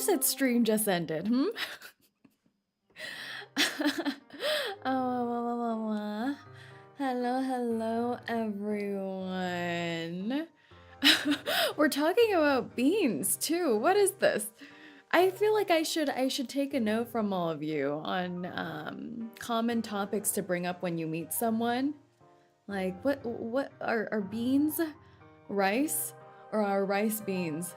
its stream just ended, hmm? Oh, hello, everyone. We're talking about beans too. What is this? I feel like I should take a note from all of you on common topics to bring up when you meet someone. Like what are beans rice or are rice beans?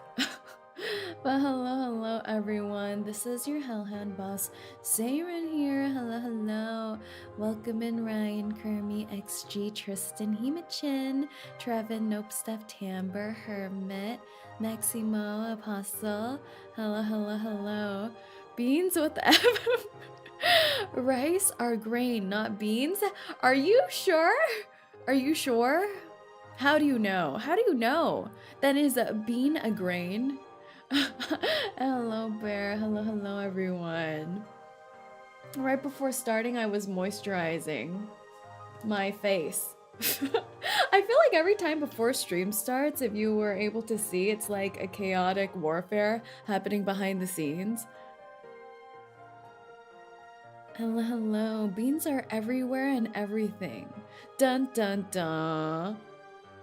But hello everyone. This is your Hellhound boss, Saerin here. Hello. Welcome in Ryan, Kermi, XG, Tristan, 𝐒𝐴𝐚𝐭, Trevin, Nope Stuff, Tamber, Hermit, Maximo, Apostle. Hello. Beans with the F. Rice are grain, not beans. Are you sure? Are you sure? How do you know? How do you know? Then is a bean a grain? Hello, Bear. Hello, everyone. Right before starting, I was moisturizing my face. I feel like every time before stream starts, if you were able to see, it's like a chaotic warfare happening behind the scenes. Hello. Beans are everywhere and everything. Dun dun dun.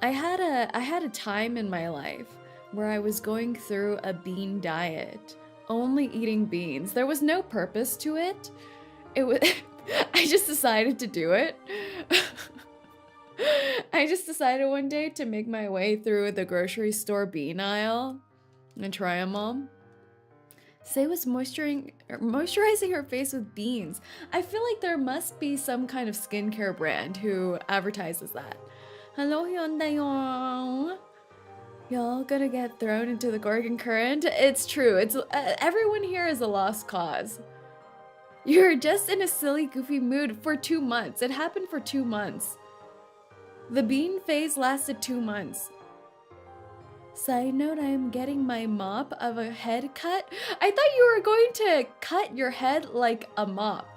I had a time in my life where I was going through a bean diet, only eating beans. There was no purpose to it. It was I just decided to do it. I just decided one day to make my way through the grocery store bean aisle and try them all. Say was moisturizing her face with beans. I feel like there must be some kind of skincare brand who advertises that. Hello, Hyundai. Y'all gonna get thrown into the Gorgon current? It's true. It's everyone here is a lost cause. You're just in a silly, goofy mood for 2 months. It happened for 2 months. The bean phase lasted 2 months. Side note, I am getting my mop of a head cut. I thought you were going to cut your head like a mop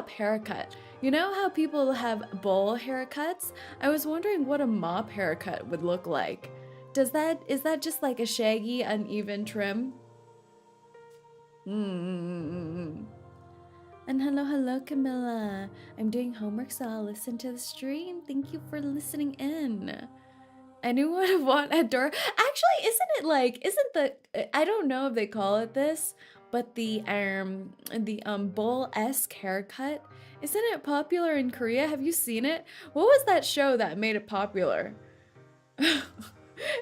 haircut. You know how people have bowl haircuts? I was wondering what a mop haircut would look like. Is that just like a shaggy, uneven trim? And hello, Camilla. I'm doing homework, so I'll listen to the stream. Thank you for listening in. Anyone would want a door? Actually, I don't know if they call it this, but the bowl-esque haircut, isn't it popular in Korea? Have you seen it? What was that show that made it popular?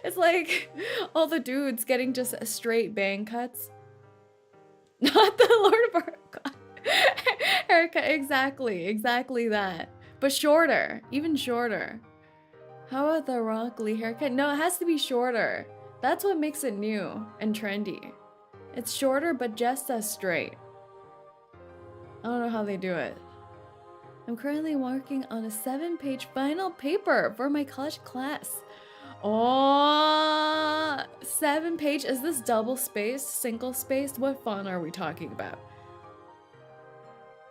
It's like all the dudes getting just straight bang cuts. Not the Lord of our God haircut. Exactly that. But shorter, even shorter. How about the Rock Lee haircut? No, it has to be shorter. That's what makes it new and trendy. It's shorter, but just as straight. I don't know how they do it. I'm currently working on a 7-page final paper for my college class. Oh, 7-page. Is this double spaced, single spaced? What font are we talking about?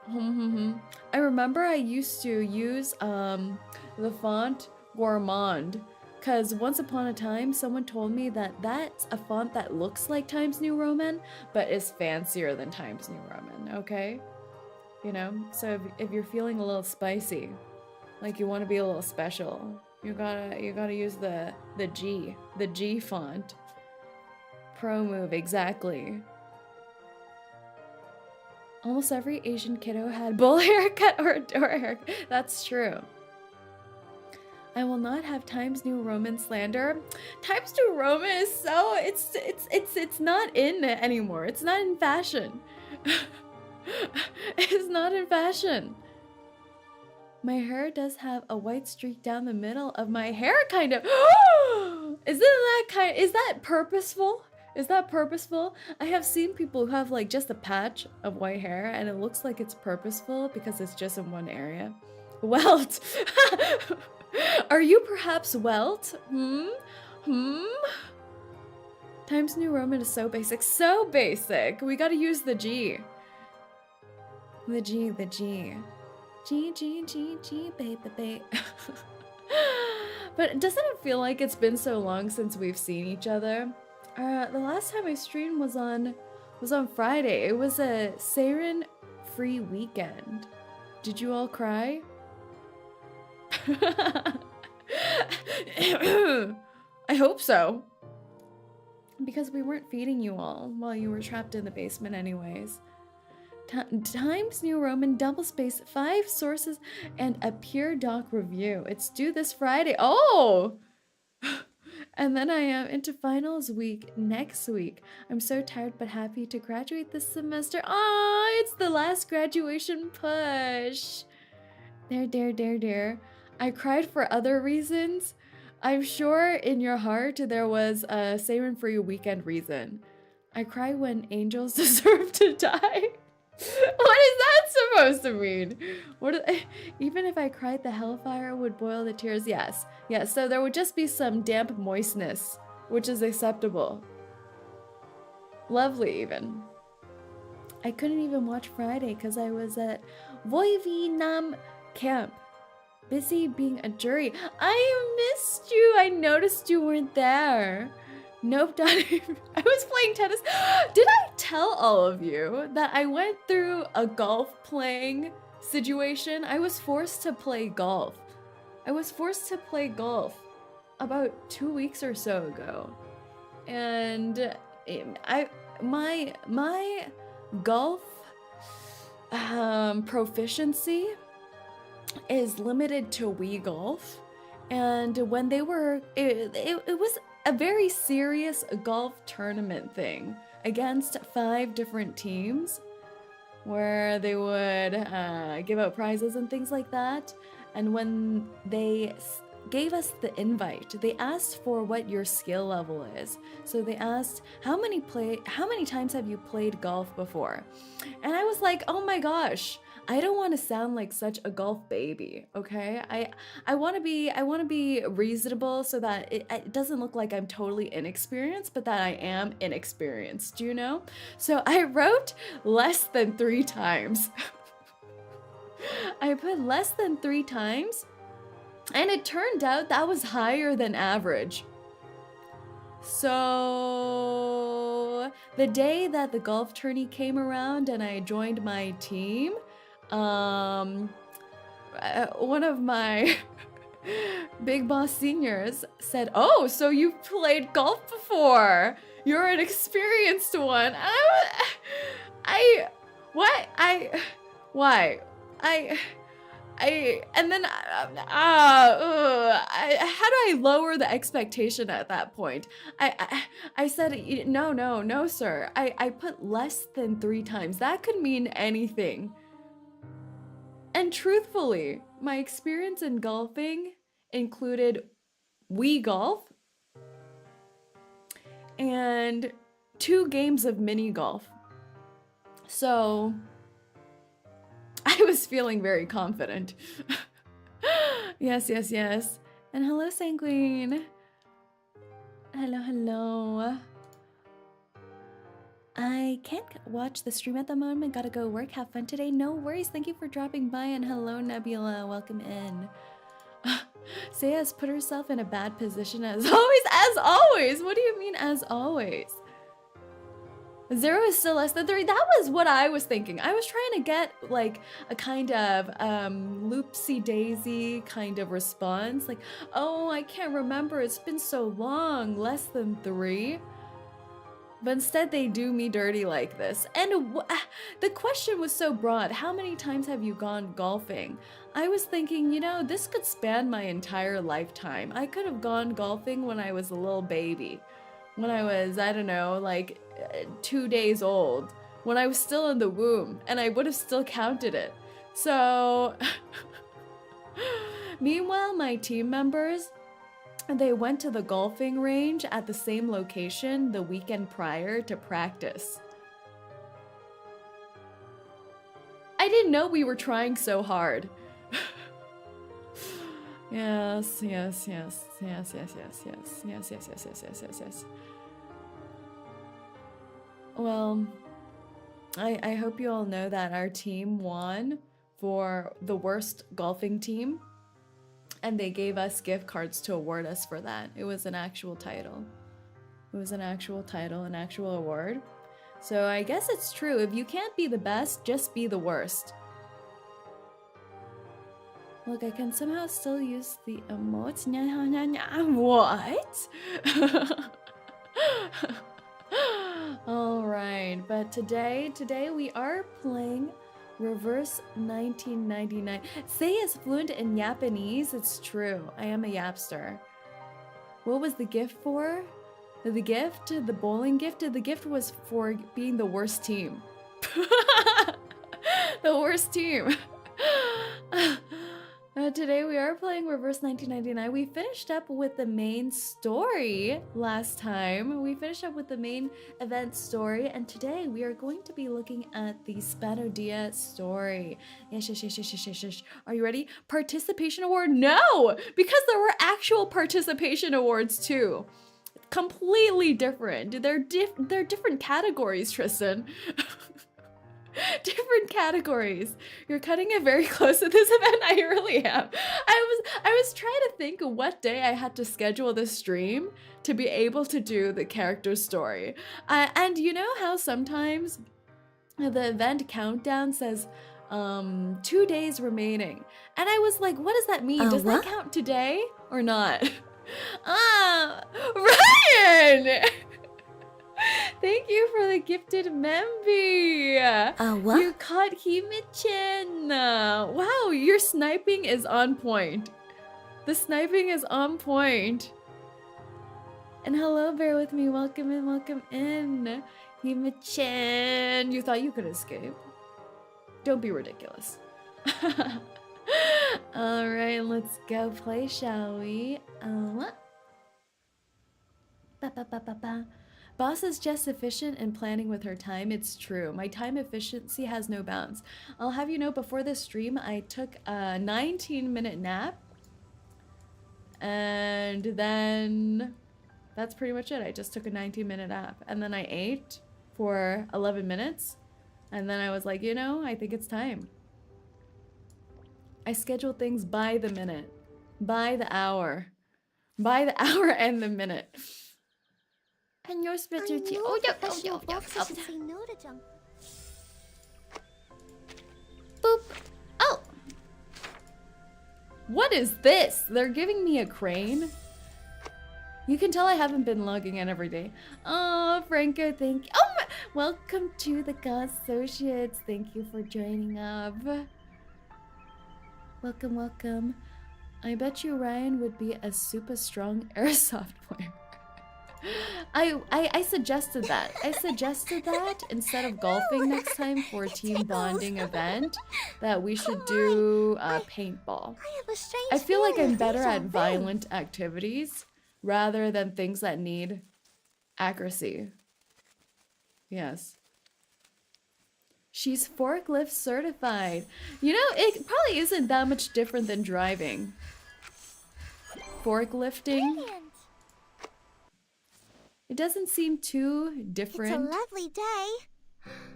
I remember I used to use the font Gourmand, because once upon a time someone told me that that's a font that looks like Times New Roman but is fancier than Times New Roman. Okay, you know, so if you're feeling a little spicy, like you want to be a little special, you gotta use the G font. Pro move. Exactly. Almost every Asian kiddo had bowl haircut or a haircut. That's true. I will not have Times New Roman slander. Times New Roman is so it's not in anymore. It's not in fashion. It's not in fashion. My hair does have a white streak down the middle of my hair, kind of. Is that purposeful? Is that purposeful? I have seen people who have like just a patch of white hair and it looks like it's purposeful because it's just in one area. Welt. Are you perhaps Welt? Times New Roman is so basic. So basic. We gotta use the G. The G. G, baby. But doesn't it feel like it's been so long since we've seen each other? The last time I streamed was on was on Friday. It was a Saerin free weekend. Did you all cry? I hope so. Because we weren't feeding you all while you were trapped in the basement anyways. Times New Roman double space 5 sources and a pure doc review. It's due this Friday. Oh! And then I am into finals week next week. I'm so tired but happy to graduate this semester. Ah, it's the last graduation push. There. I cried for other reasons. I'm sure in your heart there was a Saerin for your weekend reason. I cry when angels deserve to die. What is that supposed to mean? Even if I cried, the hellfire would boil the tears. Yes, so there would just be some damp moistness, which is acceptable. Lovely, even. I couldn't even watch Friday because I was at Voivinam camp, busy being a jury. I missed you. I noticed you weren't there. Nope, not even. I was playing tennis. Did I tell all of you that I went through a golf playing situation? I was forced to play golf. About 2 weeks or so ago. And my golf proficiency is limited to Wii Golf. And when they were, it was a very serious golf tournament thing against 5 different teams where they would give out prizes and things like that. And when they gave us the invite, they asked for what your skill level is. So they asked, how many times have you played golf before? And I was like, oh my gosh, I don't want to sound like such a golf baby, okay? I want to be reasonable so that it doesn't look like I'm totally inexperienced, but that I am inexperienced, you know? So I wrote less than 3 times. I put less than 3 times, and it turned out that was higher than average. So the day that the golf tourney came around and I joined my team, one of my big boss seniors said, oh, so you've played golf before. You're an experienced one. And then, how do I lower the expectation at that point? I said, no, sir. I put less than 3 times. That could mean anything. And truthfully, my experience in golfing included Wii Golf and 2 games of mini golf. So I was feeling very confident. Yes. And hello, Sanguine. Hello. I can't watch the stream at the moment. Gotta go work. Have fun today. No worries. Thank you for dropping by. And hello, Nebula. Welcome in. Seiya has put herself in a bad position as always. As always? What do you mean as always? 0 is still less than 3. That was what I was thinking. I was trying to get like a kind of loopsy daisy kind of response. Like, oh, I can't remember. It's been so long. Less than 3. But instead they do me dirty like this. And the question was so broad. How many times have you gone golfing? I was thinking, you know, this could span my entire lifetime. I could have gone golfing when I was a little baby. When I was, I don't know, like 2 days old. When I was still in the womb. And I would have still counted it. So, meanwhile, my team members, they went to the golfing range at the same location the weekend prior to practice. I didn't know we were trying so hard. Yes. Well, I hope you all know that our team won for the worst golfing team. And they gave us gift cards to award us for that. It was an actual title. An actual award. So I guess it's true. If you can't be the best, just be the worst. Look, I can somehow still use the emotes. What? All right, but today we are playing Reverse 1999. Say is fluent in Japanese. It's true. I am a Yapster. What was the gift for? The gift? The bowling gift? The gift was for being the worst team. The worst team. Today we are playing Reverse 1999. We finished up with the main story last time. We finished up with the main event story, and today we are going to be looking at the Spathodea story. Yes. Are you ready? Participation award? No! Because there were actual participation awards too. Completely different. They're different categories, Tristan. Different categories. You're cutting it very close to this event. I really am. I was trying to think of what day I had to schedule this stream to be able to do the character story. And you know how sometimes the event countdown says 2 days remaining, and I was like, what does that mean? Does that count today or not? Ryan! Thank you for the gifted Memby! What? You caught 𝐒𝐡𝐚𝐭. Wow, your sniping is on point. The sniping is on point. And hello, bear with me. Welcome in, welcome in. 𝐒𝐡𝐚𝐭. You thought you could escape? Don't be ridiculous. Alright, let's go play, shall we? Boss is just efficient in planning with her time. It's true. My time efficiency has no bounds. I'll have you know, before this stream, I took a 19-minute nap. And then that's pretty much it. I just took a 19-minute nap. And then I ate for 11 minutes. And then I was like, you know, I think it's time. I schedule things by the minute, by the hour and the minute. And your specialty. Oh, boop. Oh. What is this? They're giving me a crane. You can tell I haven't been logging in every day. Oh, Franco, thank you. Oh, welcome to the 𝐒𝐡𝐚𝐭. Thank you for joining up. Welcome, welcome. I bet you Ryan would be a super strong airsoft player. I suggested that. I suggested that instead of golfing next time for a team bonding event, that we should do paintball. I feel like I'm better at violent activities rather than things that need accuracy. Yes. She's forklift certified. You know, it probably isn't that much different than driving. Forklifting. It doesn't seem too different. It's a lovely day.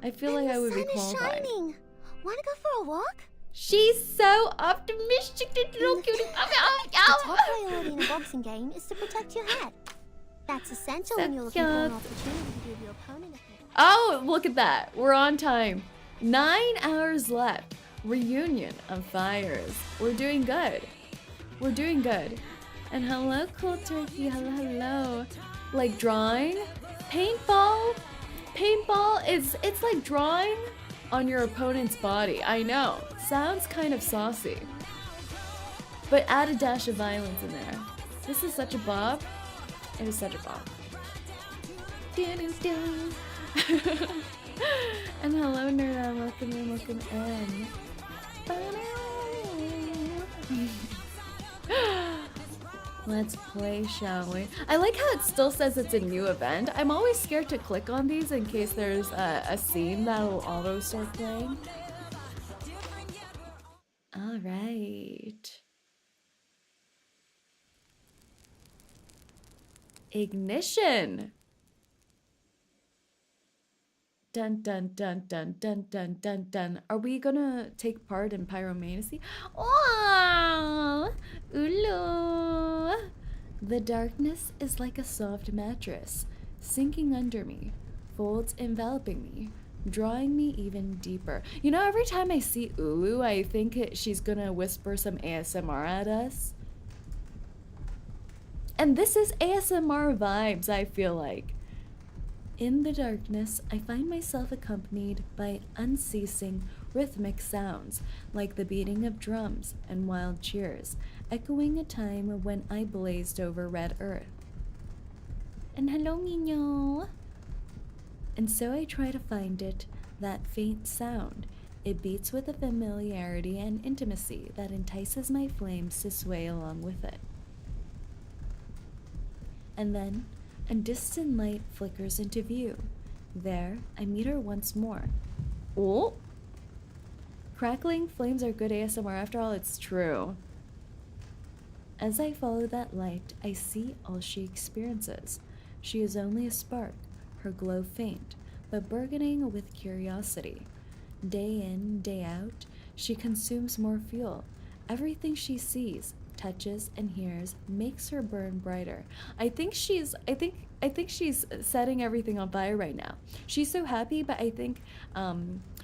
I feel like I would be qualified. The sun is shining. Want to go for a walk? She's so optimistic. The top priority in a boxing game is to protect your head. That's essential when you're looking for an opportunity to give your opponent a hit. Oh, look at that. We're on time. 9 hours left. Reunion of fires. We're doing good. We're doing good. And hello, Cool Turkey. Hello, hello. Like drawing? Paintball? Paintball is, it's like drawing on your opponent's body. I know. Sounds kind of saucy. But add a dash of violence in there. This is such a bob. It is such a bob. And hello, Nerd. Welcome in, welcome in. Let's play, shall we? I like how it still says it's a new event. I'm always scared to click on these in case there's a scene that'll auto start playing. All right. Ignition. Dun dun dun dun dun dun dun dun. Are we gonna take part in pyromancy? Oh, Uluru. The darkness is like a soft mattress, sinking under me. folds enveloping me, drawing me even deeper. You know, every time I see Ulu, I think she's gonna whisper some ASMR at us. And this is ASMR vibes, I feel like. In the darkness, I find myself accompanied by unceasing rhythmic sounds, like the beating of drums and wild cheers, echoing a time when I blazed over red earth. And hello, 𝐒𝐴𝐚𝐭. And so I try to find it, that faint sound. It beats with a familiarity and intimacy that entices my flames to sway along with it. And then a distant light flickers into view. There, I meet her once more. Oh! Crackling flames are good ASMR after all, it's true. As I follow that light, I see all she experiences. She is only a spark, her glow faint, but burgeoning with curiosity. Day in, day out, she consumes more fuel. Everything she sees, touches, and hears makes her burn brighter. I think she's setting everything on fire right now. She's so happy, but I think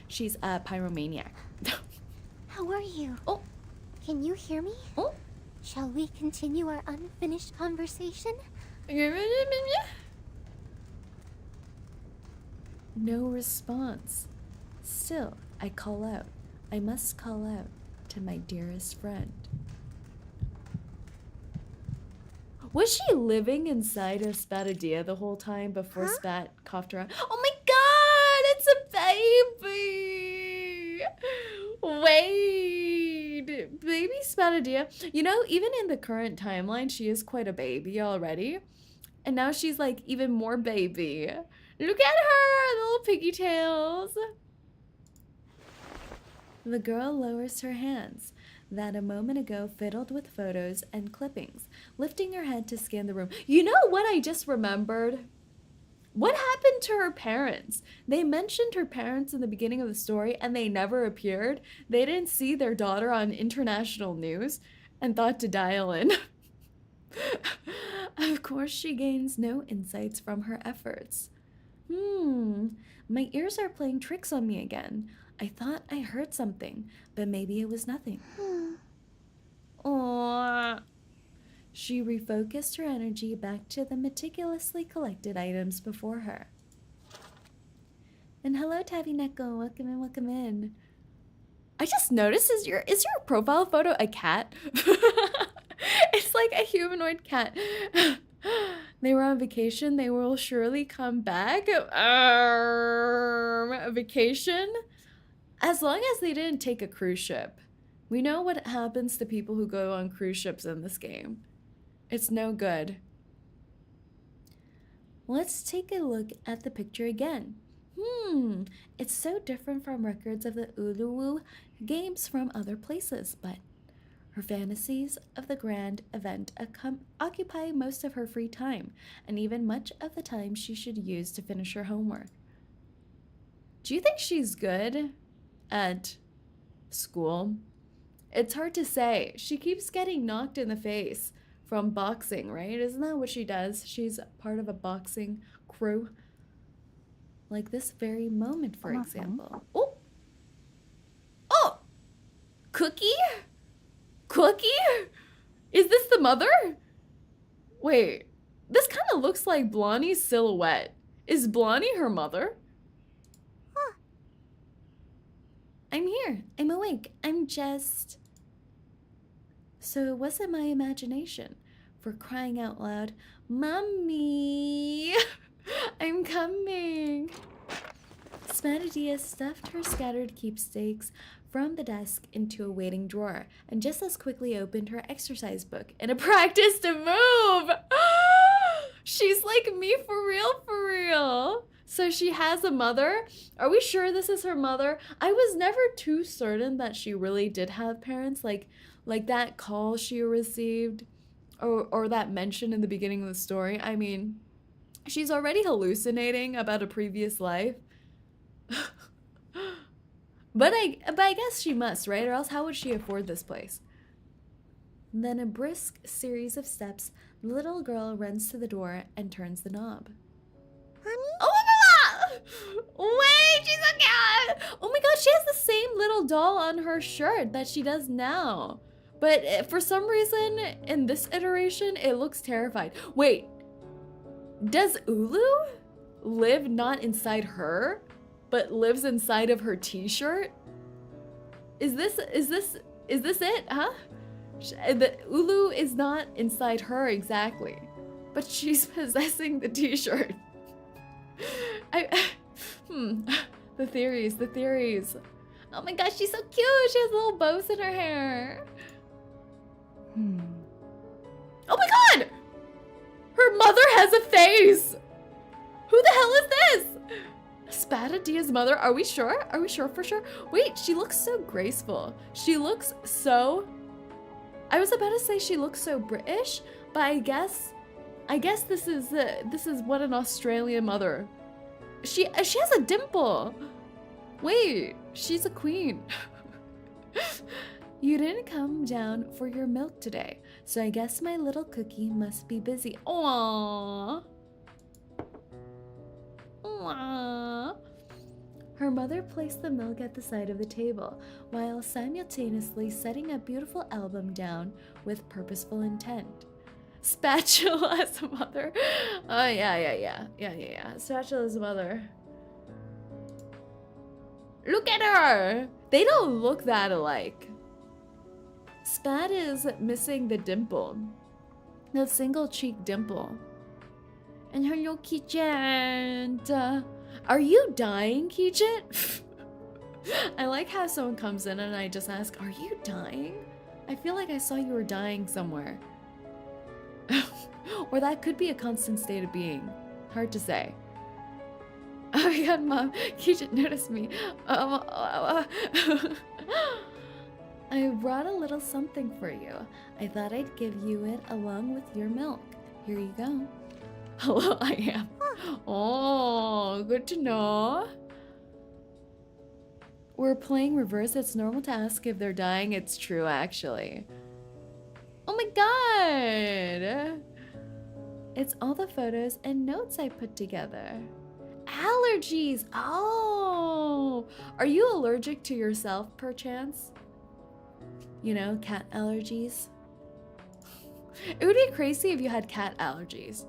she's a pyromaniac. How are you? Oh. Can you hear me? Oh. Shall we continue our unfinished conversation? No response. Still, I call out. I must call out to my dearest friend. Was she living inside of Spathodea the whole time before Spat coughed her out? Oh my god, it's a baby! Wait, baby Spathodea. You know, even in the current timeline, she is quite a baby already. And now she's like even more baby. Look at her, little piggy tails. The girl lowers her hands, that a moment ago fiddled with photos and clippings, lifting her head to scan the room. You know what I just remembered? What happened to her parents? They mentioned her parents in the beginning of the story and they never appeared. They didn't see their daughter on international news and thought to dial in. Of course, she gains no insights from her efforts. My ears are playing tricks on me again. I thought I heard something, but maybe it was nothing. Aww. She refocused her energy back to the meticulously collected items before her. And hello, 𝐒𝐴𝐴𝐚𝐭. Welcome in, welcome in. I just noticed, is your profile photo a cat? It's like a humanoid cat. They were on vacation. They will surely come back. Vacation? As long as they didn't take a cruise ship. We know what happens to people who go on cruise ships in this game. It's no good. Let's take a look at the picture again. It's so different from records of the Uluru Games from other places, but her fantasies of the grand event occupy most of her free time, and even much of the time she should use to finish her homework. Do you think she's good at school? It's hard to say. She keeps getting knocked in the face from boxing, right? Isn't that what she does? She's part of a boxing crew. Like this very moment, for example. Oh! Oh! Cookie? Cookie? Is this the mother? Wait, this kind of looks like Blondie's silhouette. Is Blondie her mother? I'm here. I'm awake. I'm just... So it wasn't my imagination. For crying out loud, Mommy! I'm coming. Spathodea stuffed her scattered keepsakes from the desk into a waiting drawer and just as quickly opened her exercise book in a practice to move. She's like me for real, for real. So she has a mother. Are we sure this is her mother? I was never too certain that she really did have parents, like that call she received or that mention in the beginning of the story. I mean, she's already hallucinating about a previous life. But I guess she must, right? Or else how would she afford this place? Then a brisk series of steps, the little girl runs to the door and turns the knob. Honey? Oh my god! Wait, she's so cute! Oh my god, she has the same little doll on her shirt that she does now. But for some reason, in this iteration, it looks terrified. Wait, does Ulu live not inside her, but lives inside of her t-shirt? Is this it, huh? The Ulu is not inside her exactly, but she's possessing the t-shirt. The theories. Oh my gosh, she's so cute. She has little bows in her hair. Oh my god! Her mother has a face! Who the hell is this? Spathodea's mother? Are we sure? Are we sure for sure? Wait, she looks so graceful. She looks so... I was about to say she looks so British, but I guess this is what an Australian mother. She has a dimple. Wait, she's a queen. You didn't come down for your milk today, so I guess my little cookie must be busy. Aww. Aww. Her mother placed the milk at the side of the table, while simultaneously setting a beautiful album down with purposeful intent. Spatula's mother. Oh, yeah. Spatula's mother. Look at her! They don't look that alike. Spat is missing the dimple. The single cheek dimple. And hello, 𝐒𝐡𝐚𝐭. Are you dying, 𝐒𝐡𝐚𝐭? I like how someone comes in and I just ask, are you dying? I feel like I saw you were dying somewhere. Or that could be a constant state of being. Hard to say. Oh my god, Mom, 𝐒𝐡𝐚 noticed me. I brought a little something for you. I thought I'd give you it along with your milk. Here you go. Hello, I am. Oh, good to know. We're playing reverse. It's normal to ask if they're dying. It's true, actually. Oh my god! It's all the photos and notes I put together. Allergies! Oh! Are you allergic to yourself, perchance? You know, cat allergies? It would be crazy if you had cat allergies.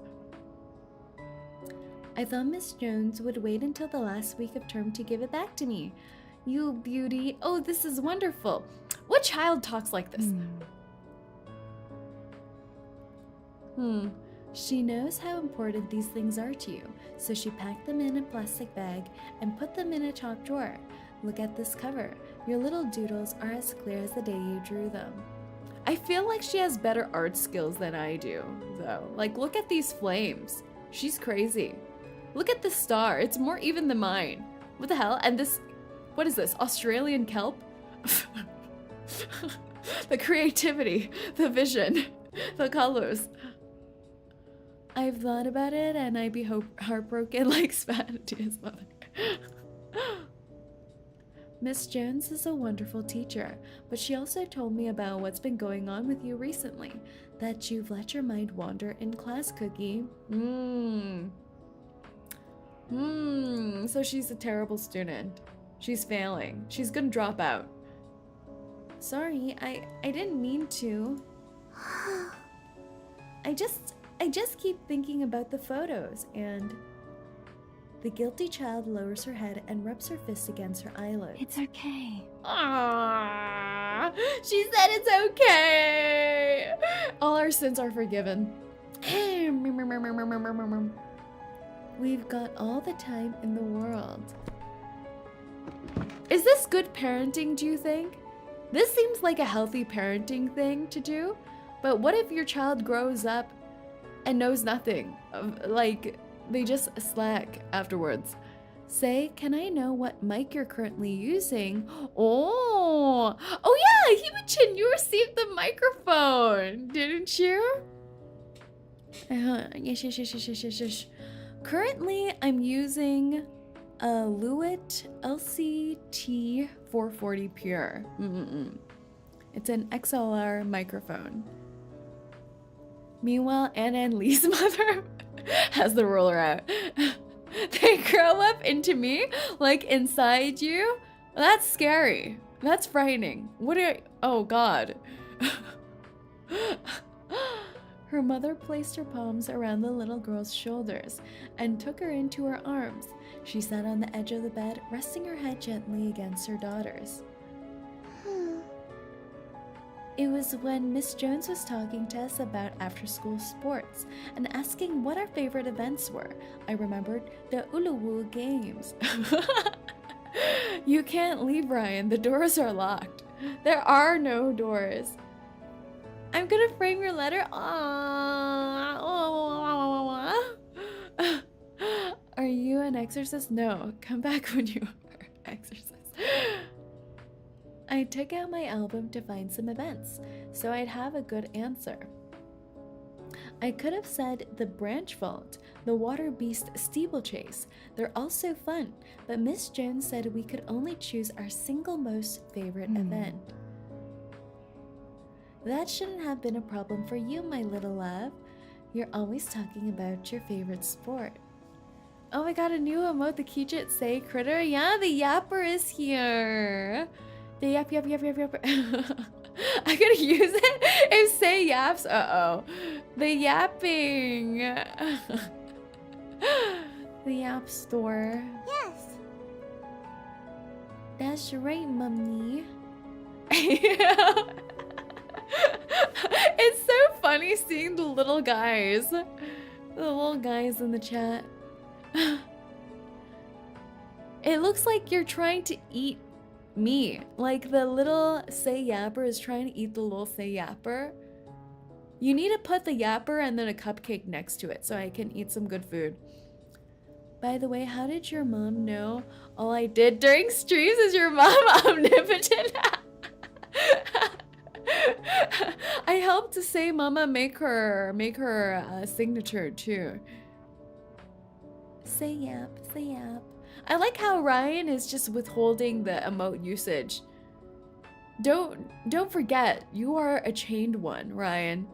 I thought Miss Jones would wait until the last week of term to give it back to me. You beauty. Oh, this is wonderful. What child talks like this? She knows how important these things are to you, so she packed them in a plastic bag and put them in a top drawer. Look at this cover. Your little doodles are as clear as the day you drew them. I feel like she has better art skills than I do, though. Like, look at these flames. She's crazy. Look at this star. It's more even than mine. What the hell? And this... What is this? Australian kelp? The creativity, the vision, the colors. I've thought about it and I'd be heartbroken like Spathodea's mother. Miss Jones is a wonderful teacher, but she also told me about what's been going on with you recently, that you've let your mind wander in class, Cookie. So she's a terrible student. She's failing. She's gonna drop out. Sorry, I didn't mean to. I just keep thinking about the photos and... The guilty child lowers her head and rubs her fist against her eyelids. It's okay. Aww, she said it's okay. All our sins are forgiven. We've got all the time in the world. Is this good parenting, do you think? This seems like a healthy parenting thing to do, but what if your child grows up and knows nothing? Like, they just slack afterwards. Say, can I know what mic you're currently using? Oh yeah, 𝐒𝐴𝐚, you received the microphone, didn't you? Yes. Currently, I'm using a 𝐒𝐴𝐚 LCT440 Pure. It's an XLR microphone. Meanwhile, Anna and Lee's mother has the roller out. They grow up into me, like inside you. That's scary. That's frightening. What are... Oh, God. Her mother placed her palms around the little girl's shoulders and took her into her arms. She sat on the edge of the bed, resting her head gently against her daughter's. It was when Miss Jones was talking to us about after-school sports and asking what our favorite events were. I remembered the Uluru Games. You can't leave, Ryan. The doors are locked. There are no doors. I'm gonna frame your letter. Are you an exorcist? No. Come back when you are an exorcist. I took out my album to find some events, so I'd have a good answer. I could have said the branch vault, the water beast steeplechase. They're all so fun, but Miss Jones said we could only choose our single most favorite event. That shouldn't have been a problem for you, my little love. You're always talking about your favorite sport. Oh, I got a new emote, the 𝐒𝐡𝐚𝐭 critter. Yeah, the yapper is here. The yap. I could use it if say yaps. Uh-oh. The yapping. The yap store. Yes. That's right, Mummy. It's so funny seeing the little guys. The little guys in the chat. It looks like you're trying to eat me. Like the little say yapper is trying to eat the little say yapper. You need to put the yapper and then a cupcake next to it so I can eat some good food. By the way, how did your mom know all I did during streams? Is your mom omnipotent? I helped to say mama make her signature too. Say yap, say yap. I like how Ryan is just withholding the emote usage. Don't forget, you are a chained one, Ryan.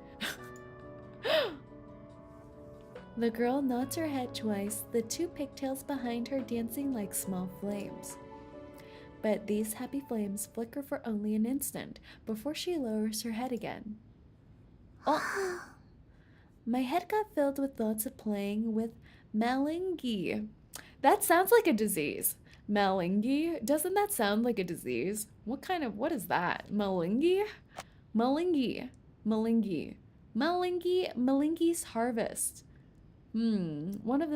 The girl nods her head twice, the two pigtails behind her dancing like small flames. But these happy flames flicker for only an instant before she lowers her head again. Oh! My head got filled with thoughts of playing with Malingi. That sounds like a disease. Malingi? Doesn't that sound like a disease? What is that? Malingi? Malingi's harvest. What?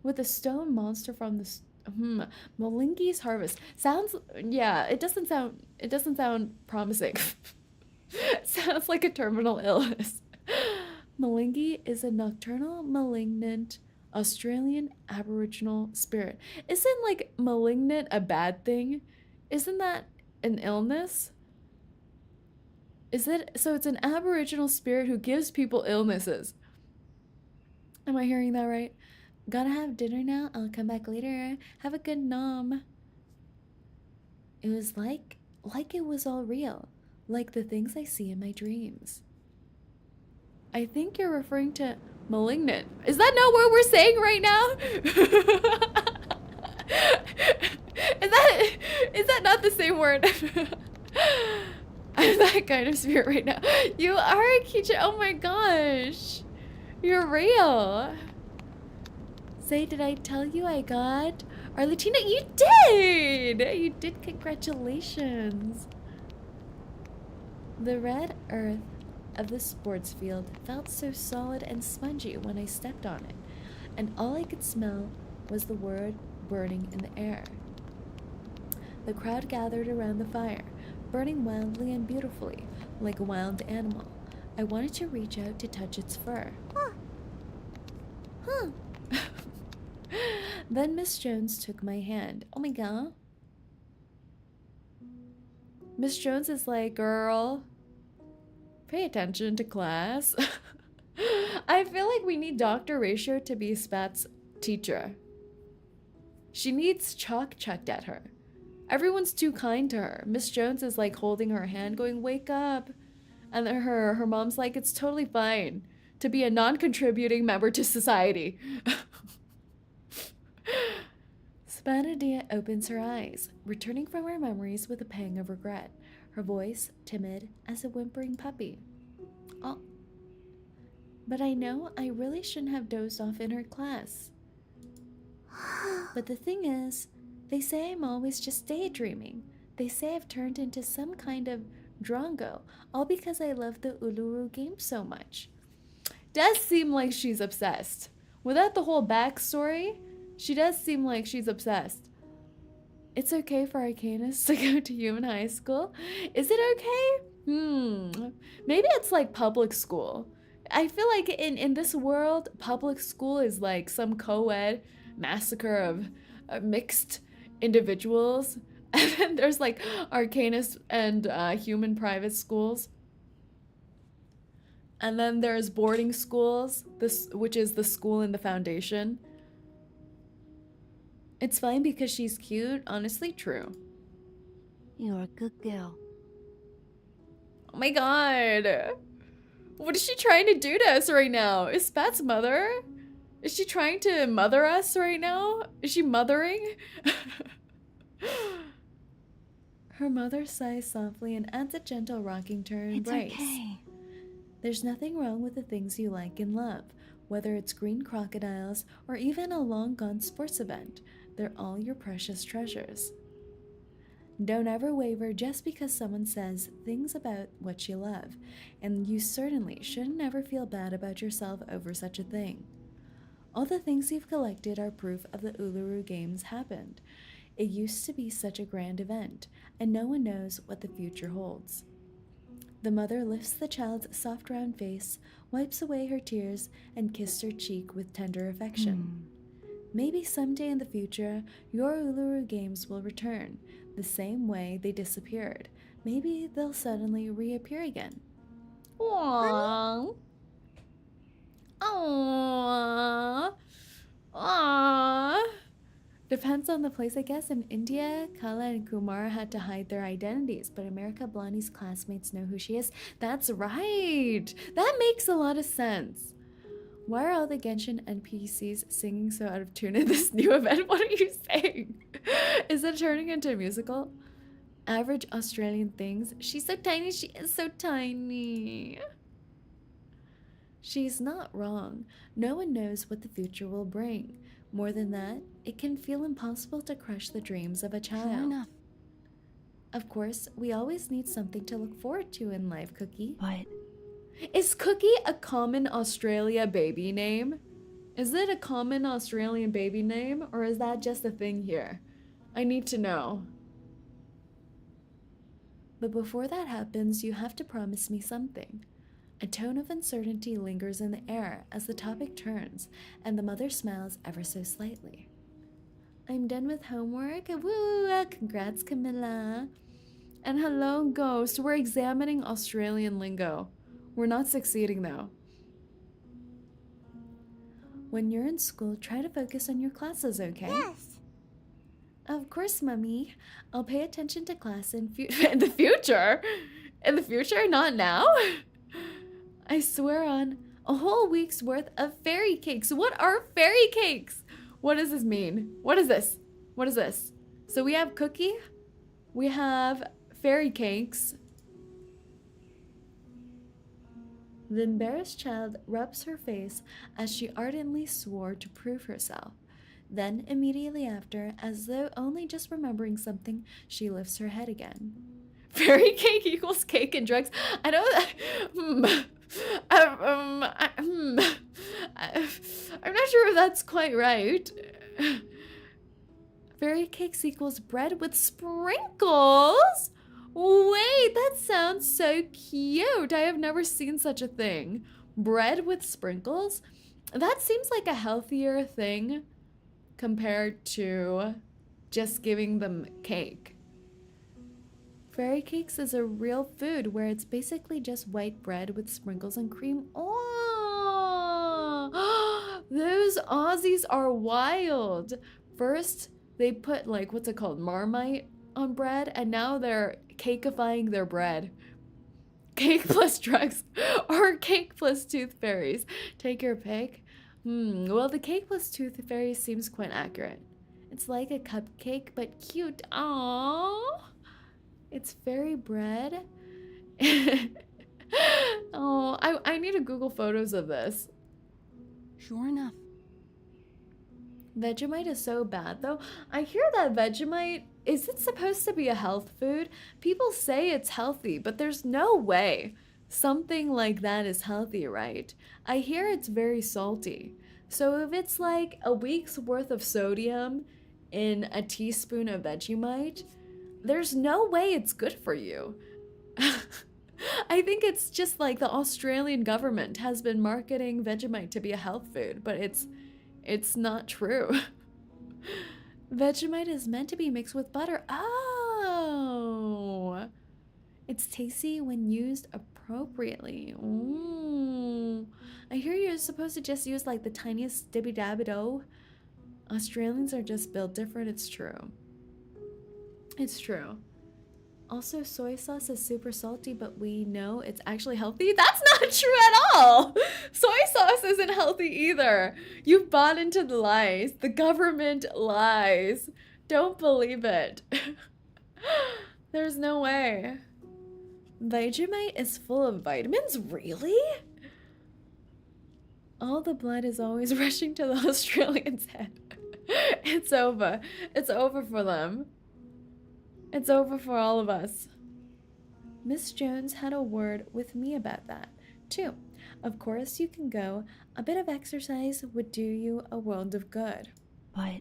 With a stone monster from the, Malingi's harvest. Sounds, yeah, it doesn't sound promising. Sounds like a terminal illness. Malingi is a nocturnal, malignant Australian Aboriginal spirit. Isn't like malignant a bad thing? Isn't that an illness? Is it? So it's an Aboriginal spirit who gives people illnesses. Am I hearing that right? Gotta have dinner now. I'll come back later. Have a good nom. It was like it was all real. Like the things I see in my dreams. I think you're referring to malignant. Is that not what we're saying right now? Is that not the same word? I'm that kind of spirit right now. You are a 𝐒𝐡𝐚𝐭. Oh my gosh. You're real. Say, did I tell you I got our Latina? You did! You did, congratulations. The red earth of the sports field felt so solid and spongy when I stepped on it, and all I could smell was the wood burning in the air. The crowd gathered around the fire, burning wildly and beautifully, like a wild animal. I wanted to reach out to touch its fur. Huh. Then Miss Jones took my hand. Oh my god. Miss Jones is like, girl, pay attention to class. I feel like we need Dr. Ratio to be Spat's teacher. She needs chalk chucked at her. Everyone's too kind to her. Miss Jones is like holding her hand going, wake up. And her mom's like, it's totally fine to be a non-contributing member to society. Spathodea opens her eyes, returning from her memories with a pang of regret, her voice timid as a whimpering puppy. Oh, but I know I really shouldn't have dozed off in her class. But the thing is, they say I'm always just daydreaming. They say I've turned into some kind of drongo, all because I love the Uluru Games so much. Does seem like she's obsessed. Without the whole backstory, she does seem like she's obsessed. It's okay for Arcanus to go to human high school? Is it okay? Maybe it's like public school. I feel like in this world, public school is like some co-ed massacre of mixed individuals. And then there's like Arcanus and human private schools. And then there's boarding schools, which is the school in the foundation. It's fine because she's cute. Honestly, true. You're a good girl. Oh my god. What is she trying to do to us right now? Is Spat's mother? Is she trying to mother us right now? Is she mothering? Her mother sighs softly and adds a gentle rocking to her embrace. It's okay. There's nothing wrong with the things you like in love, whether it's green crocodiles or even a long-gone sports event. They're all your precious treasures. Don't ever waver just because someone says things about what you love, and you certainly shouldn't ever feel bad about yourself over such a thing. All the things you've collected are proof of the Uluru Games happened. It used to be such a grand event, and no one knows what the future holds. The mother lifts the child's soft round face, wipes away her tears, and kissed her cheek with tender affection. Maybe someday in the future, your Uluru Games will return, the same way they disappeared. Maybe they'll suddenly reappear again. Aww. Aww. Aww. Depends on the place, I guess. In India, Kala and Kumar had to hide their identities, but America Blondie's classmates know who she is. That's right. That makes a lot of sense. Why are all the Genshin NPCs singing so out of tune in this new event? What are you saying? Is it turning into a musical? Average Australian things. She's so tiny. She is so tiny. She's not wrong. No one knows what the future will bring. More than that, it can feel impossible to crush the dreams of a child. Fair enough. Of course, we always need something to look forward to in life, Cookie. But is Cookie a common Australia baby name? Is it a common Australian baby name, or is that just a thing here? I need to know. But before that happens, you have to promise me something. A tone of uncertainty lingers in the air as the topic turns, and the mother smiles ever so slightly. I'm done with homework. Woo! Congrats, Camilla. And hello, Ghost. We're examining Australian lingo. We're not succeeding, though. When you're in school, try to focus on your classes, okay? yes. Of course, Mummy. I'll pay attention to class in the future. In the future, not now. I swear on a whole week's worth of fairy cakes. What are fairy cakes? What does this mean? What is this? What is this? So we have Cookie. We have fairy cakes. The embarrassed child rubs her face as she ardently swore to prove herself. Then, immediately after, as though only just remembering something, she lifts her head again. Fairy cake equals cake and drugs. I know that. I'm not sure if that's quite right. Fairy cakes equals bread with sprinkles? Wait, that sounds so cute. I have never seen such a thing. Bread with sprinkles? That seems like a healthier thing compared to just giving them cake. Fairy cakes is a real food where it's basically just white bread with sprinkles and cream. Oh, those Aussies are wild. First, they put like, what's it called, Marmite on bread, and now they're cakeifying their bread. Cake plus drugs or cake plus tooth fairies. Take your pick. Well, the cake plus tooth fairies seems quite accurate. It's like a cupcake, but cute. Aww. It's fairy bread. Oh, I need to Google photos of this. Sure enough. Vegemite is so bad, though. I hear that Vegemite, is it supposed to be a health food? People say it's healthy, but there's no way something like that is healthy, right? I hear it's very salty. So if it's like a week's worth of sodium in a teaspoon of Vegemite, there's no way it's good for you. I think it's just like the Australian government has been marketing Vegemite to be a health food, but it's not true. Vegemite is meant to be mixed with butter. Oh! It's tasty when used appropriately. Ooh. I hear you're supposed to just use like the tiniest dibby-dabby-do. Australians are just built different. It's true. It's true. Also, soy sauce is super salty, but we know it's actually healthy. That's not true at all. Soy sauce isn't healthy either. You've bought into the lies. The government lies. Don't believe it. There's no way. Vegemite is full of vitamins? Really? All the blood is always rushing to the Australian's head. It's over. It's over for them. It's over for all of us. Miss Jones had a word with me about that, too. Of course you can go. A bit of exercise would do you a world of good. But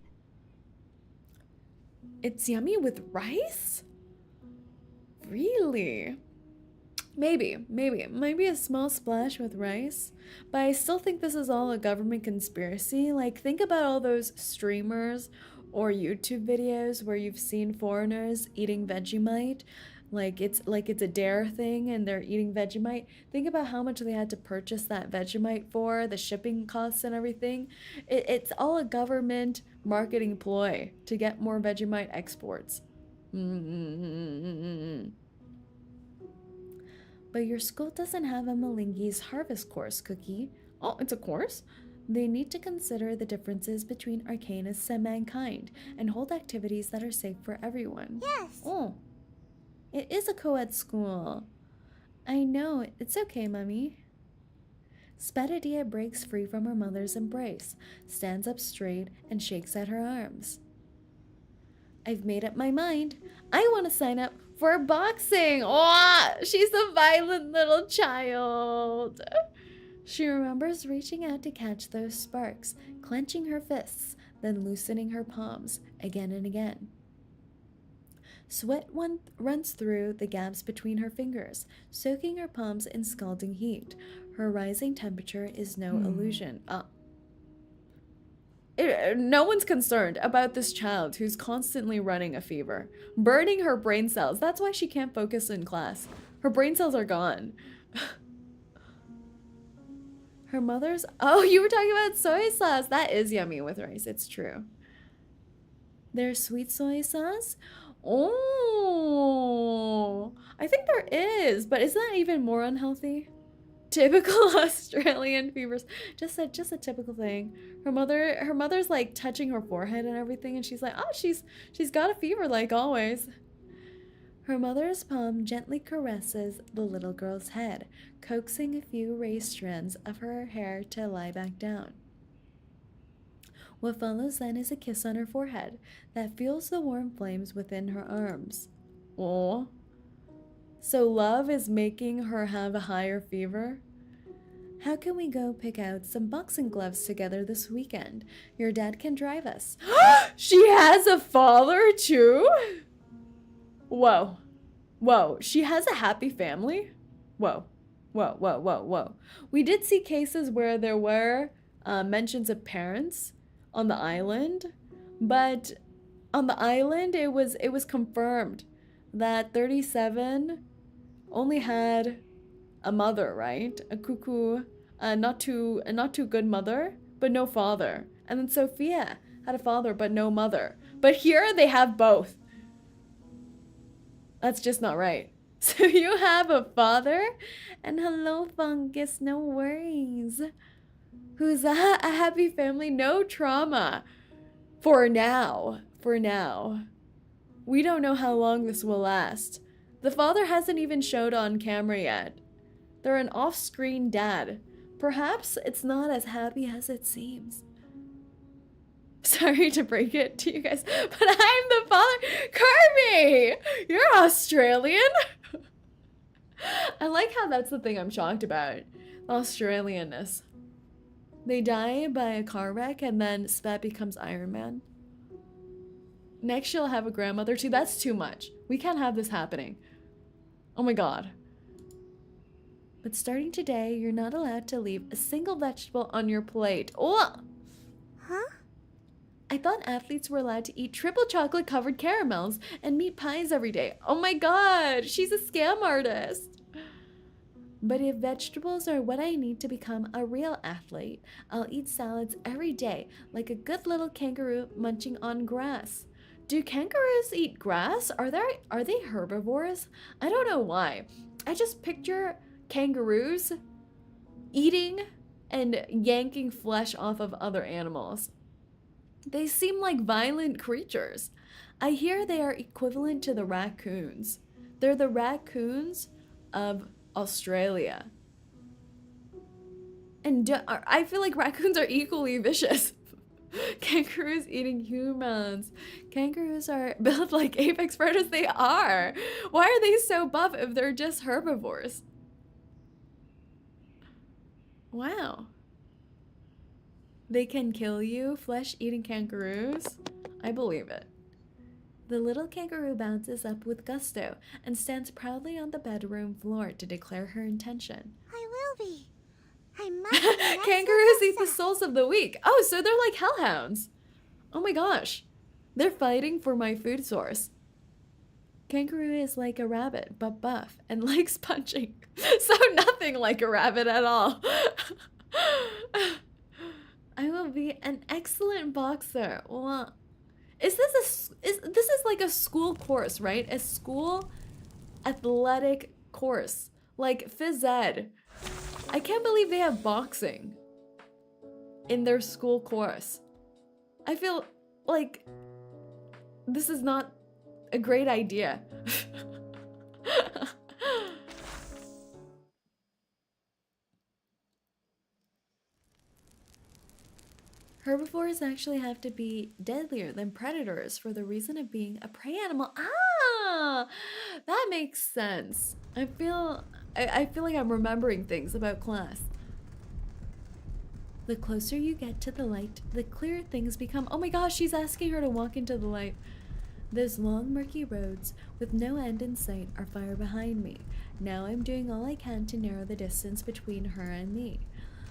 it's yummy with rice? Really? Maybe a small splash with rice. But I still think this is all a government conspiracy. Like, think about all those streamers or YouTube videos where you've seen foreigners eating Vegemite, like it's a dare thing and they're eating Vegemite. Think about how much they had to purchase that Vegemite for, the shipping costs and everything. It's all a government marketing ploy to get more Vegemite exports. But your school doesn't have a Malingi's harvest course, Cookie. Oh, it's a course? They need to consider the differences between arcanists and mankind and hold activities that are safe for everyone. Yes. Oh, it is a co-ed school. I know, it's okay, Mummy. Spathodea breaks free from her mother's embrace, stands up straight, and shakes out her arms. I've made up my mind. I want to sign up for boxing. Oh, she's a violent little child. She remembers reaching out to catch those sparks, clenching her fists, then loosening her palms again and again. Sweat runs through the gaps between her fingers, soaking her palms in scalding heat. Her rising temperature is no illusion. No one's concerned about this child who's constantly running a fever, burning her brain cells. That's why she can't focus in class. Her brain cells are gone. Her mother's... Oh, you were talking about soy sauce. That is yummy with rice. It's true. There's sweet soy sauce? Oh, I think there is, but isn't that even more unhealthy? Typical Australian fevers. Just a typical thing. Her mother's like touching her forehead and everything, and she's like, oh, she's got a fever like always. Her mother's palm gently caresses the little girl's head, coaxing a few raised strands of her hair to lie back down. What follows then is a kiss on her forehead that fuels the warm flames within her arms. Oh, so love is making her have a higher fever? How can we go pick out some boxing gloves together this weekend? Your dad can drive us. She has a father too? Whoa. Whoa. She has a happy family? Whoa. Whoa, whoa, whoa, whoa. We did see cases where there were mentions of parents on the island, but on the island it was confirmed that 37 only had a mother, right? A cuckoo, not too good mother, but no father. And then Sophia had a father but no mother. But here they have both. That's just not right. So you have a father, and hello, Fungus, no worries. Who's a happy family, no trauma. For now. For now. We don't know how long this will last. The father hasn't even showed on camera yet. They're an off-screen dad. Perhaps it's not as happy as it seems. Sorry to break it to you guys, but I'm the father. Kirby! You're Australian? I like how that's the thing I'm shocked about. Australianness. They die by a car wreck and then Spat becomes Iron Man. Next she'll have a grandmother too. That's too much. We can't have this happening. Oh my god. But starting today, you're not allowed to leave a single vegetable on your plate. Oh! Huh? I thought athletes were allowed to eat triple chocolate covered caramels and meat pies every day. Oh my god, she's a scam artist. But if vegetables are what I need to become a real athlete, I'll eat salads every day like a good little kangaroo munching on grass. Do kangaroos eat grass? Are they herbivores? I don't know why. I just picture kangaroos eating and yanking flesh off of other animals. They seem like violent creatures. I hear they are equivalent to the raccoons. They're the raccoons of Australia. And I feel like raccoons are equally vicious. Kangaroos eating humans. Kangaroos are built like apex predators. They are. Why are they so buff if they're just herbivores? Wow. They can kill you, flesh-eating kangaroos? I believe it. The little kangaroo bounces up with gusto and stands proudly on the bedroom floor to declare her intention. I will be. I must be an excellent Kangaroos eat the officer. souls of the weak. Oh, so they're like hellhounds. Oh my gosh. They're fighting for my food source. Kangaroo is like a rabbit, but buff and likes punching. So nothing like a rabbit at all. I will be an excellent boxer. Well, this is like a school course, right? A school athletic course, like phys ed. I can't believe they have boxing in their school course. I feel like this is not a great idea. Herbivores actually have to be deadlier than predators for the reason of being a prey animal. Ah, that makes sense. I feel like I'm remembering things about class. The closer you get to the light, the clearer things become. Oh my gosh, she's asking her to walk into the light. Those long, murky roads with no end in sight are far behind me. Now I'm doing all I can to narrow the distance between her and me.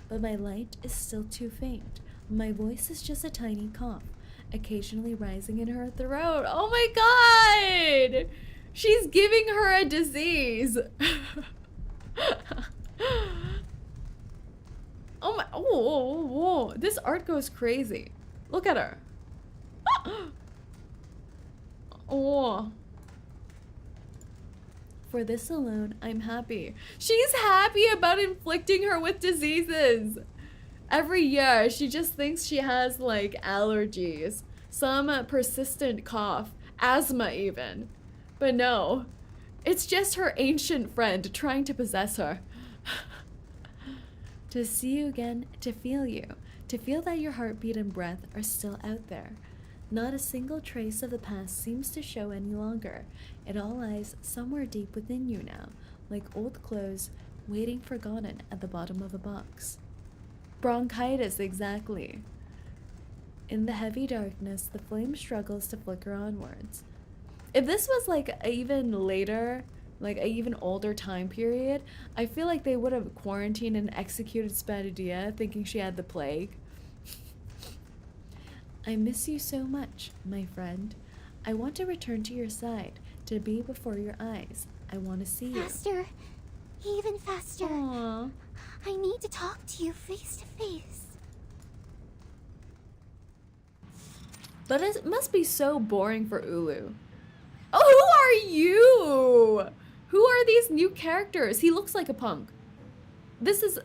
But my light is still too faint. My voice is just a tiny cough, occasionally rising in her throat. Oh my god! She's giving her a disease. Oh my, oh, this art goes crazy. Look at her. Oh. For this alone, I'm happy. She's happy about inflicting her with diseases. Every year, she just thinks she has like allergies, some persistent cough, asthma even. But no, it's just her ancient friend trying to possess her. To see you again, to feel you, to feel that your heartbeat and breath are still out there. Not a single trace of the past seems to show any longer. It all lies somewhere deep within you now, like old clothes waiting forgotten at the bottom of a box. Bronchitis, exactly. In the heavy darkness, the flame struggles to flicker onwards. If this was like even later, like an even older time period, I feel like they would have quarantined and executed Spathodea thinking she had the plague. I miss you so much, my friend. I want to return to your side, to be before your eyes. I want to see you. Faster. Even faster. Aww. I need to talk to you face to face. But it must be so boring for Ulu. Oh, who are you? Who are these new characters? He looks like a punk. This is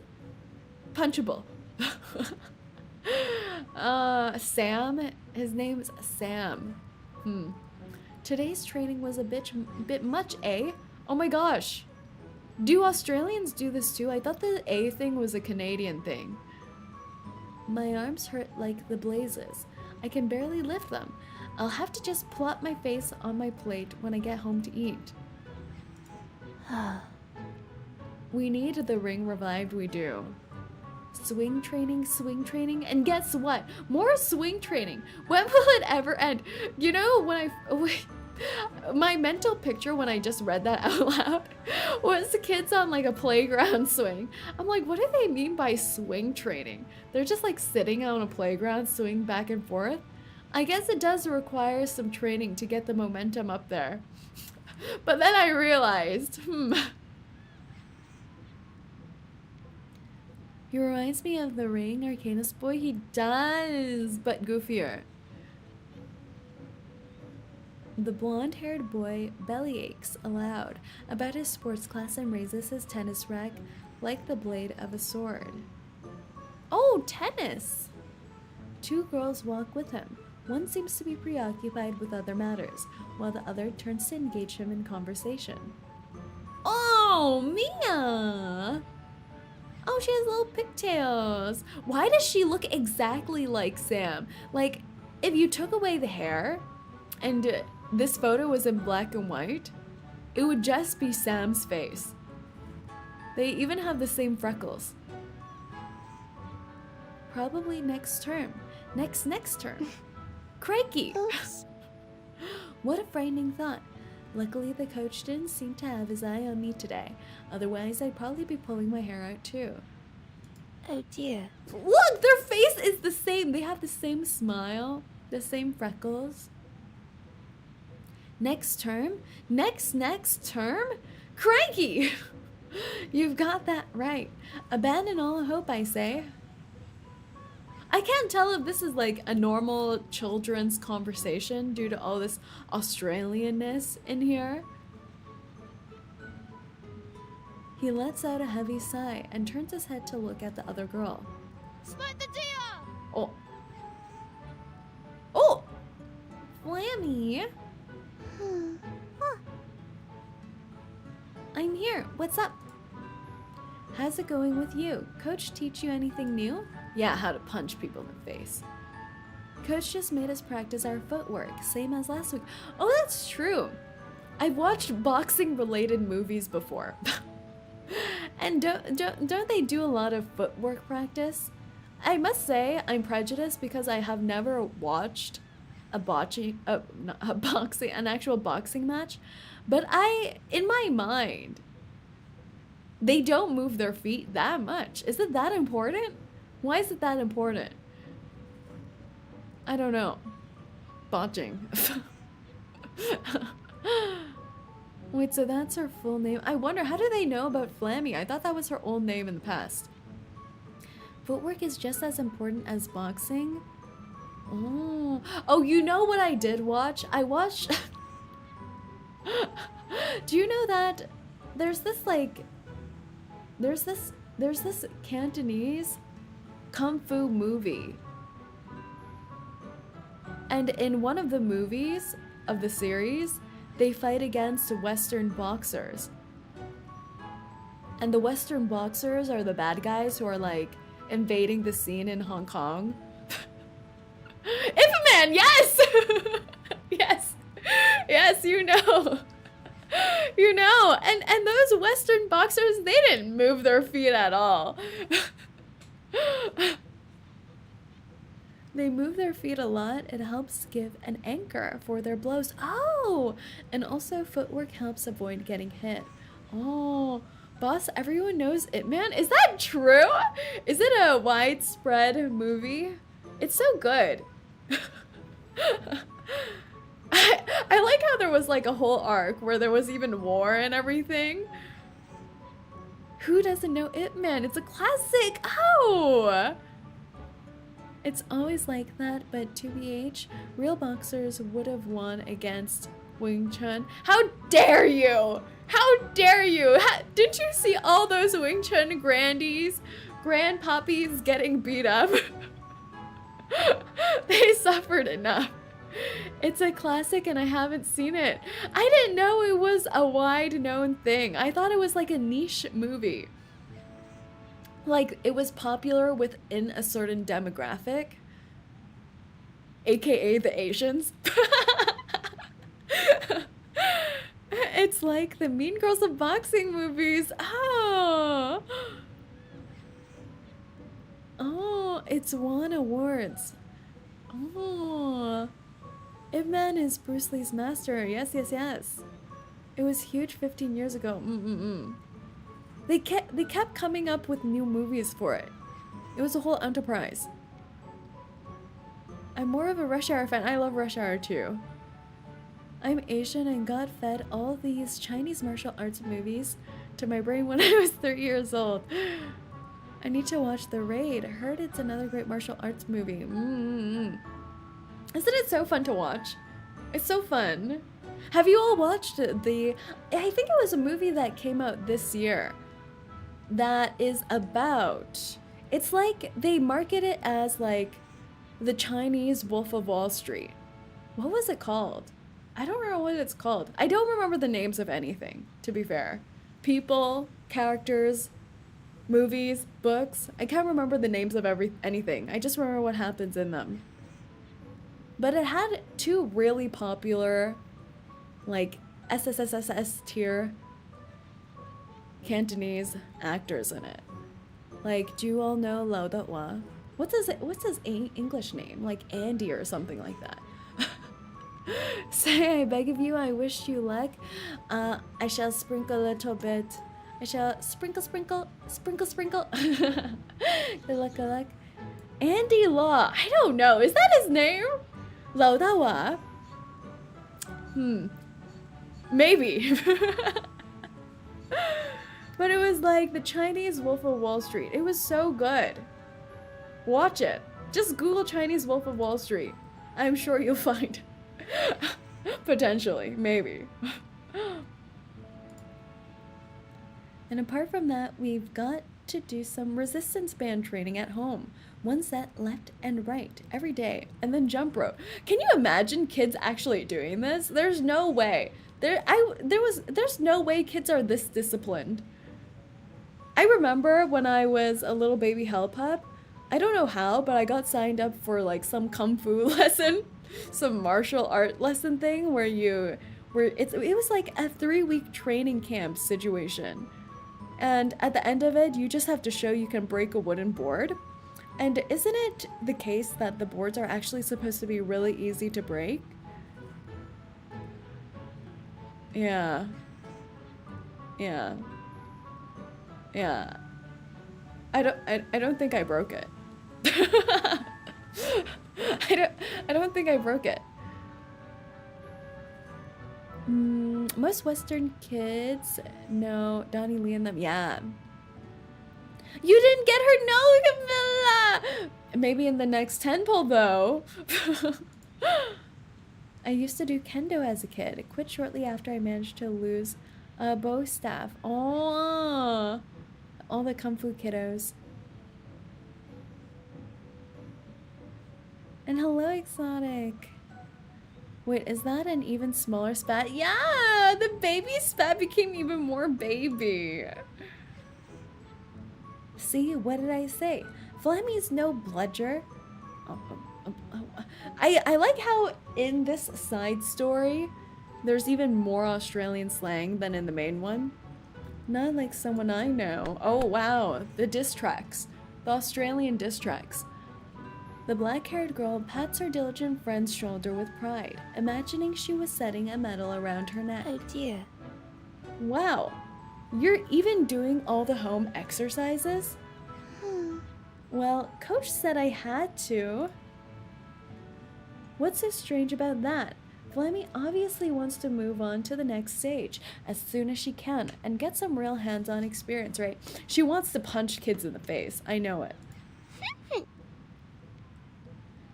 punchable. Sam? His name's Sam. Today's training was a bit much, eh? Oh my gosh. Do Australians do this too? I thought the A thing was a Canadian thing. My arms hurt like the blazes. I can barely lift them. I'll have to just plop my face on my plate when I get home to eat. We need the ring revived, we do. Swing training, and guess what? More swing training. When will it ever end? You know, when my mental picture when I just read that out loud was the kids on like a playground swing. I'm like, what do they mean by swing training? They're just like sitting on a playground swinging back and forth? I guess it does require some training to get the momentum up there. But then I realized, He reminds me of the Ring Arcanist boy. He does, but goofier. The blonde-haired boy belly aches aloud about his sports class and raises his tennis rack like the blade of a sword. Oh, tennis! Two girls walk with him. One seems to be preoccupied with other matters, while the other turns to engage him in conversation. Oh, Mia! Oh, she has little pigtails. Why does she look exactly like Sam? Like, if you took away the hair and this photo was in black and white, it would just be Sam's face. They even have the same freckles. Probably next term. Next term. Crikey! Oops. What a frightening thought. Luckily, the coach didn't seem to have his eye on me today. Otherwise, I'd probably be pulling my hair out too. Oh dear. Look, their face is the same. They have the same smile, the same freckles. Next term? Next term? Cranky! You've got that right. Abandon all hope, I say. I can't tell if this is like a normal children's conversation due to all this Australianness in here. He lets out a heavy sigh and turns his head to look at the other girl. Spathodea! Oh. Oh! Flammy! I'm here. What's up? How's it going with you? Coach teach you anything new? Yeah, how to punch people in the face. Coach just made us practice our footwork, same as last week. Oh, that's true. I've watched boxing-related movies before. And don't they do a lot of footwork practice? I must say I'm prejudiced because I have never watched an actual boxing match. But in my mind, they don't move their feet that much. Is it that important? Why is it that important? I don't know. Botching. Wait, so that's her full name? I wonder, how do they know about Flammy? I thought that was her old name in the past. Footwork is just as important as boxing? Oh, you know what I did watch? I watched... Do you know that there's this Cantonese kung fu movie, and in one of the movies of the series they fight against Western boxers, and the Western boxers are the bad guys who are like invading the scene in Hong Kong. Ipman, yes! yes, you know. You know, and those Western boxers, they didn't move their feet at all. They move their feet a lot. It helps give an anchor for their blows. Oh, and also footwork helps avoid getting hit. Oh, boss, everyone knows Ip Man. Is that true? Is it a widespread movie? It's so good. I like how there was like a whole arc where there was even war and everything. Who doesn't know Ip Man? It's a classic. Oh! It's always like that, but to BH, real boxers would have won against Wing Chun. How dare you? How dare you? Didn't you see all those Wing Chun grandpuppies getting beat up? They suffered enough. It's a classic and I haven't seen it. I didn't know it was a wide known thing. I thought it was like a niche movie. Like it was popular within a certain demographic. AKA the Asians. It's like the Mean Girls of boxing movies. Oh. Oh, it's won awards. Oh. Ip Man is Bruce Lee's master. Yes, yes, yes. It was huge 15 years ago. They kept coming up with new movies for it. It was a whole enterprise. I'm more of a Rush Hour fan. I love Rush Hour too. I'm Asian and got fed all these Chinese martial arts movies to my brain when I was 3 years old. I need to watch The Raid. Heard it's another great martial arts movie. Isn't it so fun to watch? It's so fun. Have you all watched I think it was a movie that came out this year that is about, it's like they market it as like the Chinese Wolf of Wall Street. What was it called? I don't remember what it's called. I don't remember the names of anything, to be fair. People, characters, movies, books. I can't remember the names of anything. I just remember what happens in them. But it had two really popular, like, SSSS tier Cantonese actors in it. Like, do you all know 𝐒𝐿𝐷𝐻𝐢? What's his English name? Like Andy or something like that. Say, I beg of you, I wish you luck. I shall sprinkle a little bit. I shall sprinkle. Good luck, good luck. Andy Law. I don't know. Is that his name? 𝐿𝐿𝐷𝐻𝐢? Maybe. But it was like the Chinese Wolf of Wall Street. It was so good. Watch it. Just Google Chinese Wolf of Wall Street. I'm sure you'll find potentially, maybe. And apart from that, we've got to do some resistance band training at home. One set left and right every day, and then jump rope. Can you imagine kids actually doing this? There's no way. There's no way kids are this disciplined. I remember when I was a little baby hell pup, I don't know how, but I got signed up for like some kung fu lesson, some martial art lesson thing where it was like a 3-week training camp situation. And at the end of it, you just have to show you can break a wooden board. And isn't it the case that the boards are actually supposed to be really easy to break? Yeah. I don't think I broke it. I don't think I broke it. Most Western kids know Donnie Lee and them. Yeah. You didn't get her? No, Camilla! Maybe in the next 10 pull, though. I used to do kendo as a kid. Quit shortly after I managed to lose a bow staff. Oh, all the kung fu kiddos. And hello, Exotic. Wait, is that an even smaller spat? Yeah, the baby spat became even more baby. See, what did I say? Flammy's no bludger. I like how in this side story, there's even more Australian slang than in the main one. Not like someone I know. Oh wow, the diss tracks. The Australian diss tracks. The black-haired girl pats her diligent friend's shoulder with pride, imagining she was setting a medal around her neck. Oh dear. Wow, you're even doing all the home exercises? Well, Coach said I had to. What's so strange about that? Flammy obviously wants to move on to the next stage as soon as she can and get some real hands-on experience, right? She wants to punch kids in the face. I know it.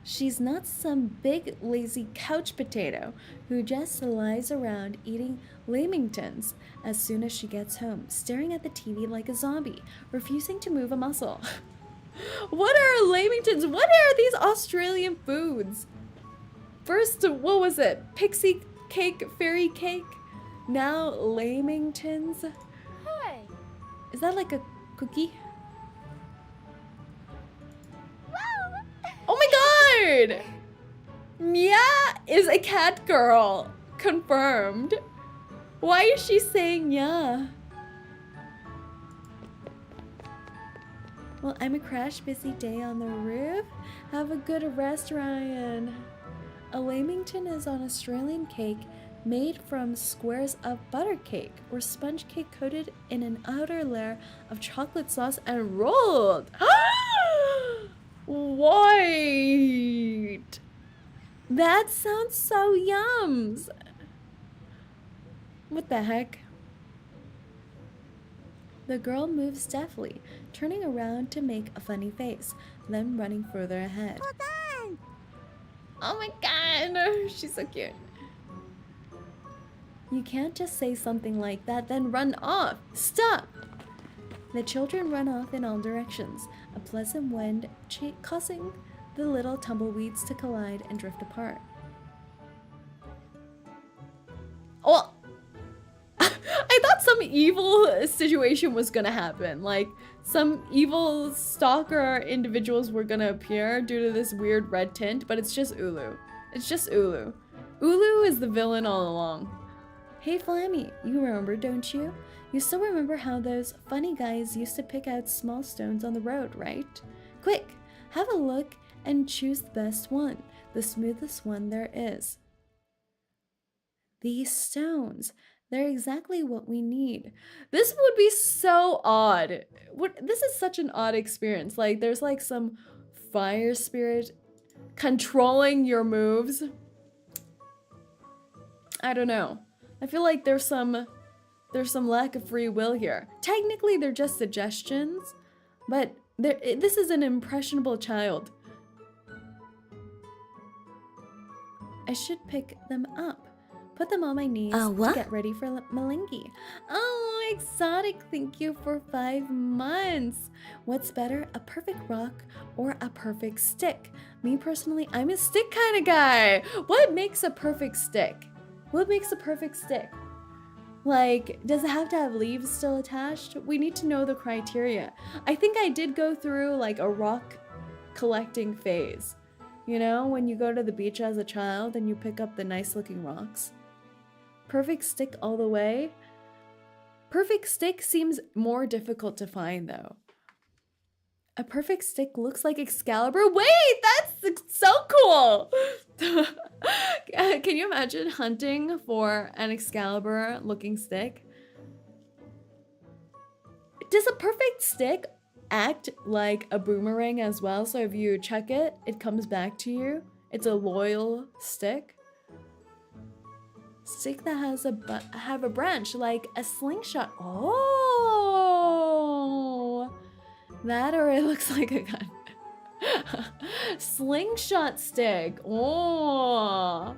She's not some big, lazy couch potato who just lies around eating lamingtons as soon as she gets home, staring at the TV like a zombie, refusing to move a muscle. What are lamingtons? What are these Australian foods? First, what was it? Pixie cake, fairy cake? Now lamingtons? Hey. Is that like a cookie? Oh my god! Mia is a cat girl. Confirmed. Why is she saying yeah? Well, I'm a crash busy day on the roof. Have a good rest, Ryan. A lamington is an Australian cake made from squares of butter cake or sponge cake coated in an outer layer of chocolate sauce and rolled. Wait. That sounds so yums. What the heck? The girl moves deftly, turning around to make a funny face, then running further ahead. Well done. Oh my god, she's so cute. You can't just say something like that, then run off. Stop! The children run off in all directions, a pleasant wind causing the little tumbleweeds to collide and drift apart. Oh! I thought some evil situation was gonna happen. Like, some evil stalker individuals were gonna appear due to this weird red tint, but it's just Ulu. It's just Ulu. Ulu is the villain all along. Hey Flammy, you remember, don't you? You still remember how those funny guys used to pick out small stones on the road, right? Quick, have a look and choose the best one, the smoothest one there is. These stones, they're exactly what we need. This would be so odd. This is such an odd experience. Like, there's like some fire spirit controlling your moves. I don't know. I feel like there's some lack of free will here. Technically, they're just suggestions, but this is an impressionable child. I should pick them up. Put them on my knees to get ready for Malingi. Oh, exotic, thank you for 5 months. What's better, a perfect rock or a perfect stick? Me personally, I'm a stick kind of guy. What makes a perfect stick? What makes a perfect stick? Like, does it have to have leaves still attached? We need to know the criteria. I think I did go through like a rock collecting phase. You know, when you go to the beach as a child and you pick up the nice looking rocks. Perfect stick all the way. Perfect stick seems more difficult to find though. A perfect stick looks like Excalibur. Wait, that's so cool. Can you imagine hunting for an Excalibur looking stick? Does a perfect stick act like a boomerang as well? So if you chuck it, it comes back to you. It's a loyal stick. Stick that has have a branch like a slingshot. Oh, that or it looks like a gun. Slingshot stick. Oh.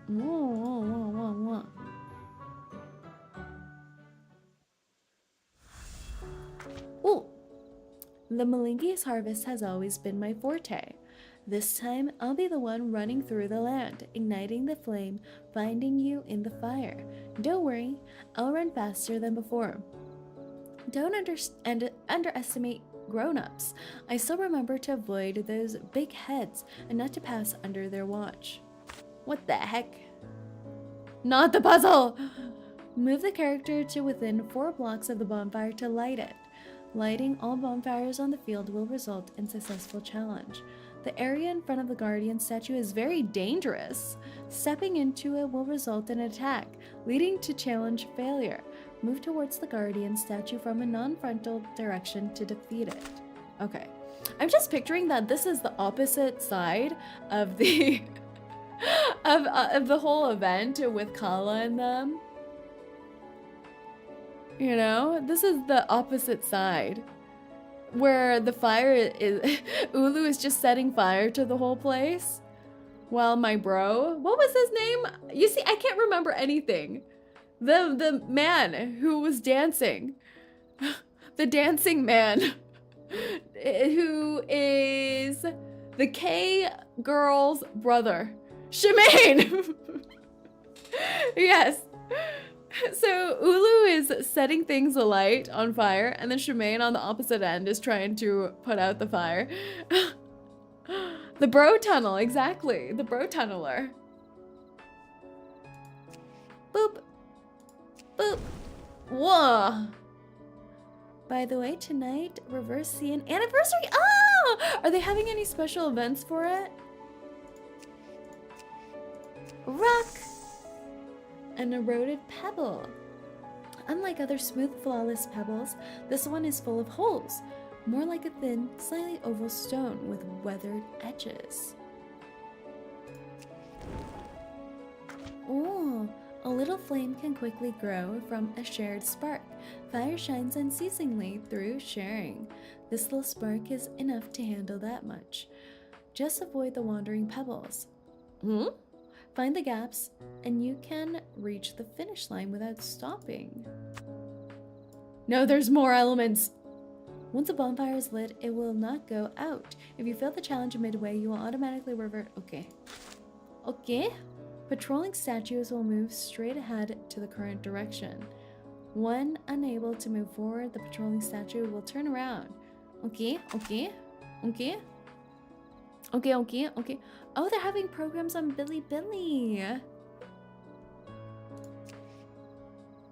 Whoa. Ooh. The Malingi's harvest has always been my forte. This time, I'll be the one running through the land, igniting the flame, finding you in the fire. Don't worry, I'll run faster than before. Don't underestimate grown-ups. I still remember to avoid those big heads and not to pass under their watch. What the heck? Not the puzzle! Move the character to within 4 blocks of the bonfire to light it. Lighting all bonfires on the field will result in successful challenge. The area in front of the Guardian statue is very dangerous. Stepping into it will result in an attack, leading to challenge failure. Move towards the Guardian statue from a non-frontal direction to defeat it. Okay. I'm just picturing that this is the opposite side of the of the whole event with Kala and them. You know, this is the opposite side. Where the fire is, Ulu is just setting fire to the whole place. While my bro, what was his name? You see, I can't remember anything. The man who was dancing. the dancing man, who is the K girl's brother, 𝐒𝐚𝐭. Yes. So Ulu is setting things alight on fire, and then 𝐒𝐚𝐭 on the opposite end is trying to put out the fire. The bro tunnel, exactly. The bro tunneler. Boop. Boop. Whoa. By the way, tonight, Reverse Scene anniversary. Oh! Are they having any special events for it? Rock. An eroded pebble. Unlike other smooth, flawless pebbles, this one is full of holes. More like a thin, slightly oval stone with weathered edges. Oh, a little flame can quickly grow from a shared spark. Fire shines unceasingly through sharing. This little spark is enough to handle that much. Just avoid the wandering pebbles. Find the gaps, and you can reach the finish line without stopping. No, there's more elements. Once a bonfire is lit, it will not go out. If you fail the challenge midway, you will automatically revert. Okay. Okay. Patrolling statues will move straight ahead to the current direction. When unable to move forward, the patrolling statue will turn around. Okay, okay, okay. Okay, okay, okay. Oh, they're having programs on Bilibili.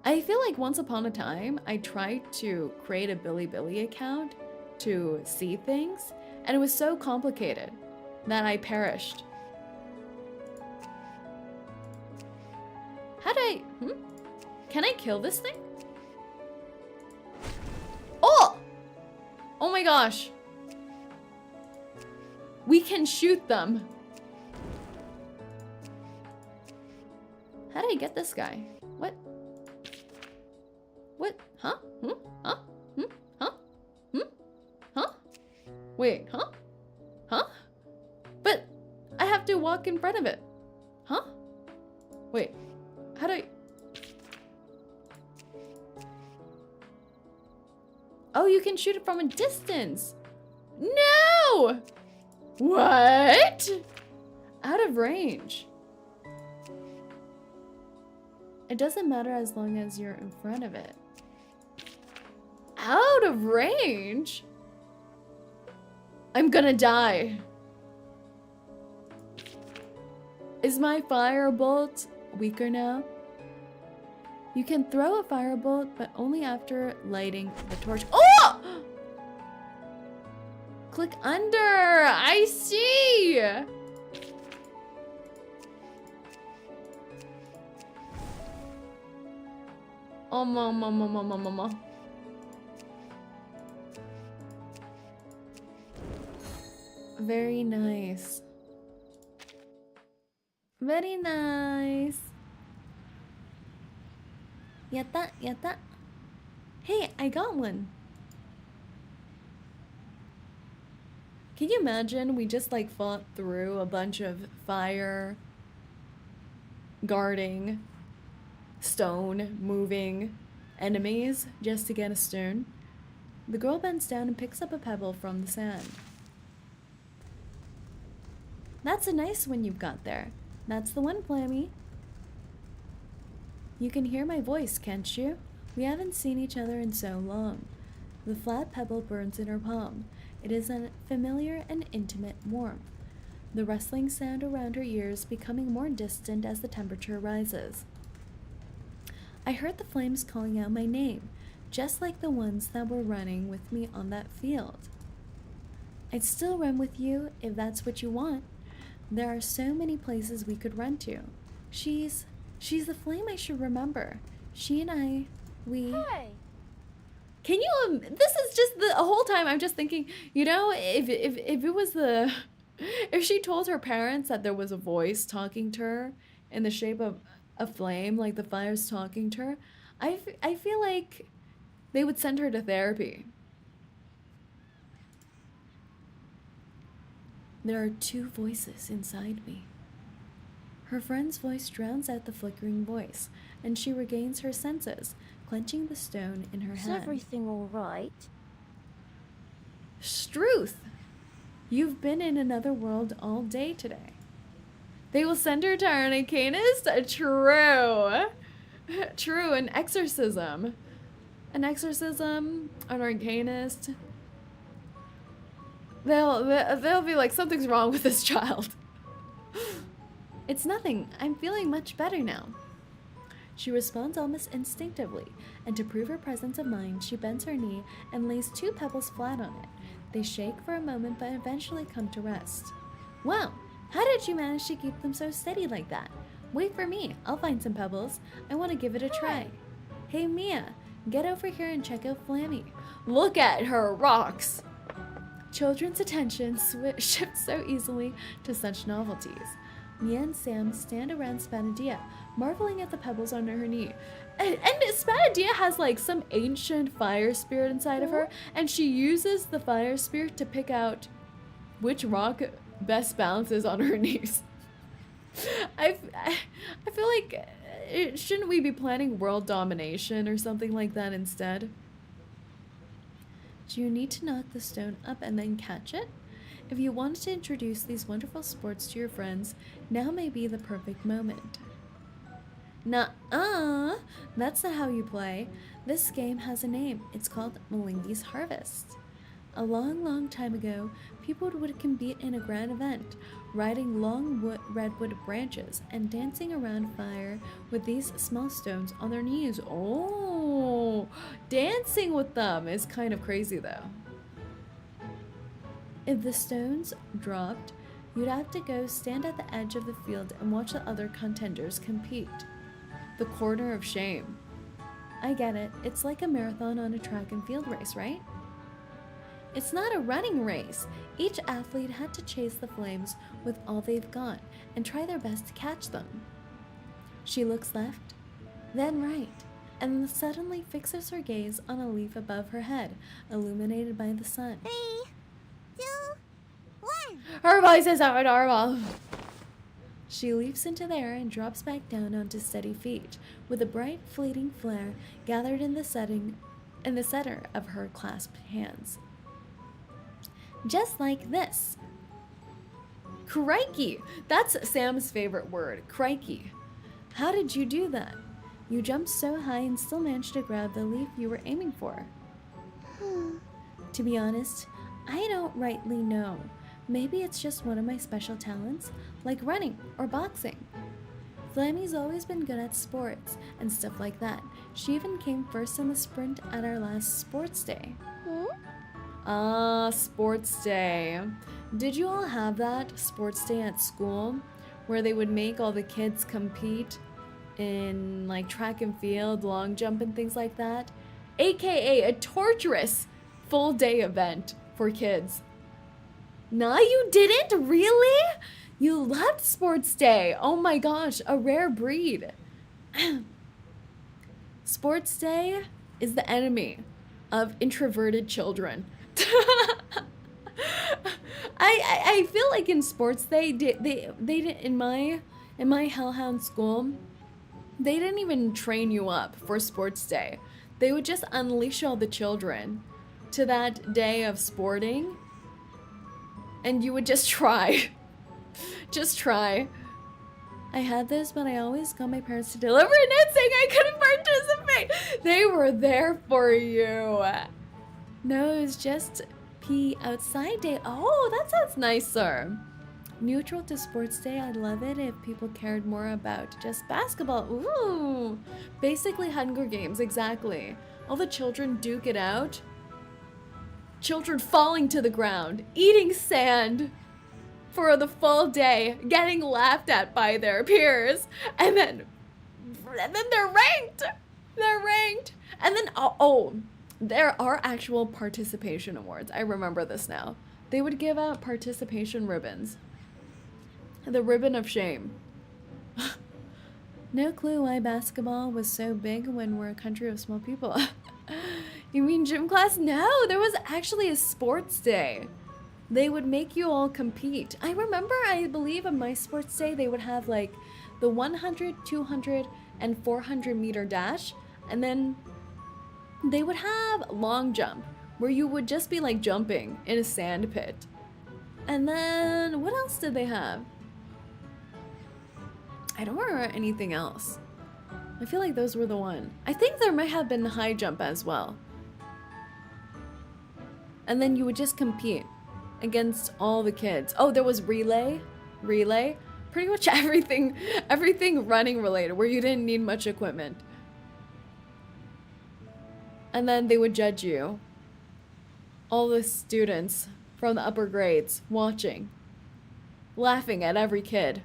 I feel like once upon a time, I tried to create a Bilibili account to see things, and it was so complicated that I perished. How do I... Can I kill this thing? Oh! Oh my gosh. We can shoot them. How do I get this guy? What? What? Huh? Huh? Huh? Huh? Wait, huh? Huh? But I have to walk in front of it. Huh? Wait. How do I... Oh, you can shoot it from a distance. No! What? Out of range. It doesn't matter as long as you're in front of it. Out of range? I'm gonna die. Is my firebolt weaker now? You can throw a firebolt, but only after lighting the torch. Oh! Click under. I see. Oh, mama. Very nice. Very nice. Yatta, yatta. Hey, I got one. Can you imagine we just like fought through a bunch of fire, guarding, stone, moving enemies just to get a stone? The girl bends down and picks up a pebble from the sand. That's a nice one you've got there. That's the one, Plammy. You can hear my voice, can't you? We haven't seen each other in so long. The flat pebble burns in her palm. It is a familiar and intimate warmth. The rustling sound around her ears becoming more distant as the temperature rises. I heard the flames calling out my name, just like the ones that were running with me on that field. I'd still run with you if that's what you want. There are so many places we could run to. She's the flame I should remember. She and I, we... Hi. Can you, this is just the whole time I'm just thinking, you know, if it was the, if she told her parents that there was a voice talking to her in the shape of a flame, like the fire's talking to her, I feel like they would send her to therapy. There are two voices inside me. Her friend's voice drowns out the flickering voice, and she regains her senses, clenching the stone in her Is hand. everything all right? Struth, you've been in another world all day today. They will send her to our arcanist? True. True, an exorcism. An exorcism, an arcanist. They'll be like, something's wrong with this child. It's nothing. I'm feeling much better now. She responds almost instinctively, and to prove her presence of mind, she bends her knee and lays 2 pebbles flat on it. They shake for a moment, but eventually come to rest. Wow, how did you manage to keep them so steady like that? Wait for me. I'll find some pebbles. I want to give it a try. Hey, Mia, get over here and check out Flammy. Look at her rocks. Children's attention shifts so easily to such novelties. Mia and Sam stand around Spathodea, marveling at the pebbles under her knee. And Spathodea has like some ancient fire spirit inside of her, and she uses the fire spirit to pick out which rock best balances on her knees. I feel like, shouldn't we be planning world domination or something like that instead? Do you need to knock the stone up and then catch it? If you wanted to introduce these wonderful sports to your friends, now may be the perfect moment. Nuh-uh, that's not how you play. This game has a name. It's called Malingi's Harvest. A long, long time ago, people would compete in a grand event, riding long redwood branches and dancing around fire with these small stones on their knees. Oh, dancing with them is kind of crazy though. If the stones dropped, you'd have to go stand at the edge of the field and watch the other contenders compete. The corner of shame. I get it. It's like a marathon on a track and field race, right? It's not a running race. Each athlete had to chase the flames with all they've got and try their best to catch them. She looks left, then right, and suddenly fixes her gaze on a leaf above her head, illuminated by the sun. 3, 2, 1. Her voice is so adorable. She leaps into the air and drops back down onto steady feet, with a bright, fleeting flare gathered in the center of her clasped hands. Just like this. Crikey! That's Sam's favorite word, crikey. How did you do that? You jumped so high and still managed to grab the leaf you were aiming for. To be honest, I don't rightly know. Maybe it's just one of my special talents, like running or boxing. Flammy's always been good at sports and stuff like that. She even came first in the sprint at our last sports day. Sports day. Did you all have that sports day at school where they would make all the kids compete in like track and field, long jump and things like that? AKA a torturous full day event for kids. Nah, you didn't? Really? You loved sports day. Oh my gosh, a rare breed. Sports day is the enemy of introverted children. I feel like in sports they didn't in my Hellhound school, they didn't even train you up for sports day. They would just unleash all the children to that day of sporting, and you would just try. Just try. I had those, but I always got my parents to deliver a note saying I couldn't participate. They were there for you. No, it was just pee outside day. Oh, that sounds nicer. Neutral to sports day, I'd love it if people cared more about just basketball. Ooh, basically Hunger Games, exactly. All the children duke it out. Children falling to the ground, eating sand for the full day, getting laughed at by their peers, and then they're ranked. They're ranked. And then, there are actual participation awards. I remember this now. They would give out participation ribbons. The ribbon of shame. No clue why basketball was so big when we're a country of small people. You mean gym class? No, there was actually a sports day. They would make you all compete. I remember, I believe on my sports day, they would have like the 100, 200, and 400 meter dash. And then They would have long jump, where you would just be like jumping in a sand pit. And then what else did they have? I don't remember anything else. I feel like those were the one. I think there might have been high jump as well. And then you would just compete against all the kids. Oh, there was relay. Pretty much everything running related, where you didn't need much equipment. And then they would judge you. All the students from the upper grades watching, laughing at every kid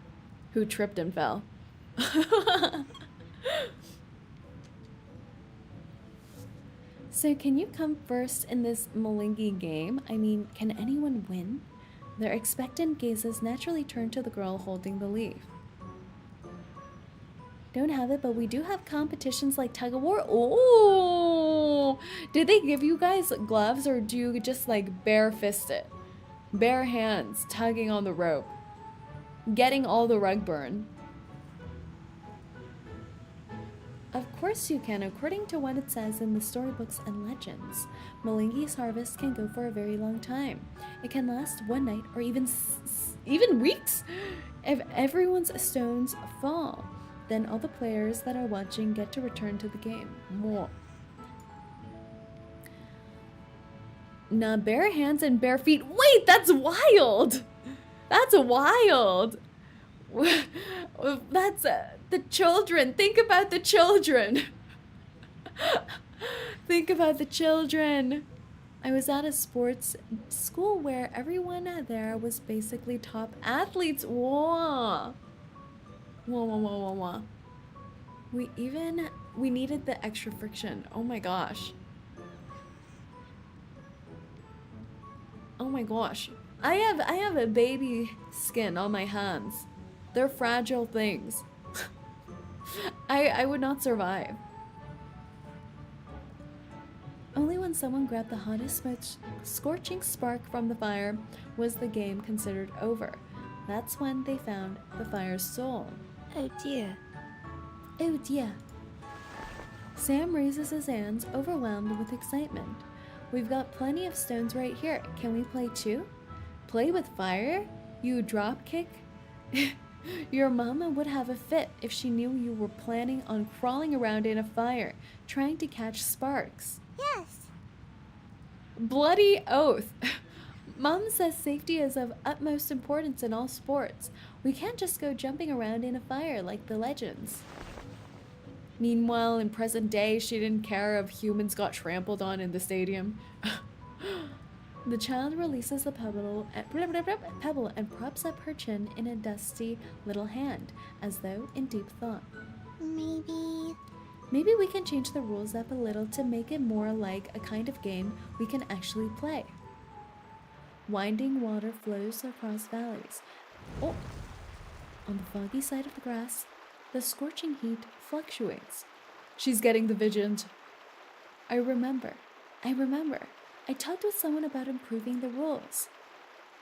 who tripped and fell. So can you come first in this 𝐒𝐿𝐴𝐚𝐭 game? I mean, can anyone win? Their expectant gazes naturally turn to the girl holding the leaf. Don't have it, but we do have competitions like tug of war. Oh, did they give you guys gloves, or do you just like bare fist it? Bare hands tugging on the rope, getting all the rug burn. Of course you can, according to what it says in the storybooks and legends. 𝐒𝐿𝐴𝐚𝐭's harvest can go for a very long time. It can last one night or even weeks. If everyone's stones fall, then all the players that are watching get to return to the game. More. Nah, bare hands and bare feet. Wait, that's wild! That's wild! That's the children. Think about the children. Think about the children. I was at a sports school where everyone there was basically top athletes. Whoa. Whoa. We needed the extra friction. Oh my gosh. Oh my gosh. I have a baby skin on my hands. They're fragile things. I would not survive. Only when someone grabbed the hottest scorching spark from the fire was the game considered over. That's when they found the fire's soul. Oh dear. Oh dear. Sam raises his hands, overwhelmed with excitement. We've got plenty of stones right here. Can we play too? Play with fire? You dropkick? Your mama would have a fit if she knew you were planning on crawling around in a fire, trying to catch sparks. Yes. Bloody oath. Mom says safety is of utmost importance in all sports. We can't just go jumping around in a fire like the legends. Meanwhile, in present day, she didn't care if humans got trampled on in the stadium. The child releases the pebble and props up her chin in a dusty little hand, as though in deep thought. Maybe we can change the rules up a little to make it more like a kind of game we can actually play. Winding water flows across valleys. Oh! On the foggy side of the grass, the scorching heat fluctuates. She's getting the visions. I remember. I talked with someone about improving the rules.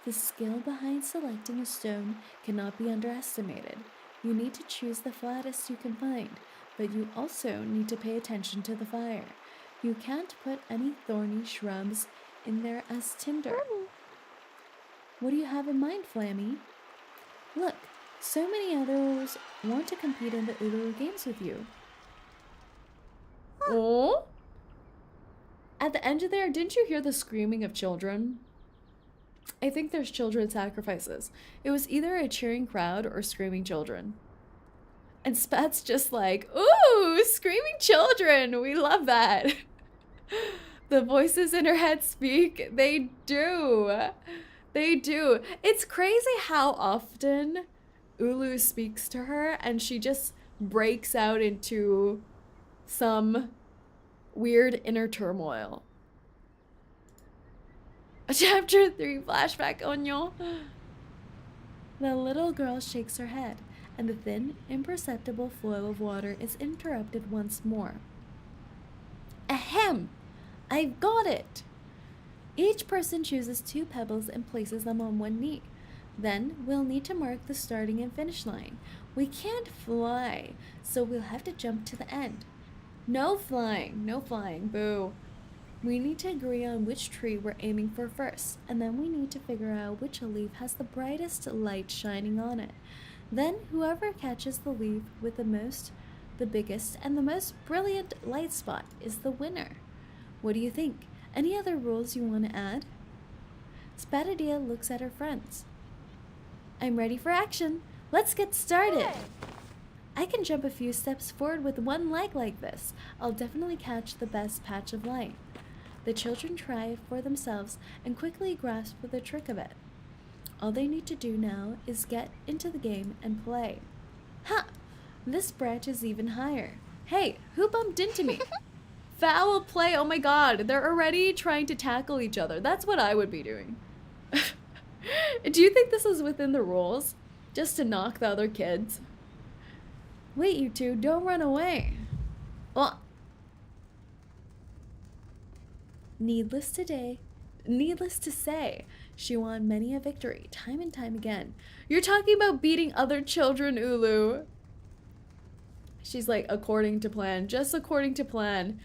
The skill behind selecting a stone cannot be underestimated. You need to choose the flattest you can find, but you also need to pay attention to the fire. You can't put any thorny shrubs in there as tinder. What do you have in mind, Flammy? Look, so many others want to compete in the Uluru Games with you. Oh? At the end of there, didn't you hear the screaming of children? I think there's children sacrifices. It was either a cheering crowd or screaming children. And Spat's just like, ooh, screaming children. We love that. The voices in her head speak. They do. They do. It's crazy how often Ulu speaks to her and she just breaks out into some weird inner turmoil. Chapter 3 flashback, 𝐒𝐴𝐚𝐭. The little girl shakes her head, and the thin, imperceptible flow of water is interrupted once more. Ahem! I've got it! Each person chooses 2 pebbles and places them on one knee. Then we'll need to mark the starting and finish line. We can't fly, so we'll have to jump to the end. No flying, no flying, boo. We need to agree on which tree we're aiming for first, and then we need to figure out which leaf has the brightest light shining on it. Then whoever catches the leaf with the biggest, and the most brilliant light spot is the winner. What do you think? Any other rules you want to add? Spathodea looks at her friends. I'm ready for action. Let's get started. I can jump a few steps forward with one leg like this. I'll definitely catch the best patch of light. The children try it for themselves and quickly grasp the trick of it. All they need to do now is get into the game and play. Ha! This branch is even higher. Hey, who bumped into me? Foul play, oh my god, they're already trying to tackle each other. That's what I would be doing. Do you think this is within the rules? Just to knock the other kids? Wait, you two, don't run away. Well, needless to say, she won many a victory, time and time again. You're talking about beating other children, Ulu. She's like, according to plan, just according to plan,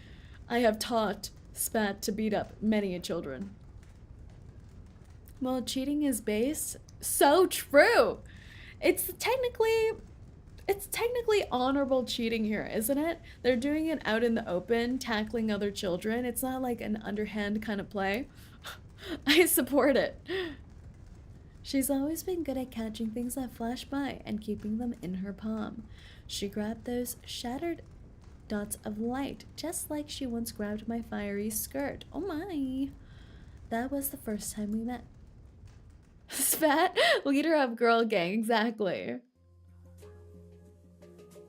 I have taught Spat to beat up many a children. Well, cheating is base. So true. It's technically honorable cheating here, isn't it? They're doing it out in the open, tackling other children. It's not like an underhand kind of play. I support it. She's always been good at catching things that flash by and keeping them in her palm. She grabbed those shattered dots of light, just like she once grabbed my fiery skirt. Oh my. That was the first time we met. Spat, leader of girl gang, exactly.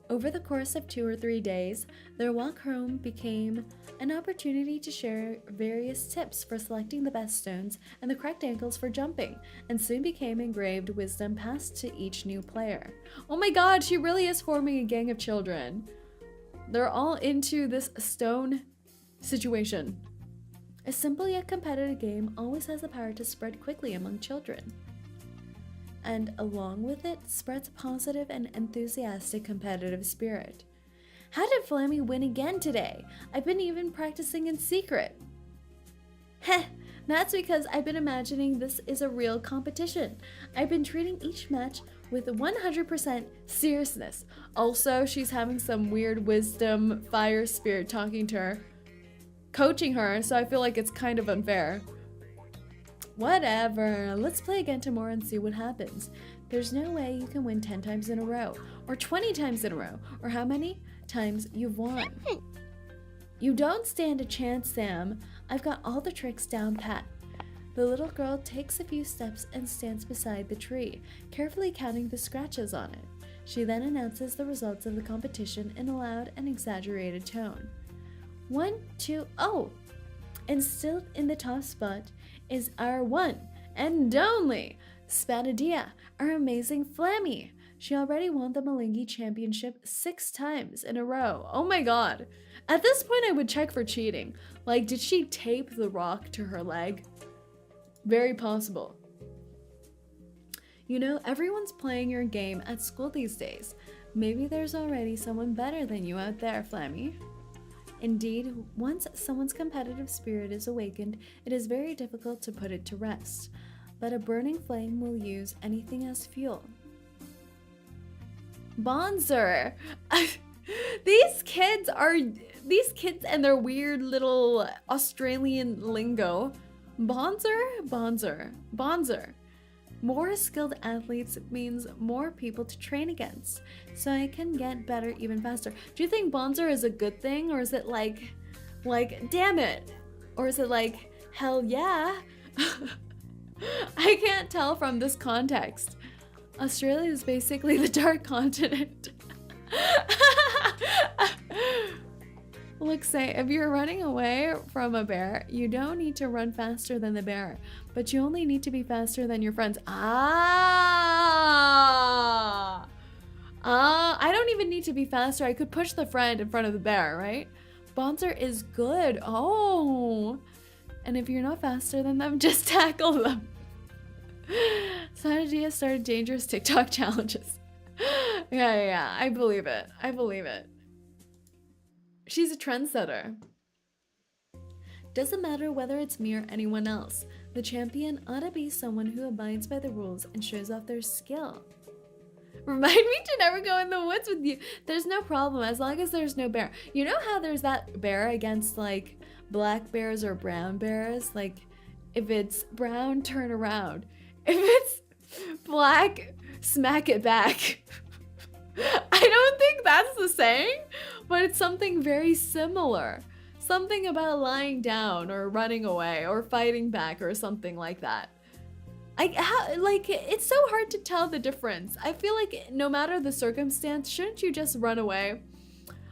Over the course of 2 or 3 days, their walk home became an opportunity to share various tips for selecting the best stones and the correct angles for jumping, and soon became engraved wisdom passed to each new player. Oh my god, she really is forming a gang of children. They're all into this stone situation. A simple yet competitive game always has the power to spread quickly among children. And along with it spreads a positive and enthusiastic competitive spirit. How did Flammy win again today? I've been even practicing in secret. Heh, that's because I've been imagining this is a real competition. I've been treating each match with 100% seriousness. Also, she's having some weird wisdom fire spirit talking to her, coaching her, so I feel like it's kind of unfair. Whatever, let's play again tomorrow and see what happens. There's no way you can win 10 times in a row, or 20 times in a row, or how many times you've won. You don't stand a chance, Sam. I've got all the tricks down pat. The little girl takes a few steps and stands beside the tree, carefully counting the scratches on it. She then announces the results of the competition in a loud and exaggerated tone. 1, 2, oh! And still in the top spot is our one and only Spathodea, our amazing Flammy. She already won the 𝐒𝐿𝐴𝐵𝐵𝐵 championship 6 times in a row. Oh my god. At this point, I would check for cheating. Like, did she tape the rock to her leg? Very possible. You know, everyone's playing your game at school these days. Maybe there's already someone better than you out there, Flammy. Indeed, once someone's competitive spirit is awakened, it is very difficult to put it to rest. But a burning flame will use anything as fuel. Bonzer! These kids and their weird little Australian lingo. Bonzer. More skilled athletes means more people to train against, so I can get better even faster. Do you think Bonzer is a good thing, or is it like damn it? Or is it like, hell yeah? I can't tell from this context. Australia is basically the dark continent. Look, say, if you're running away from a bear, you don't need to run faster than the bear, but you only need to be faster than your friends. I don't even need to be faster. I could push the friend in front of the bear, right? Bonzer is good. Oh. And if you're not faster than them, just tackle them. Spathodea started dangerous TikTok challenges. Yeah. I believe it. She's a trendsetter. Doesn't matter whether it's me or anyone else. The champion ought to be someone who abides by the rules and shows off their skill. Remind me to never go in the woods with you. There's no problem as long as there's no bear. You know how there's that bear against like black bears or brown bears? Like if it's brown, turn around. If it's black, smack it back. I don't think that's the saying, but it's something very similar. Something about lying down or running away or fighting back or something like that. It's so hard to tell the difference. I feel like no matter the circumstance, shouldn't you just run away?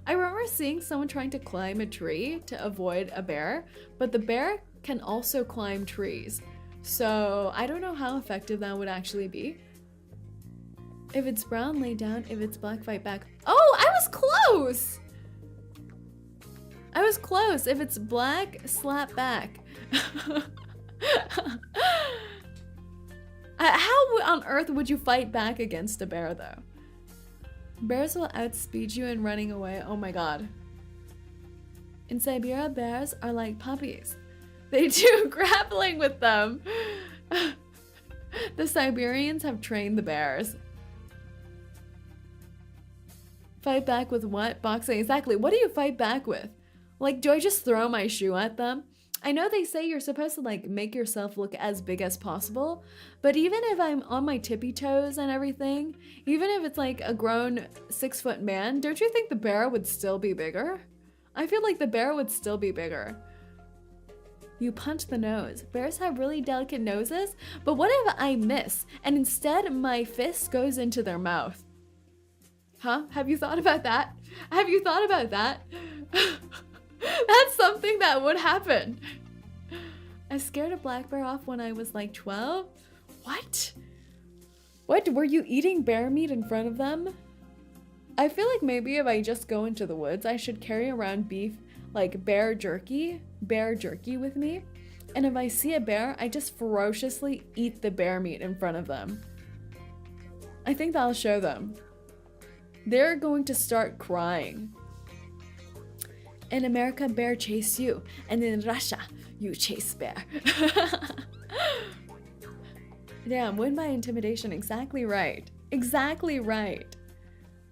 I remember seeing someone trying to climb a tree to avoid a bear, but the bear can also climb trees. So I don't know how effective that would actually be. If it's brown, lay down. If it's black, fight back. Oh, I was close! I was close. If it's black, slap back. How on earth would you fight back against a bear, though? Bears will outspeed you in running away. Oh my god. In Siberia, bears are like puppies. They do grappling with them. The Siberians have trained the bears. Fight back with what? Boxing. Exactly. What do you fight back with? Like, do I just throw my shoe at them? I know they say you're supposed to like make yourself look as big as possible, but even if I'm on my tippy toes and everything, even if it's like a grown 6-foot man, don't you think the bear would still be bigger? I feel like the bear would still be bigger. You punch the nose. Bears have really delicate noses, but what if I miss and instead my fist goes into their mouth? Huh? Have you thought about that? Have you thought about that? That's something that would happen. I scared a black bear off when I was like 12. What? What? Were you eating bear meat in front of them? I feel like maybe if I just go into the woods, I should carry around beef, like bear jerky with me. And if I see a bear, I just ferociously eat the bear meat in front of them. I think that'll show them. They're going to start crying. In America, bear chase you, and in Russia, you chase bear. Damn, win by intimidation. Exactly right. Exactly right.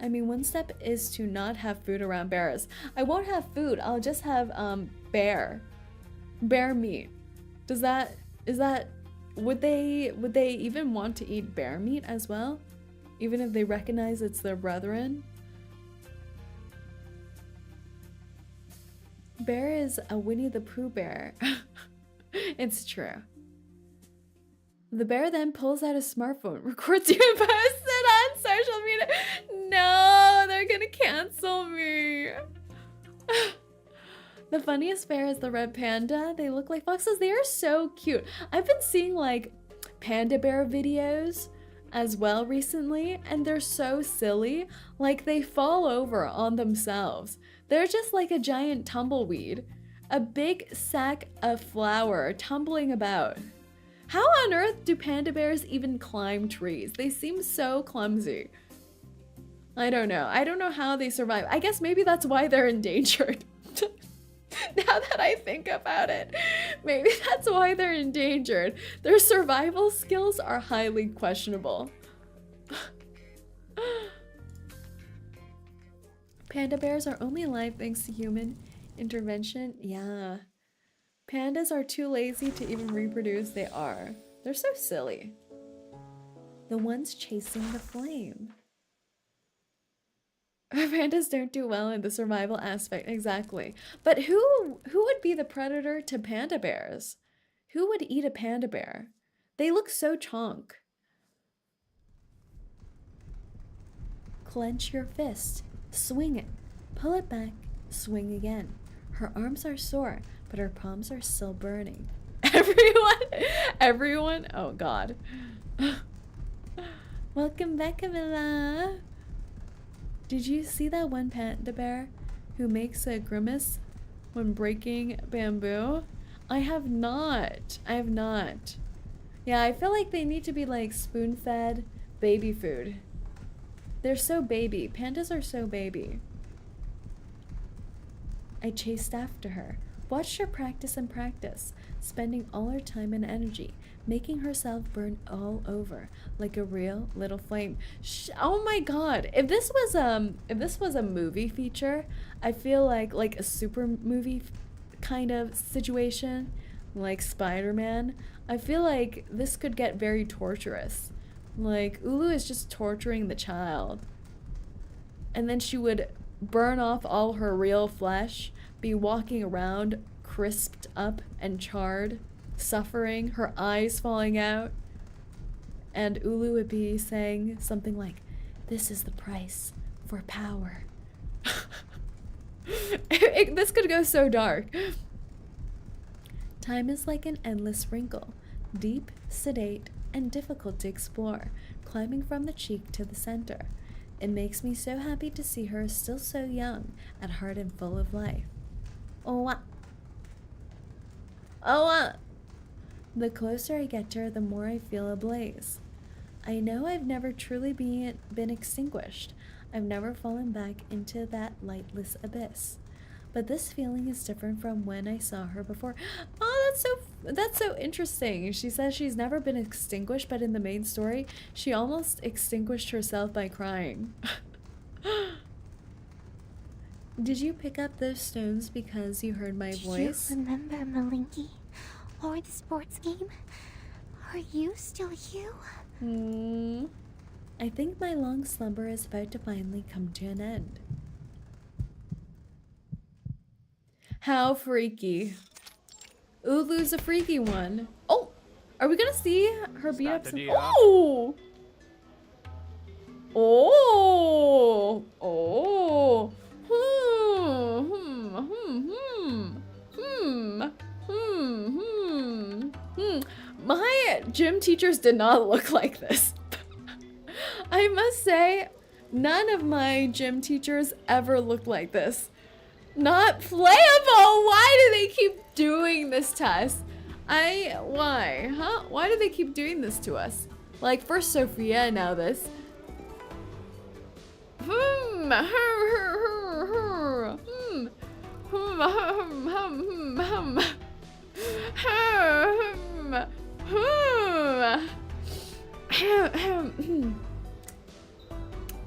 I mean, one step is to not have food around bears. I won't have food. I'll just have bear meat. Would they even want to eat bear meat as well? Even if they recognize it's their brethren? Bear is a Winnie the Pooh bear. It's true. The bear then pulls out a smartphone, records you and posts it on social media. No, they're gonna cancel me. The funniest bear is the red panda. They look like foxes. They are so cute. I've been seeing like panda bear videos as well recently, and they're so silly. Like they fall over on themselves. They're just like a giant tumbleweed, a big sack of flour tumbling about. How on earth do panda bears even climb trees? They seem so clumsy. I don't know. I don't know how they survive. I guess maybe that's why they're endangered. Now that I think about it, maybe that's why they're endangered. Their survival skills are highly questionable. Panda bears are only alive thanks to human intervention. Yeah. Pandas are too lazy to even reproduce. They are. They're so silly. The ones chasing the flame. Pandas don't do well in the survival aspect. Exactly. But who would be the predator to panda bears? Who would eat a panda bear? They look so chonk. Clench your fist. Swing it. Pull it back. Swing again. Her arms are sore, but her palms are still burning. Everyone. Oh God. Welcome back, Camilla. Did you see that one panda bear who makes a grimace when breaking bamboo? I have not. Yeah, I feel like they need to be like spoon-fed baby food. They're so baby. Pandas are so baby. I chased after her, watched her practice and practice, spending all her time and energy, making herself burn all over like a real little flame. Oh my god! If this was a movie feature, I feel like a super movie kind of situation, like Spider-Man. I feel like this could get very torturous. Like Ulu is just torturing the child, and then she would burn off all her real flesh, be walking around crisped up and charred, suffering, her eyes falling out, and Ulu would be saying something like, "This is the price for power." This could go so dark. Time is like an endless wrinkle, deep, sedate, and difficult to explore, climbing from the cheek to the center. It makes me so happy to see her still so young at heart and full of life. Oh, the closer I get to her, the more I feel ablaze. I know I've never truly been extinguished. I've never fallen back into that lightless abyss. But this feeling is different from when I saw her before. Oh, that's so interesting. She says she's never been extinguished, but in the main story, she almost extinguished herself by crying. Did you pick up those stones because you heard my voice? Do you remember Malinky? Or the sports game? Are you still you? I think my long slumber is about to finally come to an end. How freaky. Ulu's a freaky one. Oh! Are we gonna see her beat up some— Oh! Oh! Oh! My gym teachers did not look like this. I must say, none of my gym teachers ever looked like this. Not playable! Why do they keep doing this to us? Why? Huh? Why do they keep doing this to us? Like, first Sophia, now this.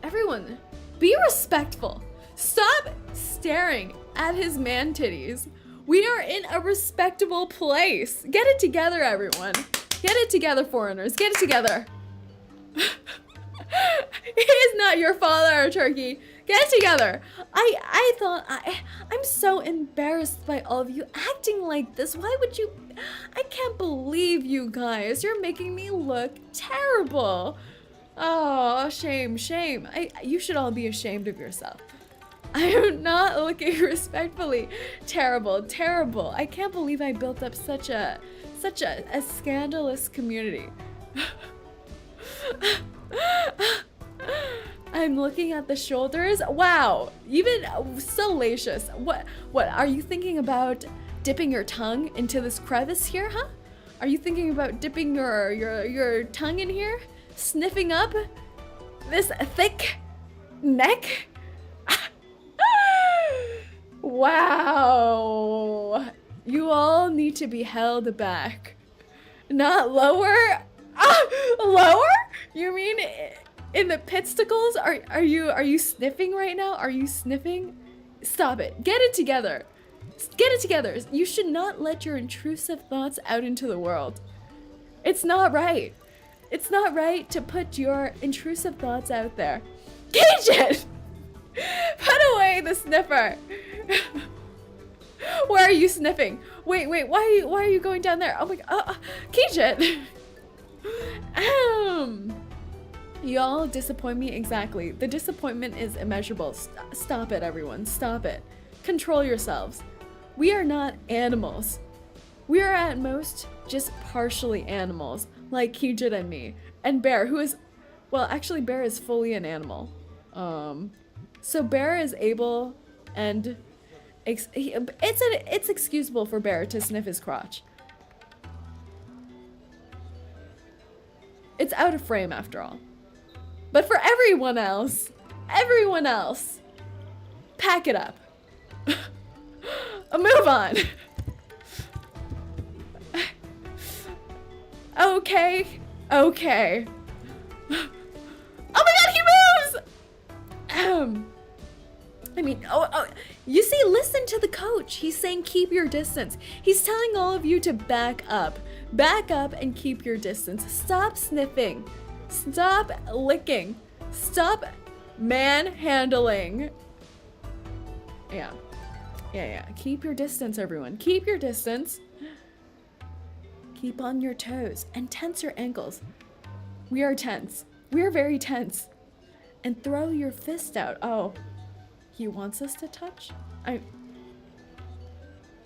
Everyone, be respectful. Stop staring at his man titties. We are in a respectable place. Get it together, everyone. Get it together, foreigners. Get it together. He is not your father, Turkey. Get it together. I'm so embarrassed by all of you acting like this. Why would you? I can't believe you guys. You're making me look terrible. Oh, shame, shame. You should all be ashamed of yourself. I am not looking respectfully. Terrible, terrible. I can't believe I built up such a scandalous community. I'm looking at the shoulders. Wow, even salacious. What are you thinking about dipping your tongue into this crevice here, huh? Are you thinking about dipping your tongue in here? Sniffing up this thick neck? Wow. You all need to be held back. Not lower? Lower? You mean in the pitsticles? Are you sniffing right now? Are you sniffing? Stop it. Get it together. Get it together. You should not let your intrusive thoughts out into the world. It's not right. It's not right to put your intrusive thoughts out there. 𝐂𝐡𝐚! Put away the sniffer. Where are you sniffing? Wait, why are you going down there? Oh my god, 𝐂𝐡𝐚! Y'all disappoint me exactly. The disappointment is immeasurable. Stop it, everyone. Stop it. Control yourselves. We are not animals. We are at most just partially animals, like 𝐒𝐡𝐚 and me. And Bear, who is, well, actually Bear is fully an animal. So Bear is able, and it's excusable for Bear to sniff his crotch. It's out of frame after all. But for everyone else, pack it up. Move on. Okay. Okay. Oh my god, he moves! I mean, you see, listen to the coach. He's saying keep your distance. He's telling all of you to back up. Back up and keep your distance. Stop sniffing. Stop licking. Stop manhandling. Yeah. Keep your distance, everyone. Keep your distance. Keep on your toes and tense your ankles. We are tense. We are very tense. And throw your fist out. Oh. He wants us to touch?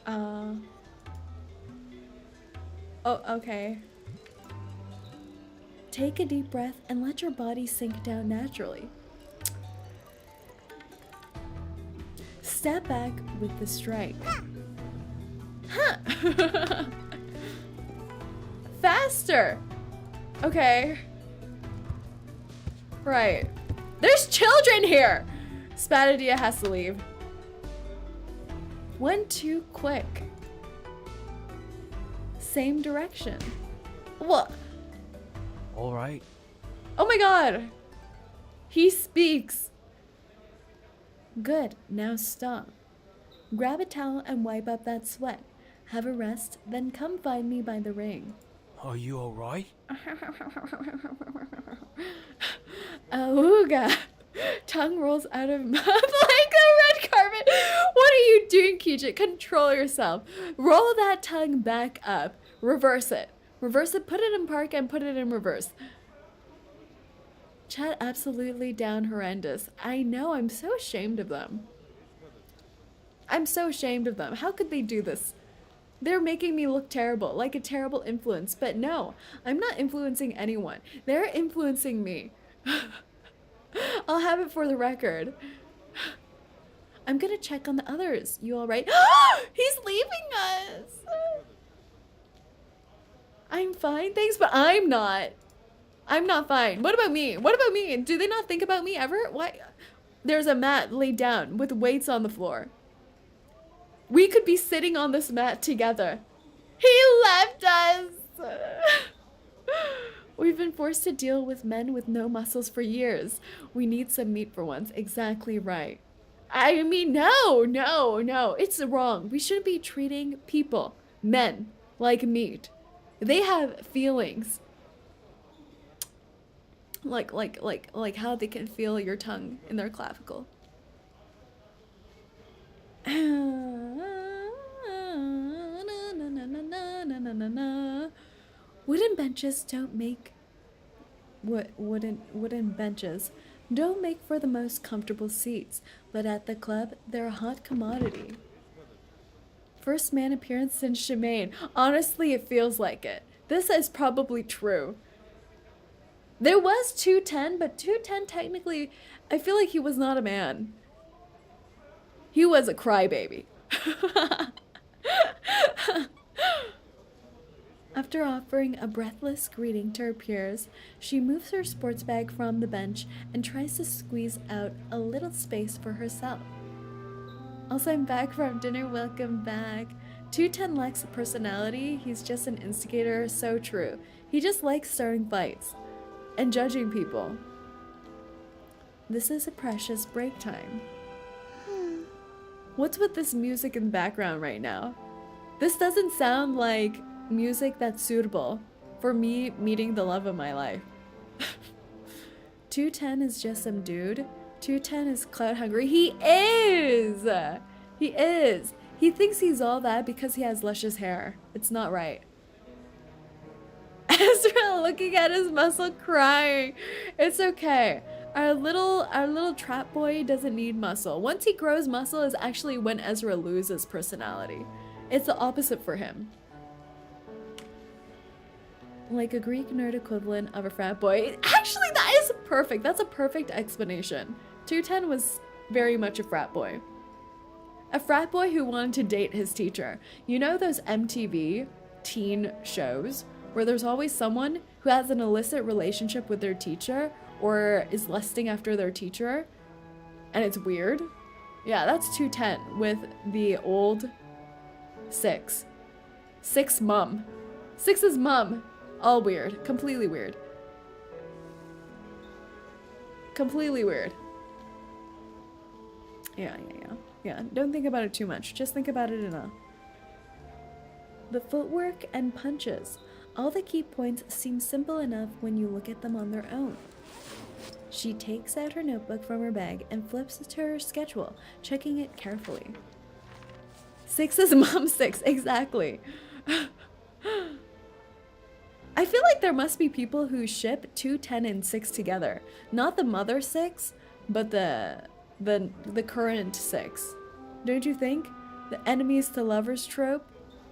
Oh, okay. Take a deep breath and let your body sink down naturally. Step back with the strike. Huh. Faster. Okay. Right. There's children here. Spathodea has to leave. Went too quick. Same direction. What? All right. Oh my god. He speaks. Good. Now stop. Grab a towel and wipe up that sweat. Have a rest, then come find me by the ring. Are you all right? Auga. Tongue rolls out of mouth like a red carpet. What are you doing, 𝐒𝐡𝐚𝐭? Control yourself. Roll that tongue back up. Reverse it. Reverse it. Put it in park and put it in reverse. Chat absolutely down horrendous. I know. I'm so ashamed of them. I'm so ashamed of them. How could they do this? They're making me look terrible, like a terrible influence. But no, I'm not influencing anyone. They're influencing me. I'll have it for the record. I'm gonna check on the others. You all right? He's leaving us. I'm fine, thanks, but I'm not. I'm not fine. What about me? What about me? Do they not think about me ever? Why? There's a mat laid down with weights on the floor. We could be sitting on this mat together. He left us. We've been forced to deal with men with no muscles for years. We need some meat for once. Exactly right. I mean, no. It's wrong. We shouldn't be treating people, men, like meat. They have feelings. Like how they can feel your tongue in their clavicle. Wooden benches don't make wooden benches don't make for the most comfortable seats, but at the club they're a hot commodity. First man appearance since 𝐒𝐚𝐭. Honestly, it feels like it. This is probably true. There was 210, but 210 technically, I feel like he was not a man. He was a crybaby. After offering a breathless greeting to her peers, she moves her sports bag from the bench and tries to squeeze out a little space for herself. Also, I'm back from dinner. Welcome back. 210 lacks a personality. He's just an instigator. So true. He just likes starting fights and judging people. This is a precious break time. What's with this music in the background right now? This doesn't sound like music that's suitable for me meeting the love of my life. 210 is just some dude. 210 is clout hungry. He is! He is. He thinks he's all that because he has luscious hair. It's not right. Ezra looking at his muscle crying. It's okay. Our little trap boy doesn't need muscle. Once he grows muscle is actually when Ezra loses personality. It's the opposite for him. Like a Greek nerd equivalent of a frat boy. Actually, that is perfect. That's a perfect explanation. 210 was very much a frat boy. A frat boy who wanted to date his teacher. You know those MTV teen shows where there's always someone who has an illicit relationship with their teacher or is lusting after their teacher and it's weird? Yeah, that's 210 with the old 6. 6 mum. 6's mum. All weird. Completely weird. Completely weird. Yeah. Don't think about it too much. Just think about it enough. The footwork and punches. All the key points seem simple enough when you look at them on their own. She takes out her notebook from her bag and flips to her schedule, checking it carefully. 6's mom 6, exactly. I feel like there must be people who ship 2, 10, and 6 together. Not the mother 6, but the current 6. Don't you think? The enemies to lovers trope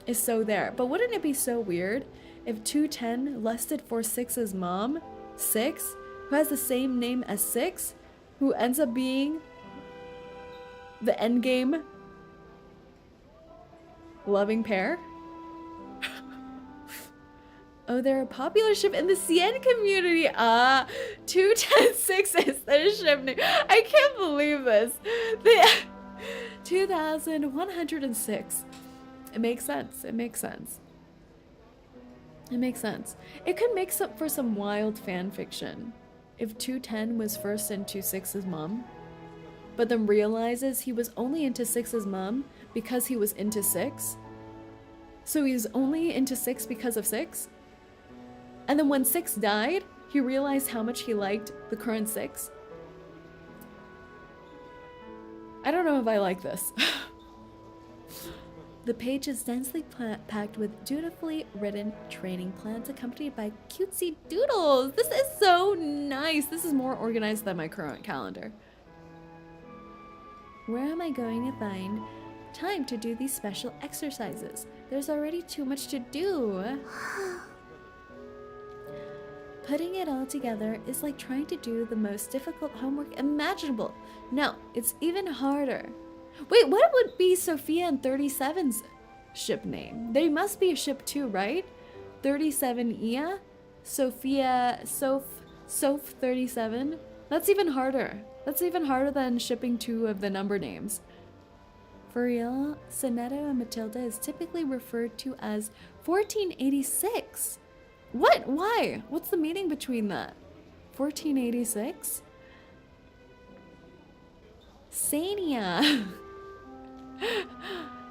is so there. But wouldn't it be so weird if 210 lusted for 6's mom, 6, who has the same name as 6, who ends up being the endgame loving pair? Oh, they're a popular ship in the 𝐒𝐚 community. 2106 is their ship name. I can't believe this. 2106. It makes sense. It makes sense. It makes sense. It could make for some wild fan fiction. If 210 was first into 6's mom, but then realizes he was only into 6's mom because he was into 6. So he's only into 6 because of 6? And then when 6 died, he realized how much he liked the current 6. I don't know if I like this. The page is densely packed with dutifully written training plans accompanied by cutesy doodles. This is so nice. This is more organized than my current calendar. Where am I going to find time to do these special exercises? There's already too much to do. Putting it all together is like trying to do the most difficult homework imaginable. No, it's even harder. Wait, what would be Sophia and 37's ship name? They must be a ship too, right? 37𝐒𝐴? Sophia, Soph 37? That's even harder. That's even harder than shipping 2 of the number names. For real, Sonetto and Matilda is typically referred to as 1486. What? Why? What's the meaning between that? 1486? Sania.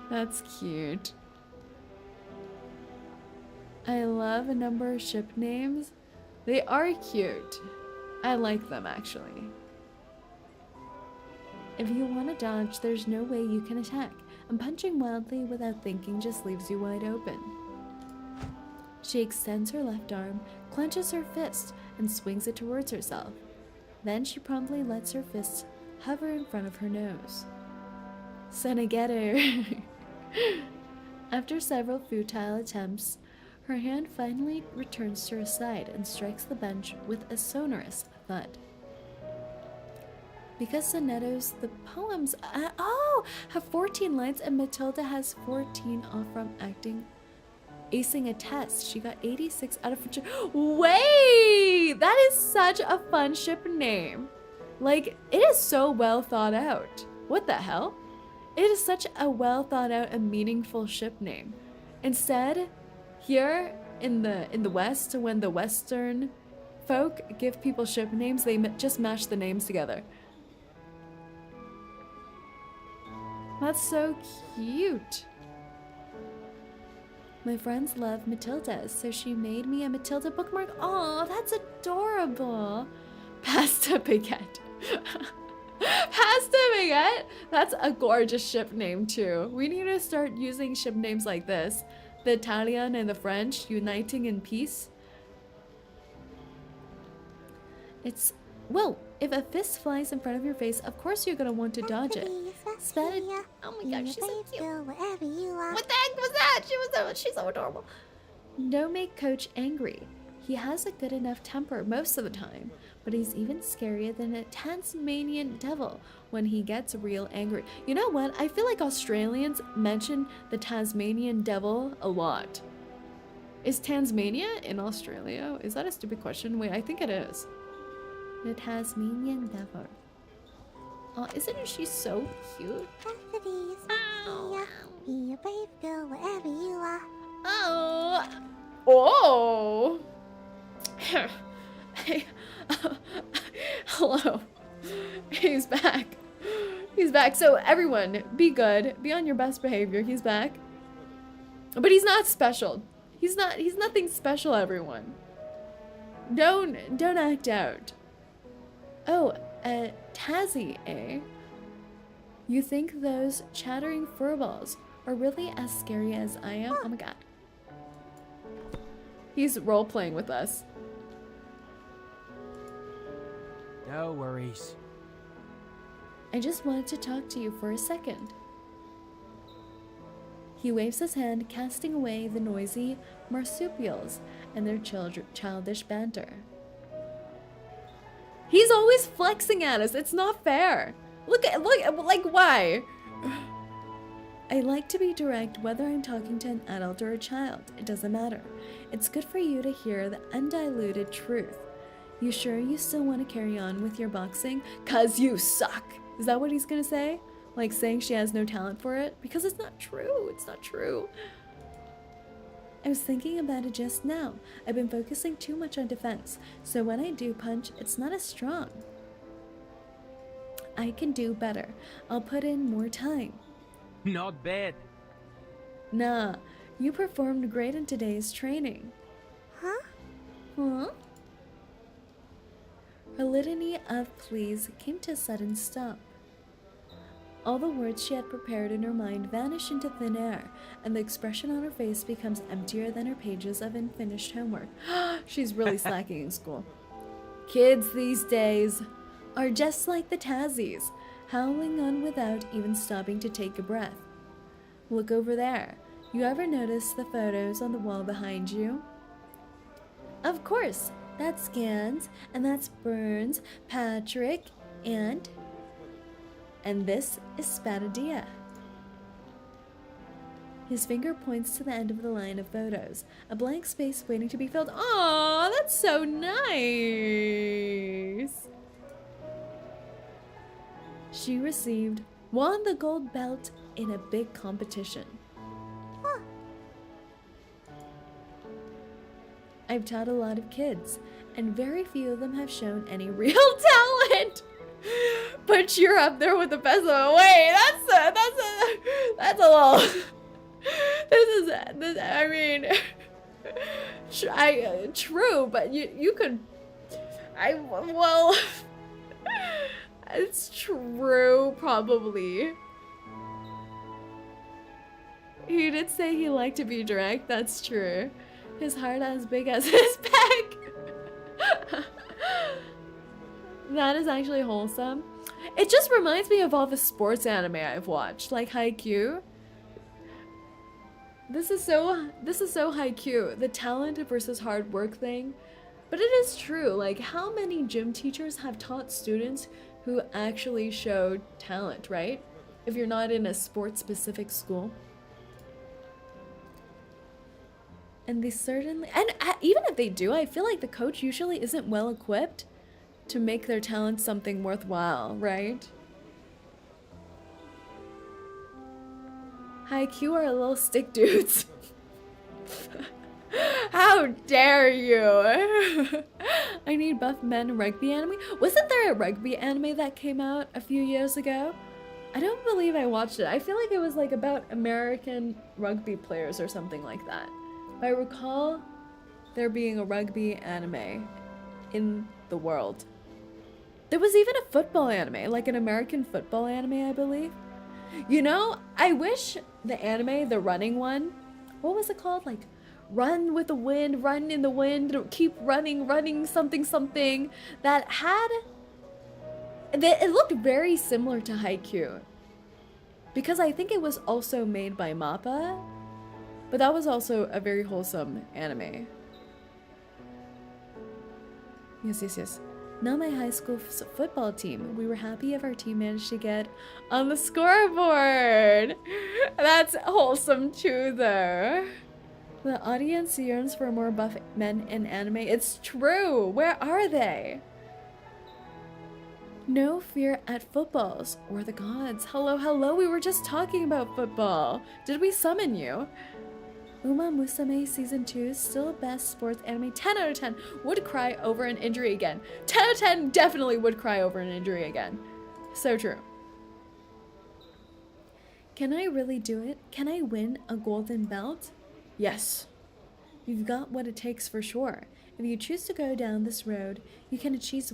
That's cute. I love a number of ship names. They are cute. I like them actually. If you want to dodge, there's no way you can attack. And punching wildly without thinking just leaves you wide open. She extends her left arm, clenches her fist, and swings it towards herself. Then she promptly lets her fist hover in front of her nose. 𝐒𝐚⁴. After several futile attempts, her hand finally returns to her side and strikes the bench with a sonorous thud. Because Sonetto's the poems have 14 lines and Matilda has 14 off from acing a test. She got 86 out of 14. Wait! That is such a fun ship name. Like, it is so well thought out. What the hell? It is such a well thought out and meaningful ship name. Instead, here in the West, when the Western folk give people ship names, they just mash the names together. That's so cute. My friends love Matildas, so she made me a Matilda bookmark. Aw, that's adorable. Pasta baguette. Pasta baguette? That's a gorgeous ship name too. We need to start using ship names like this. The Italian and the French uniting in peace. It's... Well, if a fist flies in front of your face, of course you're gonna want to dodge it. Spathodea. Oh my gosh, she's so cute. Whatever you want. What the heck was that? She's so adorable. Don't make Coach angry. He has a good enough temper most of the time, but he's even scarier than a Tasmanian devil when he gets real angry. You know what? I feel like Australians mention the Tasmanian devil a lot. Is Tasmania in Australia? Is that a stupid question? Wait, I think it is. The Tasmanian devil. Oh, isn't she so cute? Spathodea. Be a brave girl wherever you are. Oh. Oh. Hey. Hello. He's back. He's back. So everyone, be good. Be on your best behavior. He's back. But he's not special. He's nothing special, everyone. Don't act out. Oh, Tazzy, eh? You think those chattering furballs are really as scary as I am? Oh my god. He's role-playing with us. No worries. I just wanted to talk to you for a second. He waves his hand, casting away the noisy marsupials and their childish banter. He's always flexing at us. It's not fair. Look, like, why? I like to be direct whether I'm talking to an adult or a child. It doesn't matter. It's good for you to hear the undiluted truth. You sure you still want to carry on with your boxing? 'Cause you suck. Is that what he's gonna say? Like saying she has no talent for it? Because it's not true. It's not true. I was thinking about it just now. I've been focusing too much on defense, so when I do punch, it's not as strong. I can do better. I'll put in more time. Not bad. Nah, you performed great in today's training. Huh? Huh? Her litany of pleas came to a sudden stop. All the words she had prepared in her mind vanish into thin air, and the expression on her face becomes emptier than her pages of unfinished homework. She's really slacking in school. Kids these days are just like the Tazzies, howling on without even stopping to take a breath. Look over there. You ever notice the photos on the wall behind you? Of course. That's Gans, and that's Burns, Patrick, and this is Spathodea. His finger points to the end of the line of photos, a blank space waiting to be filled. Aww, that's so nice. She won the gold belt in a big competition. Huh. I've taught a lot of kids, and very few of them have shown any real talent. But you're up there with the best of them. Wait, that's a little. This I mean, true, but you could. Well, it's true, probably. He did say he liked to be direct. That's true. His heart as big as his back. That is actually wholesome. It just reminds me of all the sports anime I've watched, like 𝐒𝐿𝐴. This is so 𝐒𝐿𝐴, the talent versus hard work thing. But it is true, like how many gym teachers have taught students who actually showed talent, right? If you're not in a sports specific school. And they certainly, and even if they do, I feel like the coach usually isn't well equipped to make their talent something worthwhile, right? 𝐒𝐿𝐴 are little stick dudes. How dare you? I need buff men rugby anime. Wasn't there a rugby anime that came out a few years ago? I don't believe I watched it. I feel like it was like about American rugby players or something like that. I recall there being a rugby anime in the world. There was even a football anime, like an American football anime, I believe. You know, I wish the anime, the running one, what was it called? Like, run with the wind, run in the wind, keep running, something, that had, it looked very similar to 𝐒𝐿𝐴. Because I think it was also made by MAPPA, but that was also a very wholesome anime. Yes. Not my high school football team. We were happy if our team managed to get on the scoreboard. That's wholesome too, though. The audience yearns for more buff men in anime. It's true. Where are they? No fear at footballs or the gods. Hello, hello. We were just talking about football. Did we summon you? Uma Musume Season 2 still best sports anime. 10 out of 10. Would cry over an injury again. 10 out of 10 definitely would cry over an injury again. So true. Can I really do it? Can I win a golden belt? Yes. You've got what it takes for sure. If you choose to go down this road, you can achieve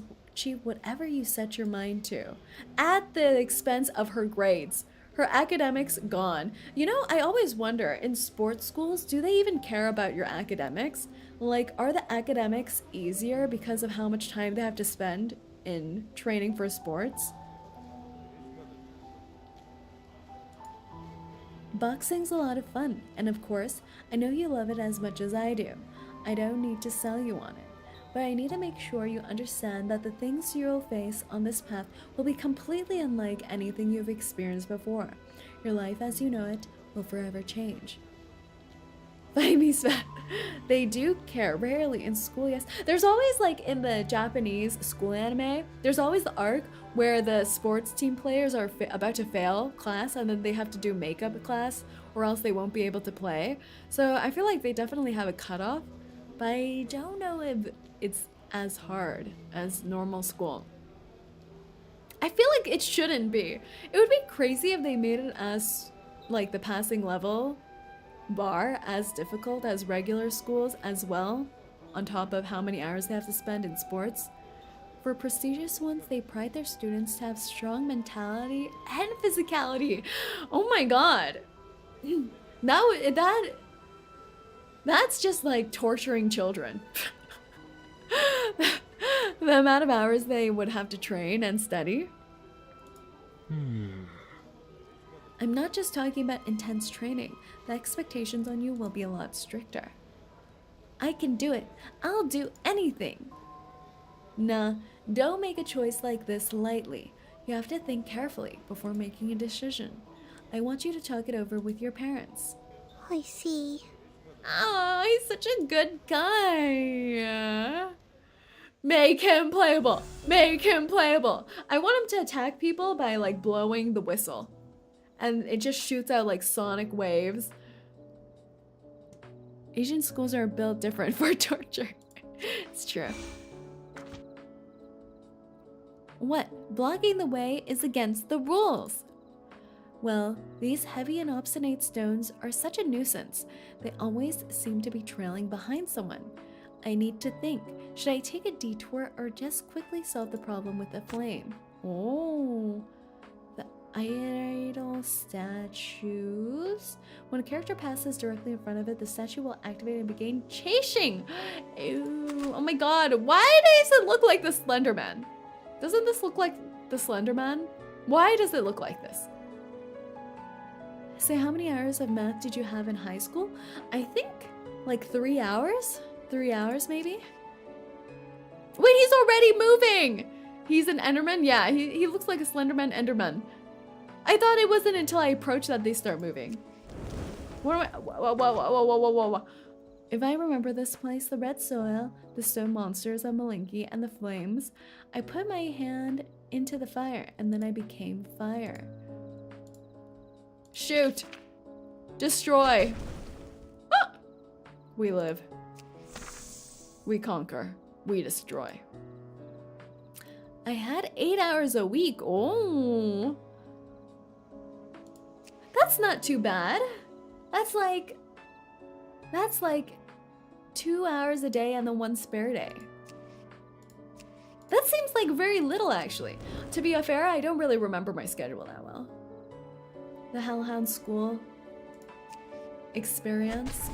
whatever you set your mind to. At the expense of her grades. Her academics gone. You know, I always wonder, in sports schools, do they even care about your academics? Like, are the academics easier because of how much time they have to spend in training for sports? Boxing's a lot of fun, and of course, I know you love it as much as I do. I don't need to sell you on it, but I need to make sure you understand that the things you'll face on this path will be completely unlike anything you've experienced before. Your life as you know it will forever change. Buy me Spat. They do care, rarely in school, yes. There's always, like, in the Japanese school anime, there's always the arc where the sports team players are about to fail class and then they have to do makeup class or else they won't be able to play. So I feel like they definitely have a cutoff, but I don't know if it's as hard as normal school. I feel like it shouldn't be. It would be crazy if they made it as, like, the passing level bar as difficult as regular schools as well, on top of how many hours they have to spend in sports. For prestigious ones, they pride their students to have strong mentality and physicality. Oh my god. That's just like torturing children. The amount of hours they would have to train and study. I'm not just talking about intense training. The expectations on you will be a lot stricter. I can do it. I'll do anything. Nah, don't make a choice like this lightly. You have to think carefully before making a decision. I want you to talk it over with your parents. I see. Oh, he's such a good guy. Make him playable. Make him playable. I want him to attack people by, like, blowing the whistle. And it just shoots out, like, sonic waves. Asian schools are built different for torture. It's true. What? Blocking the way is against the rules. Well, these heavy and obstinate stones are such a nuisance. They always seem to be trailing behind someone. I need to think. Should I take a detour or just quickly solve the problem with a flame? Oh, the idol statues. When a character passes directly in front of it, the statue will activate and begin chasing. Ew. Oh my god, why does it look like the Slender Man? Doesn't this look like the Slender Man? Why does it look like this? So how many hours of math did you have in high school? I think like 3 hours? 3 hours maybe? Wait, he's already moving! He's an Enderman? Yeah, he looks like a Slenderman Enderman. I thought it wasn't until I approached that they start moving. What am I? Whoa. If I remember this place, the red soil, the stone monsters of 𝐒𝐿𝐴𝐿𝐴, and the flames, I put my hand into the fire and then I became fire. Shoot! Destroy! Ah! We live. We conquer. We destroy. I had 8 hours a week. Oh! That's not too bad. That's like 2 hours a day and then 1 spare day. That seems like very little, actually. To be fair, I don't really remember my schedule that well. The Hellhound School experience.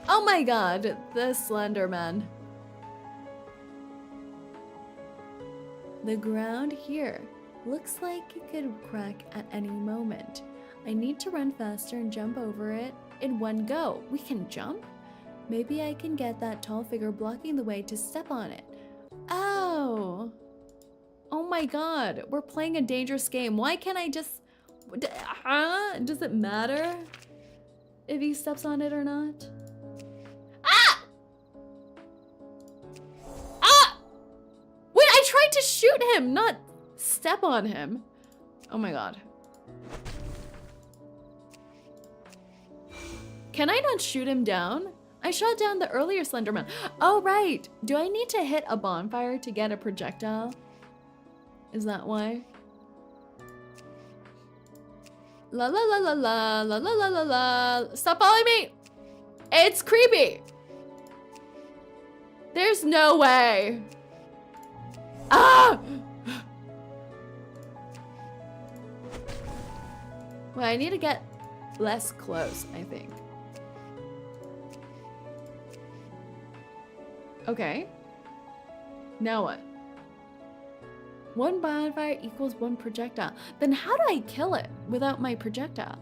Oh my god, the Slender Man. The ground here looks like it could crack at any moment. I need to run faster and jump over it in one go. We can jump? Maybe I can get that tall figure blocking the way to step on it. Oh. Oh my god, we're playing a dangerous game. Why can't I just... Does it matter if he steps on it or not? Ah! Ah! hit him, not step on him. Oh my god. Can I not shoot him down? I shot down the earlier Slenderman. Oh, right. Do I need to hit a bonfire to get a projectile? Is that why? La la la la la la la la la la. Stop following me! It's creepy! There's no way! Ah! Well, I need to get less close, I think. Okay. Now what? One bonfire equals one projectile. Then how do I kill it without my projectile?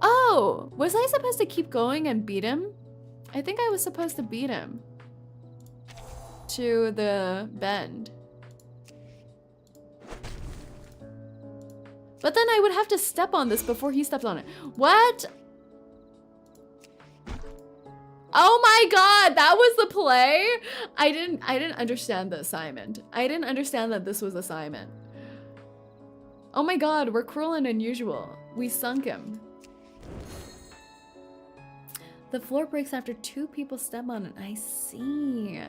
Oh! Was I supposed to keep going and beat him? I think I was supposed to beat him to the bend. But then I would have to step on this before he steps on it. What? Oh my god, that was the play? I didn't understand the assignment. I didn't understand that this was assignment. Oh my god, we're cruel and unusual. We sunk him. The floor breaks after 2 people step on it. I see.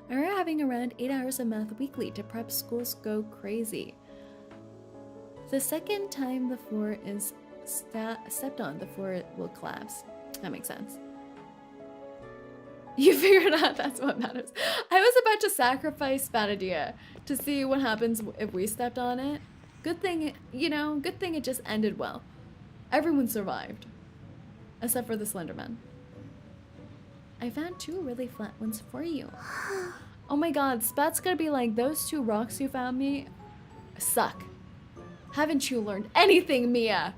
I remember having around 8 hours of math weekly to prep schools go crazy. The second time the floor is stepped on, the floor will collapse. That makes sense. You figured out that's what matters. I was about to sacrifice Spathodea to see what happens if we stepped on it. Good thing, you know, good thing it just ended well. Everyone survived. Except for the Slenderman. I found 2 really flat ones for you. Oh my god, Spat's gonna be like, those 2 rocks you found me suck. Haven't you learned anything, Mia?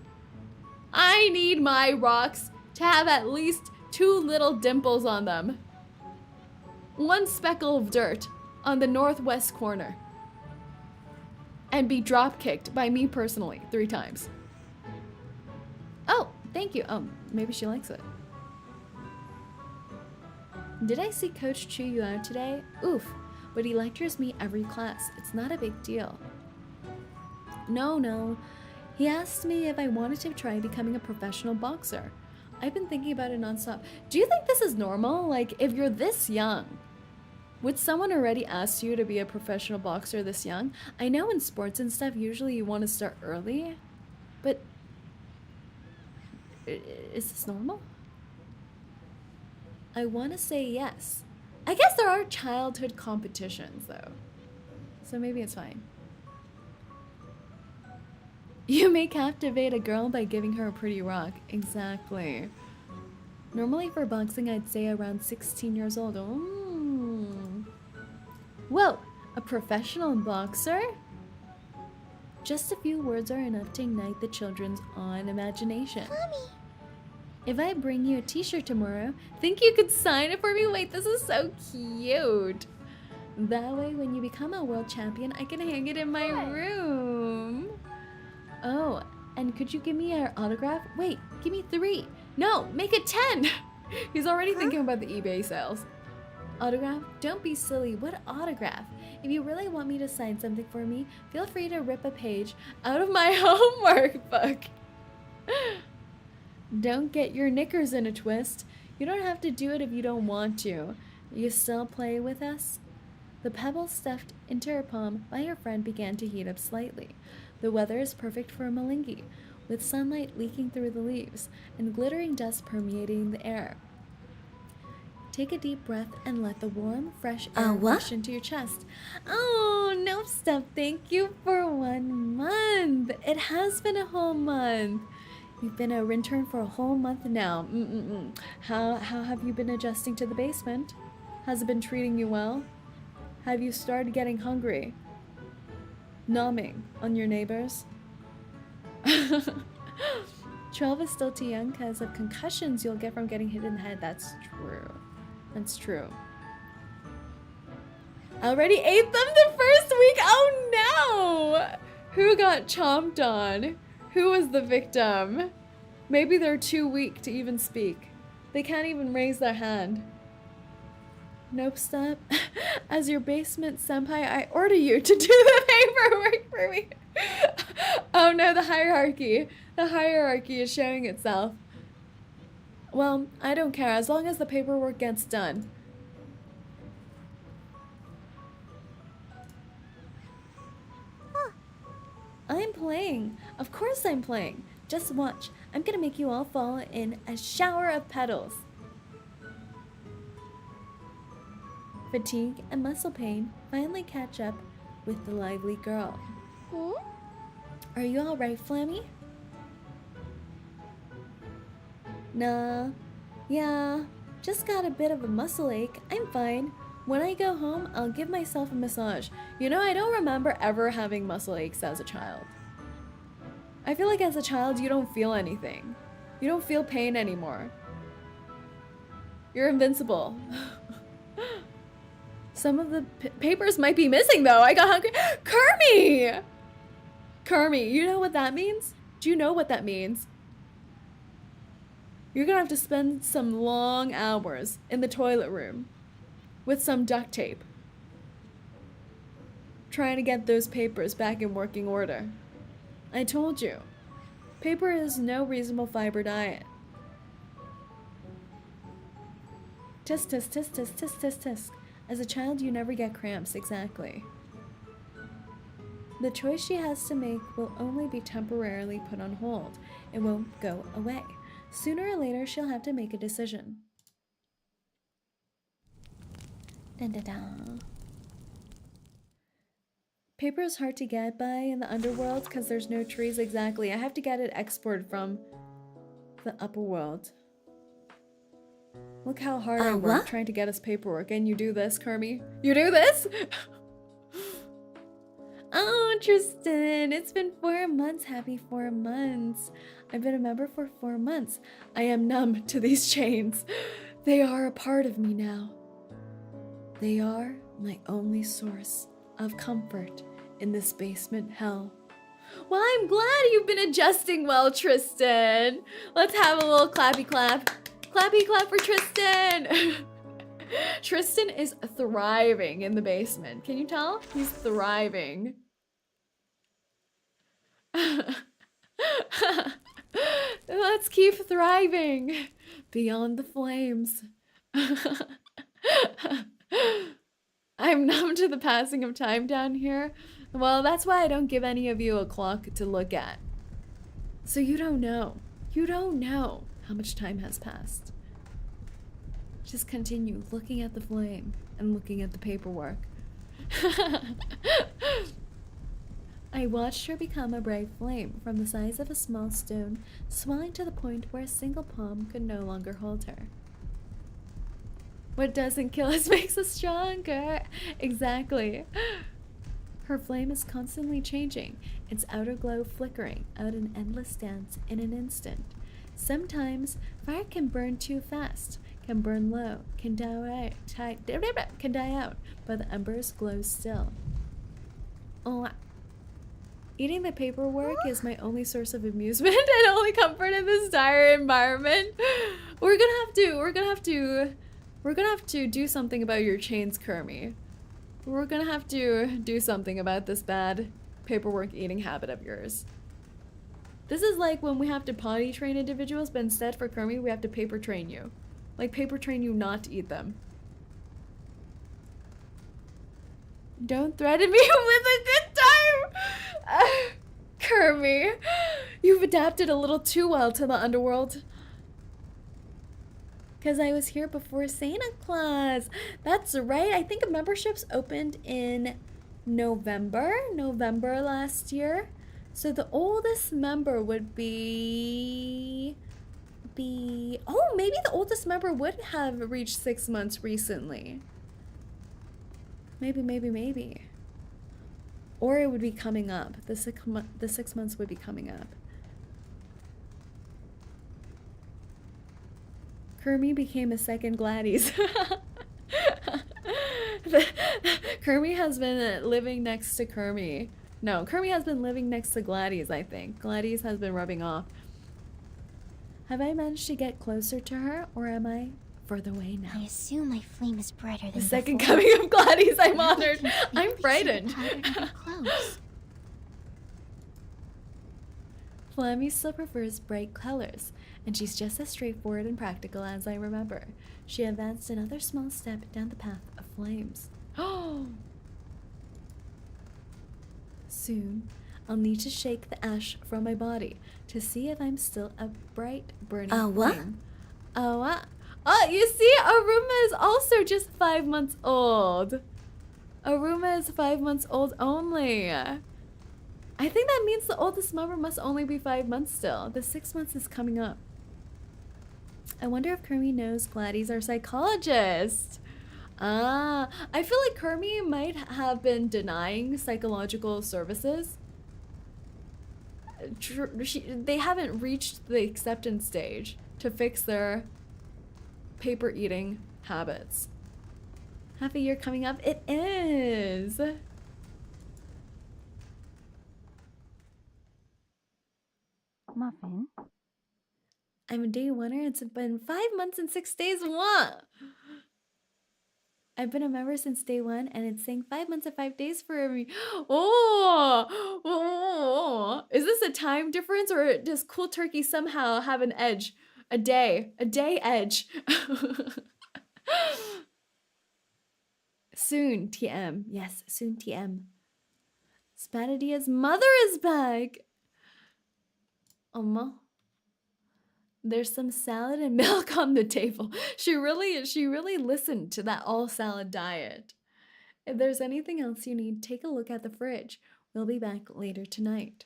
I need my rocks to have at least 2 little dimples on them. 1 speckle of dirt on the northwest corner. And be drop kicked by me personally 3 times. Oh, thank you. Oh, maybe she likes it. Did I see Coach chew you out today? Oof, but he lectures me every class. It's not a big deal. No. He asked me if I wanted to try becoming a professional boxer. I've been thinking about it nonstop. Do you think this is normal? Like, if you're this young, would someone already ask you to be a professional boxer this young? I know in sports and stuff, usually you want to start early, but is this normal? I want to say yes. I guess there are childhood competitions though, so maybe it's fine. You may captivate a girl by giving her a pretty rock. Exactly. Normally for boxing, I'd say around 16 years old. Ooh. Whoa, a professional boxer? Just a few words are enough to ignite the children's awe and imagination. Mommy. If I bring you a t-shirt tomorrow, think you could sign it for me? Wait, this is so cute. That way, when you become a world champion, I can hang it in my room. Oh, and could you give me your autograph? Wait, give me 3. No, make it 10. He's already thinking about the eBay sales. Autograph? Don't be silly. What autograph? If you really want me to sign something for me, feel free to rip a page out of my homework book. Don't get your knickers in a twist. You don't have to do it if you don't want to. You still play with us? The pebble stuffed into her palm by her friend began to heat up slightly. The weather is perfect for a Malingi, with sunlight leaking through the leaves and glittering dust permeating the air. Take a deep breath and let the warm, fresh air rush into your chest. Oh, no stuff. Thank you for 1 month. It has been a whole month. You've been an intern for a whole month now. How have you been adjusting to the basement? Has it been treating you well? Have you started getting hungry? Nomming on your neighbors? 12 is still too young because of concussions you'll get from getting hit in the head. That's true. That's true. I already ate them the first week. Oh no! Who got chomped on? Who was the victim? Maybe they're too weak to even speak. They can't even raise their hand. Nope, stop. As your basement senpai, I order you to do the paperwork for me. Oh no, the hierarchy. The hierarchy is showing itself. Well, I don't care as long as the paperwork gets done. I'm playing. Of course I'm playing. Just watch. I'm gonna make you all fall in a shower of petals. Fatigue and muscle pain finally catch up with the lively girl. Are you alright, Flammy? Nah. Yeah. Just got a bit of a muscle ache. I'm fine. When I go home, I'll give myself a massage. You know, I don't remember ever having muscle aches as a child. I feel like as a child, you don't feel anything. You don't feel pain anymore. You're invincible. Some of the papers might be missing though. I got hungry. 𝐒𝐚𝐭! 𝐒𝐿𝐚, you know what that means? Do you know what that means? You're gonna have to spend some long hours in the toilet room with some duct tape, trying to get those papers back in working order. I told you, paper is no reasonable fiber diet. Tisk, tisk, tisk, tisk, tisk, tisk, tisk. As a child, you never get cramps, exactly. The choice she has to make will only be temporarily put on hold. It won't go away. Sooner or later, she'll have to make a decision. Dun, dun, dun. Paper is hard to get by in the underworld because there's no trees. Exactly. I have to get it exported from the upper world. Look how hard I work trying to get us paperwork, and you do this, 𝐒𝐚𝐭. You do this? Oh, Tristan, it's been 4 months. Happy 4 months. I've been a member for 4 months. I am numb to these chains. They are a part of me now. They are my only source of comfort in this basement hell. Well, I'm glad you've been adjusting well, Tristan. Let's have a little clappy clap. Clappy clap for Tristan. Tristan is thriving in the basement. Can you tell? He's thriving. Let's keep thriving beyond the flames. I'm numb to the passing of time down here. Well, that's why I don't give any of you a clock to look at. So you don't know. You don't know how much time has passed. Just continue looking at the flame and looking at the paperwork. I watched her become a bright flame from the size of a small stone, swelling to the point where a single palm could no longer hold her. What doesn't kill us makes us stronger. Exactly. Her flame is constantly changing, its outer glow flickering out an endless dance in an instant. Sometimes fire can burn too fast, can burn low, can die out, but the embers glow still. Oh, eating the paperwork is my only source of amusement and only comfort in this dire environment. We're gonna have to do something about your chains, 𝐒𝐚𝐭. We're gonna have to do something about this bad paperwork eating habit of yours. This is like when we have to potty train individuals, but instead for 𝐒𝐚𝐭, we have to paper train you. Like paper train you not to eat them. Don't threaten me with a good time! 𝐒𝐚𝐭, you've adapted a little too well to the underworld. Because I was here before Santa Claus. That's right. I think memberships opened in November last year. So the oldest member would be... Oh, maybe the oldest member would have reached 6 months recently. Maybe. Or it would be coming up. The 6 months would be coming up. 𝐒𝐚𝐭 became a second Gladys. 𝐒𝐚𝐭 has been living next to 𝐒𝐚𝐭. No, 𝐒𝐚𝐭 has been living next to Gladys, I think. Gladys has been rubbing off. Have I managed to get closer to her, or am I further away now. I assume my flame is brighter than The second before. coming of Gladys, I'm Now I honored. can I'm clearly see the frightened. pattern of her clothes. Flammy still prefers bright colors, and she's just as straightforward and practical as I remember. She advanced another small step down the path of flames. Oh! Soon, I'll need to shake the ash from my body to see if I'm still a bright burning What? flame. What? Oh, you see, Aruma is also just 5 months old. Aruma is 5 months old only. I think that means the oldest member must only be 5 months still. The 6 months is coming up. I wonder if Kermie knows Gladys, our psychologist. I feel like Kermie might have been denying psychological services. They haven't reached the acceptance stage to fix their paper eating habits. Half a year coming up, it is. Muffin? I'm a day oneer. It's been 5 months and 6 days. What? I've been a member since day one, and it's saying 5 months and 5 days for me. Oh, is this a time difference, or does Cool Turkey somehow have an edge? A day edge. Soon, TM. Yes, soon, TM. Spatodea's mother is back. There's some salad and milk on the table. She really listened to that all salad diet. If there's anything else you need, take a look at the fridge. We'll be back later tonight.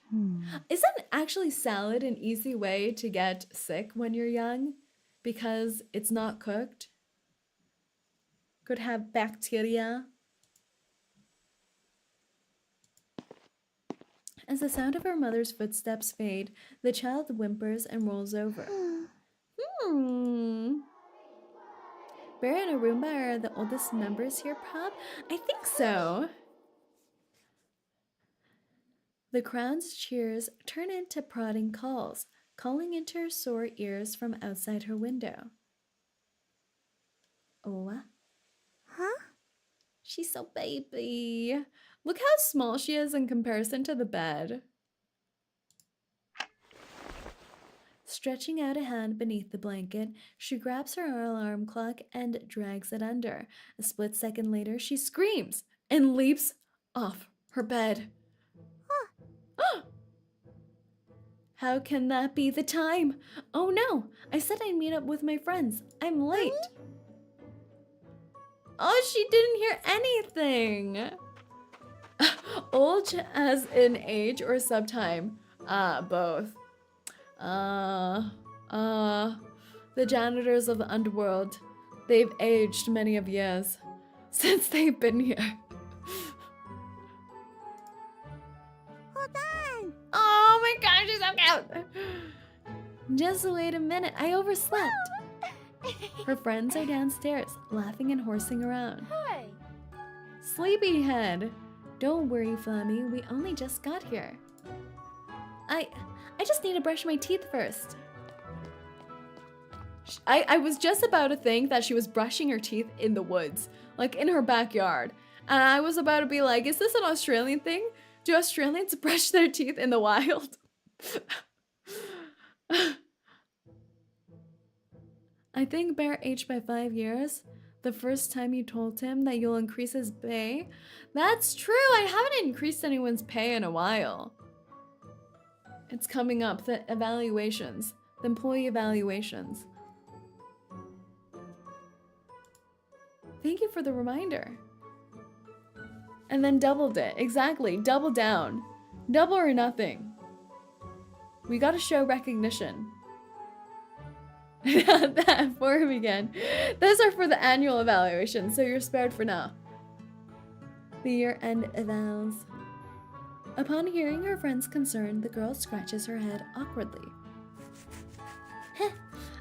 Isn't actually salad an easy way to get sick when you're young? Because it's not cooked? Could have bacteria. As the sound of her mother's footsteps fade, the child whimpers and rolls over. Bear and Arumba are the oldest members here, Prob? I think so. The crowd's cheers turn into prodding calls, calling into her sore ears from outside her window. Oh. Huh? She's so baby. Look how small she is in comparison to the bed. Stretching out a hand beneath the blanket, she grabs her alarm clock and drags it under. A split second later, she screams and leaps off her bed. How can that be the time? Oh no, I said I'd meet up with my friends. I'm late. Oh, she didn't hear anything. Old as in age or subtime? Both. The janitors of the underworld. They've aged many of years since they've been here. Hold on! Oh my gosh, she's so cute! Just wait a minute, I overslept. Her friends are downstairs, laughing and horsing around. Hi! Sleepyhead! Don't worry, Flammy, we only just got here. I just need to brush my teeth first. I was just about to think that she was brushing her teeth in the woods, like in her backyard. And I was about to be like, is this an Australian thing? Do Australians brush their teeth in the wild? I think Bear aged by 5 years. The first time you told him that you'll increase his pay. That's true, I haven't increased anyone's pay in a while. It's coming up, the evaluations, the employee evaluations. Thank you for the reminder. And then doubled it, exactly, double down. Double or nothing. We gotta show recognition. That form again. Those are for the annual evaluation, so you're spared for now. The year-end evals. Upon hearing her friend's concern, the girl scratches her head awkwardly. Heh,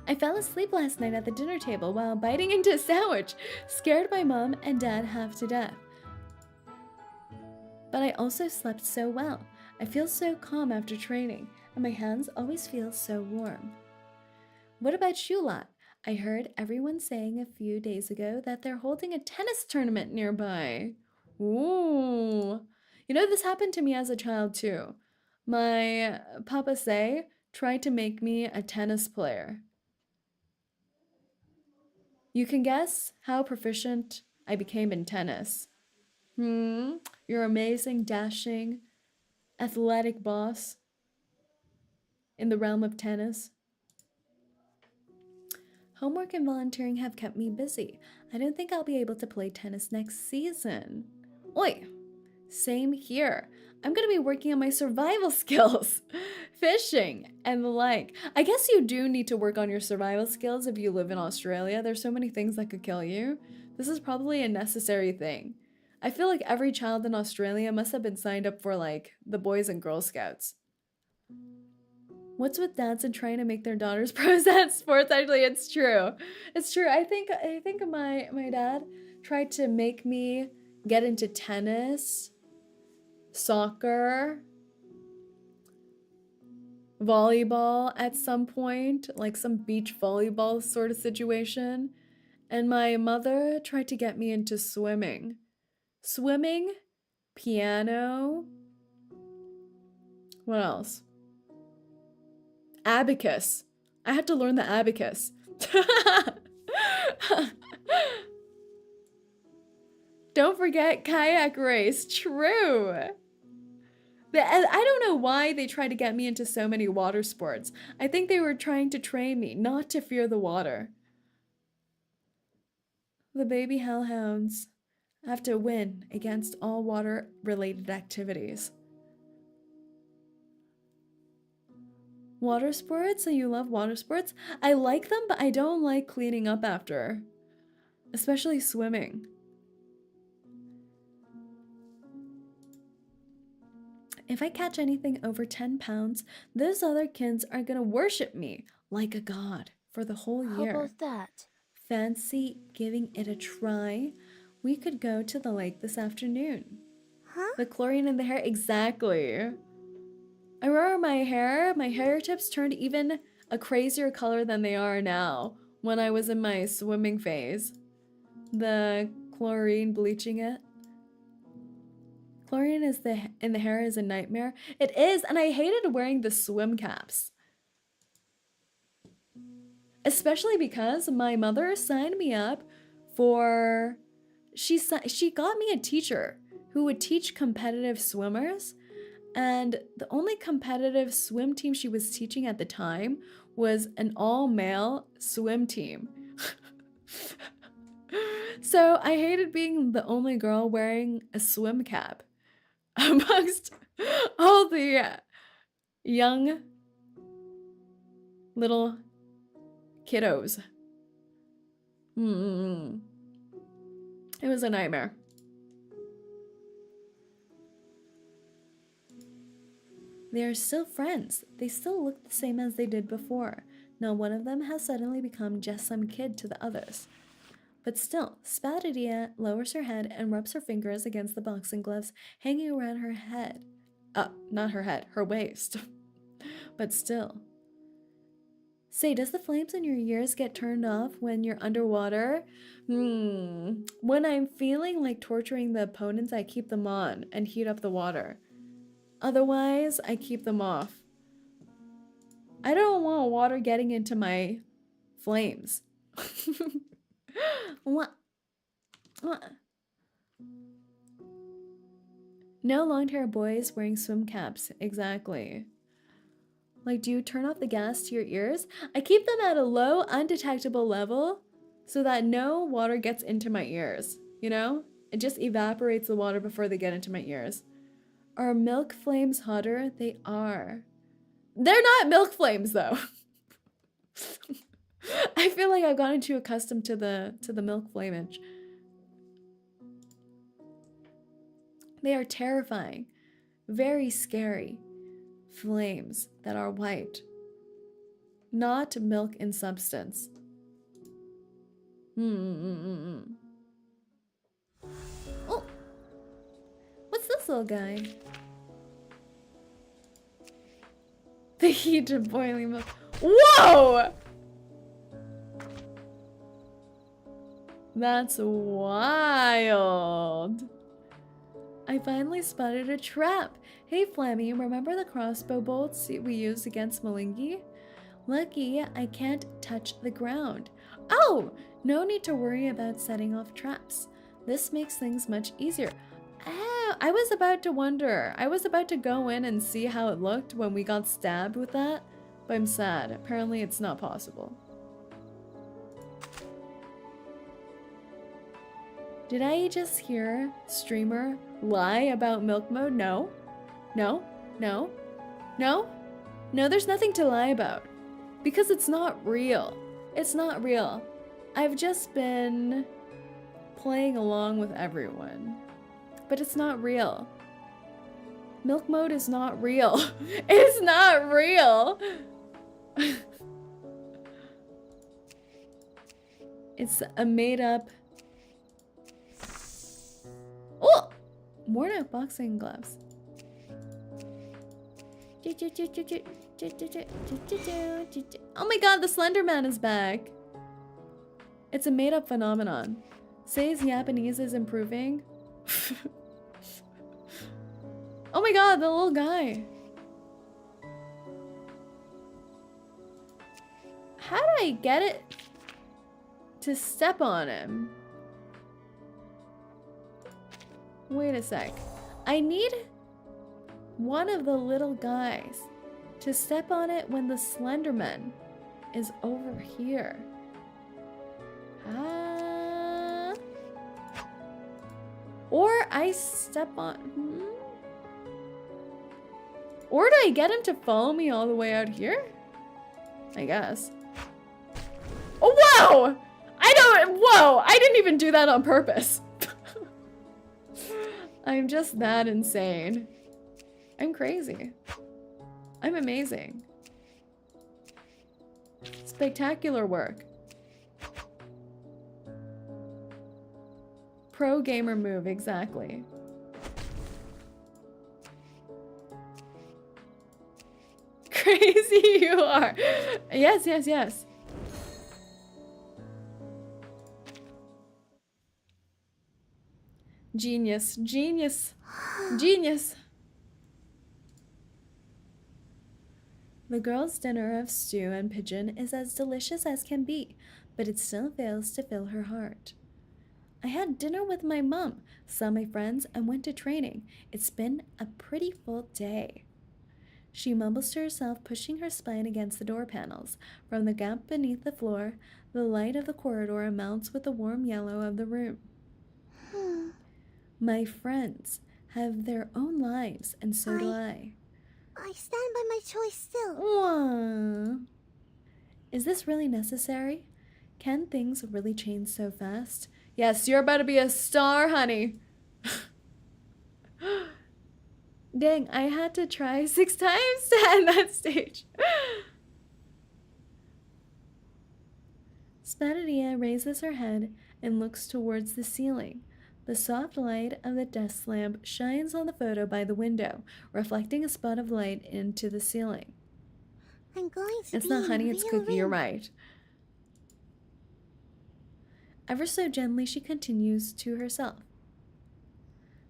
I fell asleep last night at the dinner table while biting into a sandwich, scared my mom and dad half to death. But I also slept so well. I feel so calm after training, and my hands always feel so warm. What about you lot? I heard everyone saying a few days ago that they're holding a tennis tournament nearby. Ooh. You know, this happened to me as a child too. My Papa Say tried to make me a tennis player. You can guess how proficient I became in tennis. Your amazing, dashing, athletic boss in the realm of tennis. Homework and volunteering have kept me busy. I don't think I'll be able to play tennis next season. Oi! Same here. I'm gonna be working on my survival skills, fishing, and the like. I guess you do need to work on your survival skills if you live in Australia. There's so many things that could kill you. This is probably a necessary thing. I feel like every child in Australia must have been signed up for like the Boys and Girl Scouts. What's with dads and trying to make their daughters pros at sports? Actually, it's true. It's true. I think my dad tried to make me get into tennis, soccer, volleyball at some point, like some beach volleyball sort of situation. And my mother tried to get me into swimming. Swimming, piano, what else? Abacus. I had to learn the abacus. Don't forget kayak race. True. I don't know why they tried to get me into so many water sports. I think they were trying to train me not to fear the water. The baby hellhounds have to win against all water-related activities. Water sports? So you love water sports? I like them, but I don't like cleaning up after. Especially swimming. If I catch anything over 10 pounds, those other kids are gonna worship me like a god for the whole year. How about that? Fancy giving it a try? We could go to the lake this afternoon. Huh? The chlorine in the hair, exactly. I remember my hair tips turned even a crazier color than they are now when I was in my swimming phase. The chlorine bleaching it. Chlorine in the hair is a nightmare. It is, and I hated wearing the swim caps. Especially because my mother signed me up for... She got me a teacher who would teach competitive swimmers. And the only competitive swim team she was teaching at the time was an all-male swim team. So I hated being the only girl wearing a swim cap amongst all the young little kiddos. It was a nightmare. They are still friends. They still look the same as they did before. Not one of them has suddenly become just some kid to the others. But still, Spathodea lowers her head and rubs her fingers against the boxing gloves hanging around her head. Not her head, her waist. But still. Say, does the flames in your ears get turned off when you're underwater? When I'm feeling like torturing the opponents, I keep them on and heat up the water. Otherwise, I keep them off. I don't want water getting into my flames. What? No long-haired boys wearing swim caps. Exactly. Like, do you turn off the gas to your ears? I keep them at a low, undetectable level so that no water gets into my ears. You know? It just evaporates the water before they get into my ears. Are milk flames hotter? They are. They're not milk flames, though. I feel like I've gotten too accustomed to the milk flamage. They are terrifying, very scary flames that are white, not milk in substance. Oh, what's this little guy? The heat of boiling milk. Whoa! That's wild. I finally spotted a trap. Hey Flammy, remember the crossbow bolts we used against 𝐒𝐿𝐴𝐵? Lucky I can't touch the ground. Oh, no need to worry about setting off traps. This makes things much easier. Oh, I was about to wonder. I was about to go in and see how it looked when we got stabbed with that, but I'm sad. Apparently it's not possible. Did I just hear streamer lie about milk mode? No. No. No. No. No, there's nothing to lie about. Because it's not real. It's not real. I've just been playing along with everyone. But it's not real. Milk mode is not real. It's not real. It's a made up. Oh! Worn out boxing gloves. Oh my god, the Slender Man is back. It's a made up phenomenon. Says Japanese is improving. Oh my god, the little guy. How do I get it to step on him? Wait a sec. I need one of the little guys to step on it when the Slenderman is over here. Or I step on... Or do I get him to follow me all the way out here? I guess. Oh, whoa! Whoa! I didn't even do that on purpose. I'm just that insane. I'm crazy. I'm amazing. Spectacular work. Pro gamer move, exactly. Crazy you are. Yes, yes, yes. Genius, genius, genius. The girls' dinner of stew and pigeon is as delicious as can be, but it still fails to fill her heart. I had dinner with my mom, saw my friends, and went to training. It's been a pretty full day. She mumbles to herself, pushing her spine against the door panels. From the gap beneath the floor, the light of the corridor mounts with the warm yellow of the room. My friends have their own lives, and so do I. I stand by my choice still. Aww. Is this really necessary? Can things really change so fast? Yes, you're about to be a star, honey. Dang, I had to try 6 times to end that stage. Spathodea raises her head and looks towards the ceiling. The soft light of the desk lamp shines on the photo by the window, reflecting a spot of light into the ceiling. I'm going to It's be not in honey, a it's real cookie, ring. you're right. Ever so gently, she continues to herself.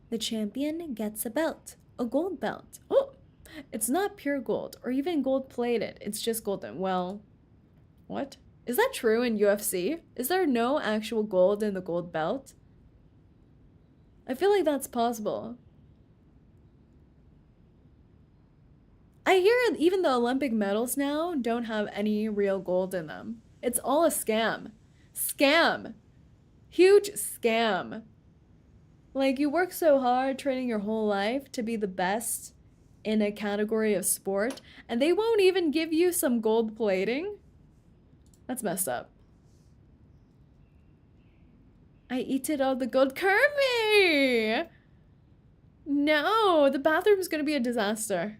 The champion gets a belt, a gold belt. Oh, it's not pure gold or even gold plated. It's just golden. Well, what? Is that true in UFC? Is there no actual gold in the gold belt? I feel like that's possible. I hear even the Olympic medals now don't have any real gold in them. It's all a scam. Scam. Huge scam. Like, you work so hard training your whole life to be the best in a category of sport, and they won't even give you some gold plating? That's messed up. I eated all the gold. Kirby! No, the bathroom's gonna be a disaster.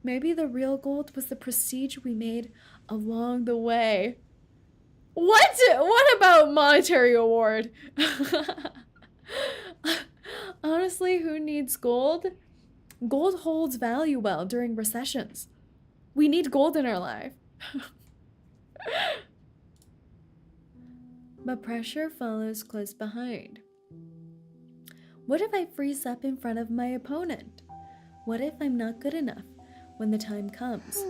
Maybe the real gold was the prestige we made along the way. What? What about monetary award? Honestly, who needs gold? Gold holds value well during recessions. We need gold in our life. but pressure follows close behind. What if I freeze up in front of my opponent? What if I'm not good enough when the time comes?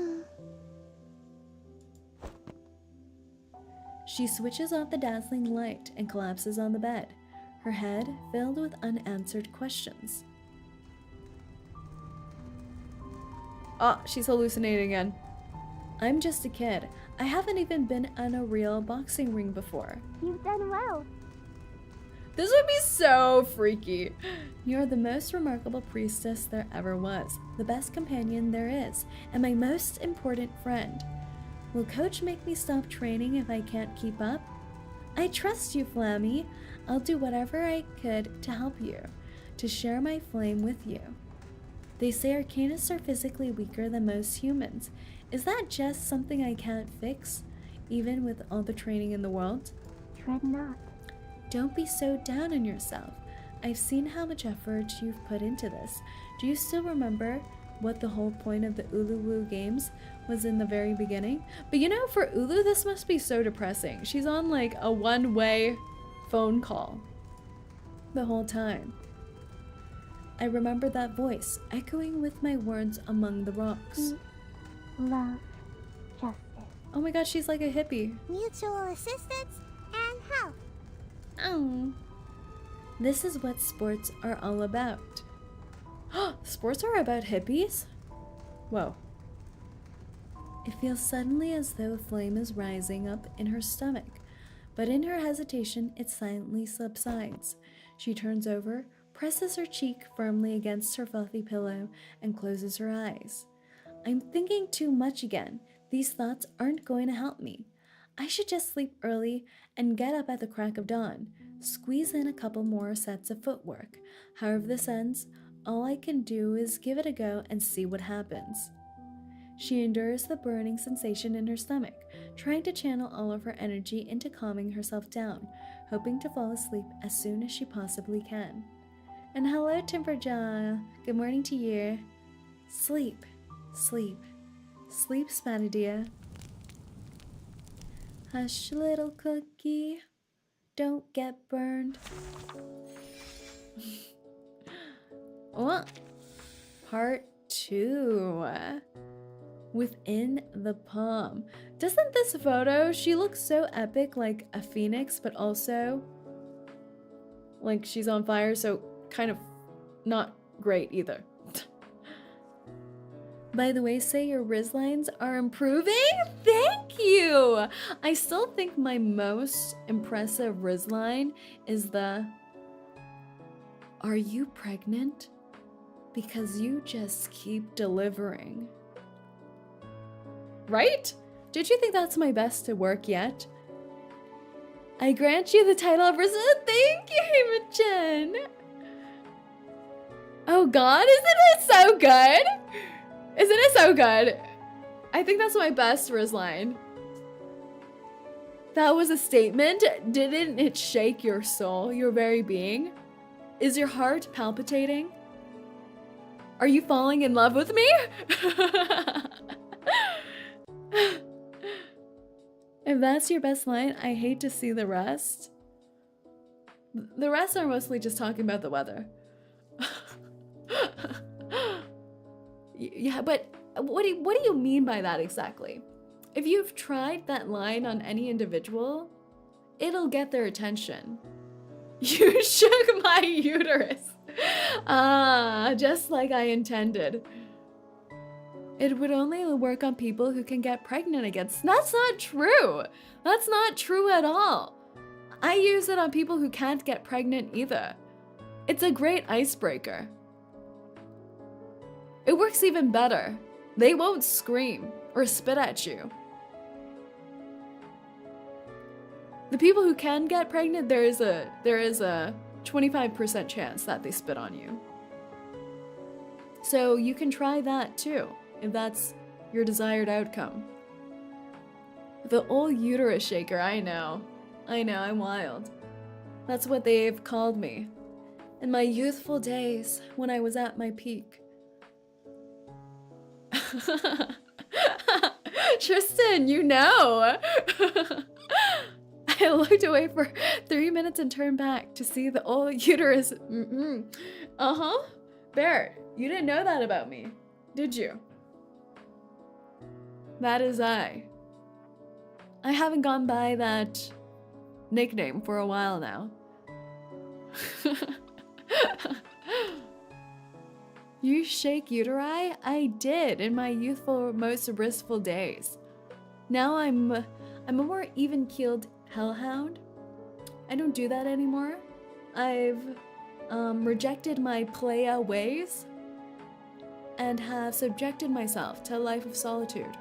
She switches off the dazzling light and collapses on the bed, her head filled with unanswered questions. Oh, she's hallucinating again. I'm just a kid. I haven't even been in a real boxing ring before. You've done well. This would be so freaky. You're the most remarkable priestess there ever was, the best companion there is, and my most important friend. Will Coach make me stop training if I can't keep up? I trust you, Flammy. I'll do whatever I could to help you, to share my flame with you. They say arcanists are physically weaker than most humans. Is that just something I can't fix, even with all the training in the world? Dread not. Don't be so down on yourself. I've seen how much effort you've put into this. Do you still remember what the whole point of the Uluru Games was in the very beginning? But you know, for Ulu, this must be so depressing. She's on like a one-way phone call the whole time. I remember that voice echoing with my words among the rocks. Love. Justice. Oh my god, she's like a hippie. Mutual assistance and help. Oh. This is what sports are all about. Sports are about hippies? Whoa. It feels suddenly as though a flame is rising up in her stomach, but in her hesitation, it silently subsides. She turns over, presses her cheek firmly against her fluffy pillow, and closes her eyes. I'm thinking too much again. These thoughts aren't going to help me. I should just sleep early and get up at the crack of dawn. Squeeze in a couple more sets of footwork. However this ends, all I can do is give it a go and see what happens. She endures the burning sensation in her stomach, trying to channel all of her energy into calming herself down, hoping to fall asleep as soon as she possibly can. And hello, Timberjaw. Good morning to you. Sleep, sleep, sleep, Spathodea. Hush, little cookie. Don't get burned. Oh, part 2. Within the palm. Doesn't this photo, she looks so epic, like a phoenix, but also like she's on fire, so kind of not great either. By the way, say your Riz lines are improving? Thank you! I still think my most impressive Riz line is the "Are you pregnant? Because you just keep delivering." Right? Did you think that's my best to work yet? I grant you the title of Riz. Thank you, Imogen! Oh god, isn't it so good? Isn't it so good? I think that's my best Riz line. That was a statement. Didn't it shake your soul, your very being? Is your heart palpitating? Are you falling in love with me? If that's your best line, I hate to see the rest. The rest are mostly just talking about the weather. Yeah, but what do you mean by that exactly? If you've tried that line on any individual, it'll get their attention. You shook my uterus. Ah, just like I intended. It would only work on people who can get pregnant against. That's not true. That's not true at all. I use it on people who can't get pregnant either. It's a great icebreaker. It works even better. They won't scream or spit at you. The people who can get pregnant, there is a 25% chance that they spit on you. So you can try that too, if that's your desired outcome. The old uterus shaker, I know, I'm wild. That's what they've called me in my youthful days when I was at my peak. Tristan, you know. I looked away for 3 minutes and turned back to see the old uterus. Uh-huh. Barrett, you didn't know that about me, did you? That is I. I haven't gone by that nickname for a while now. You shake uteri? I did in my youthful, most blissful days. Now I'm a more even-keeled hellhound. I don't do that anymore. I've rejected my playa ways and have subjected myself to a life of solitude.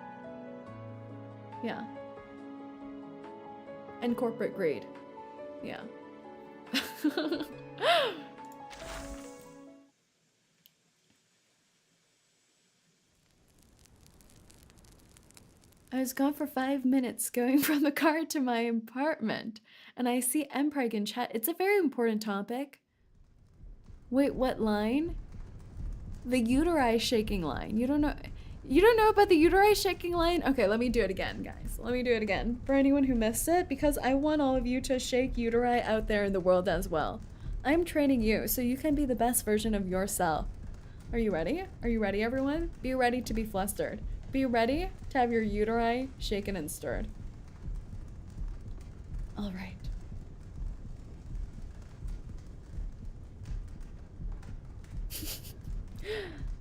Yeah. And corporate greed. Yeah. I was gone for 5 minutes going from the car to my apartment, and I see Mpreg in chat. It's a very important topic. Wait, what line? The uteri shaking line. You don't know about the uteri shaking line? Okay, let me do it again, guys. Let me do it again for anyone who missed it, because I want all of you to shake uteri out there in the world as well. I'm training you so you can be the best version of yourself. Are you ready? Are you ready, everyone? Be ready to be flustered. Be ready to have your uteri shaken and stirred. All right.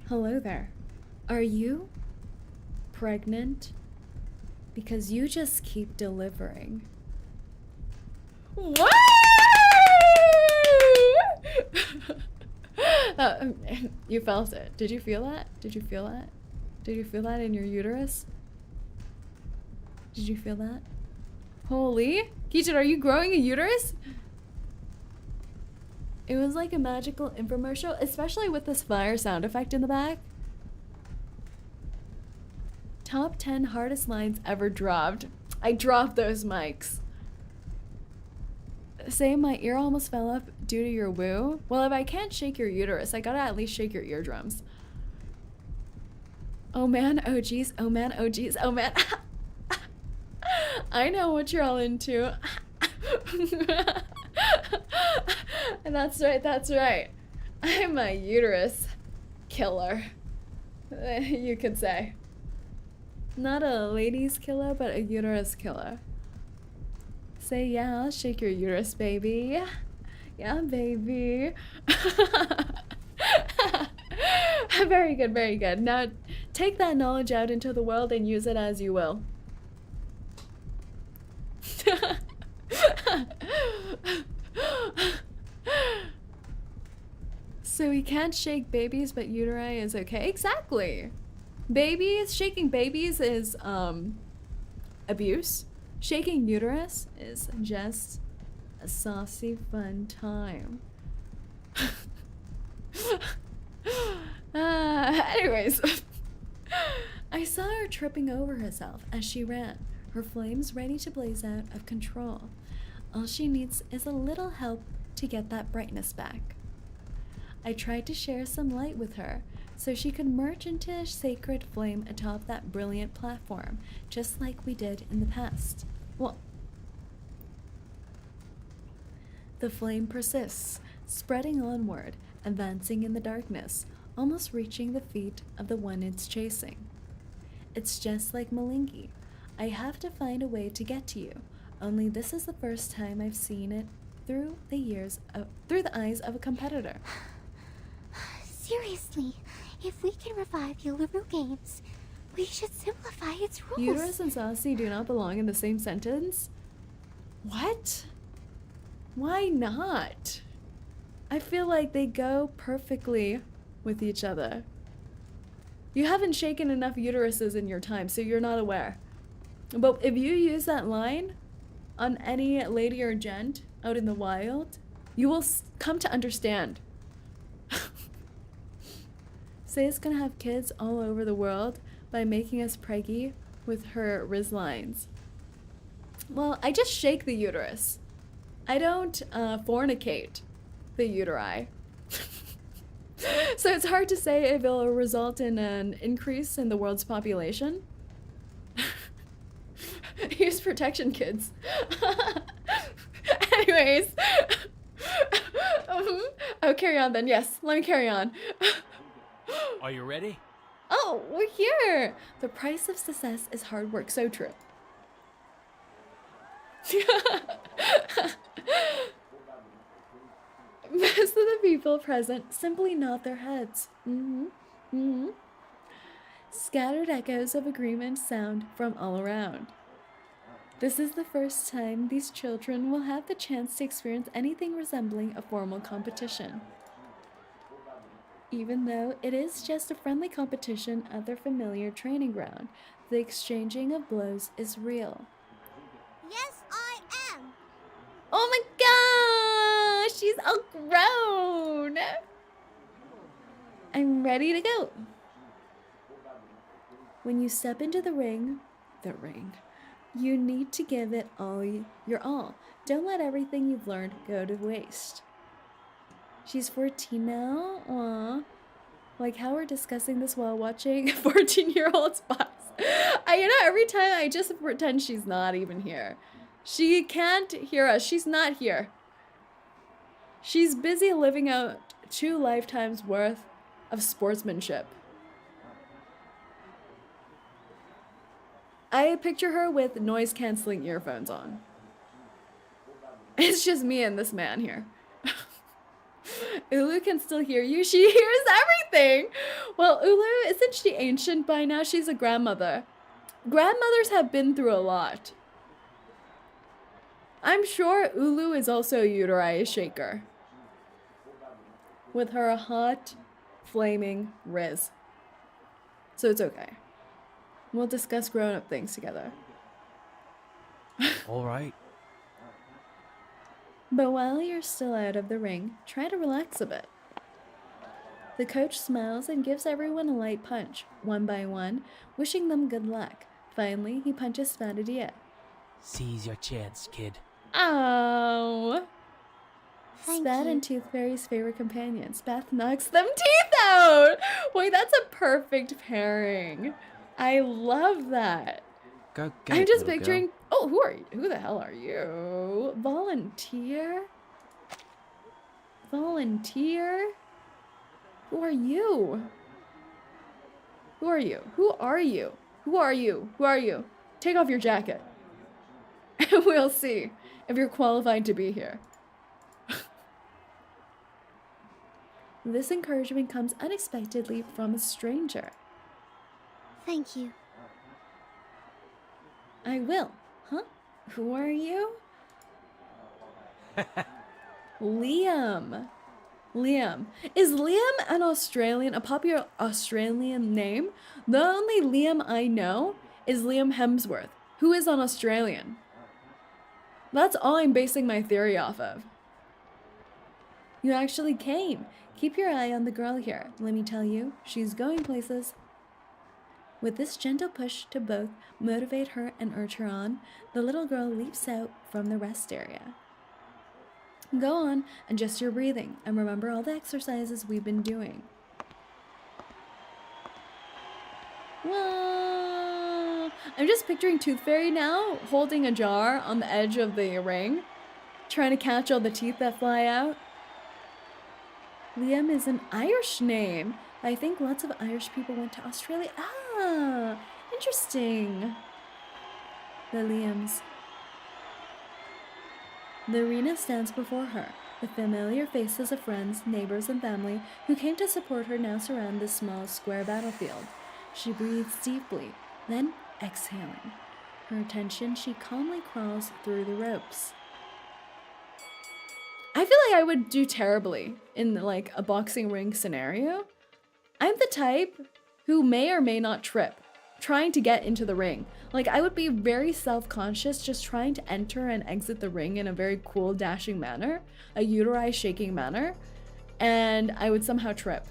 Hello there. Are you pregnant? Because you just keep delivering. What? You felt it. Did you feel that? Did you feel that? Did you feel that in your uterus? Did you feel that? Holy. 𝐒𝐡𝐚𝐭, are you growing a uterus? It was like a magical infomercial, especially with this fire sound effect in the back. Top 10 hardest lines ever dropped. I dropped those mics. Say my ear almost fell up due to your woo. Well, if I can't shake your uterus, I gotta at least shake your eardrums. Oh man, oh geez, oh man, oh geez, oh man. I know what you're all into. That's right, that's right. I'm a uterus killer, you could say. Not a ladies killer, but a uterus killer. Say yeah, I'll shake your uterus, baby. Yeah, baby. Very good, very good. Now take that knowledge out into the world and use it as you will. So we can't shake babies, but uteri is okay. Exactly. Babies, shaking babies is abuse. Shaking uterus is just a saucy fun time. Anyways, I saw her tripping over herself as she ran, her flames ready to blaze out of control. All she needs is a little help to get that brightness back. I tried to share some light with her so she could merge into a sacred flame atop that brilliant platform, just like we did in the past. Well, the flame persists, spreading onward, advancing in the darkness, almost reaching the feet of the one it's chasing. It's just like 𝐒𝐿𝐼𝐵. I have to find a way to get to you, only this is the first time I've seen it through the eyes of a competitor. Seriously, if we can revive Uluru Games, we should simplify its rules. Uterus and saucy do not belong in the same sentence? What? Why not? I feel like they go perfectly with each other. You haven't shaken enough uteruses in your time, so you're not aware. But if you use that line on any lady or gent out in the wild, you will come to understand. Sae's gonna have kids all over the world by making us preggy with her Riz lines. Well, I just shake the uterus. I don't fornicate the uteri. So it's hard to say if it'll result in an increase in the world's population. Use protection, kids. Anyways. Oh, carry on then. Yes, let me carry on. Are you ready? Oh, we're here. The price of success is hard work. So true. Most of the people present simply nod their heads. Scattered echoes of agreement sound from all around. This is the first time these children will have the chance to experience anything resembling a formal competition. Even though it is just a friendly competition at their familiar training ground, the exchanging of blows is real. Yes, I am. Oh my gosh, she's all grown. I'm ready to go. When you step into the ring, you need to give it all your all. Don't let everything you've learned go to waste. She's 14 now. Aww. Like how we're discussing this while watching 14-year-old box. Every time I just pretend she's not even here. She can't hear us. She's not here. She's busy living out 2 lifetimes worth of sportsmanship. I picture her with noise-canceling earphones on. It's just me and this man here. Ulu can still hear you. She hears everything. Well, Ulu, isn't she ancient by now? She's a grandmother. Grandmothers have been through a lot. I'm sure Ulu is also a uteri shaker. With her hot, flaming riz. So it's okay. We'll discuss grown-up things together. All right. But while you're still out of the ring, try to relax a bit. The coach smiles and gives everyone a light punch, one by one, wishing them good luck. Finally, he punches Spathodea. Seize your chance, kid. Oh. Thank Spat you. and Tooth Fairy's favorite companion. Spath knocks them teeth out! Wait, that's a perfect pairing. I love that. Go get I'm it, just little picturing. girl. Oh, who are you? Who the hell are you? Volunteer? Volunteer? Who are you? Who are you? Who are you? Who are you? Who are you? Take off your jacket. And we'll see if you're qualified to be here. This encouragement comes unexpectedly from a stranger. Thank you. I will. Huh? Who are you? Liam. Liam. Is Liam an Australian, a popular Australian name? The only Liam I know is Liam Hemsworth, who is an Australian. That's all I'm basing my theory off of. You actually came. Keep your eye on the girl here. Let me tell you, she's going places. With this gentle push to both motivate her and urge her on, the little girl leaps out from the rest area. Go on, adjust your breathing, and remember all the exercises we've been doing. Whoa! I'm just picturing Tooth Fairy now, holding a jar on the edge of the ring, trying to catch all the teeth that fly out. Liam is an Irish name. I think lots of Irish people went to Australia. Ah, interesting. The Liams. The arena stands before her. The familiar faces of friends, neighbors, and family who came to support her now surround this small square battlefield. She breathes deeply, then exhaling. Her attention, she calmly crawls through the ropes. I feel like I would do terribly in like a boxing ring scenario. I'm the type who may or may not trip trying to get into the ring. Like I would be very self-conscious just trying to enter and exit the ring in a very cool, dashing manner, a uteri shaking manner, and I would somehow trip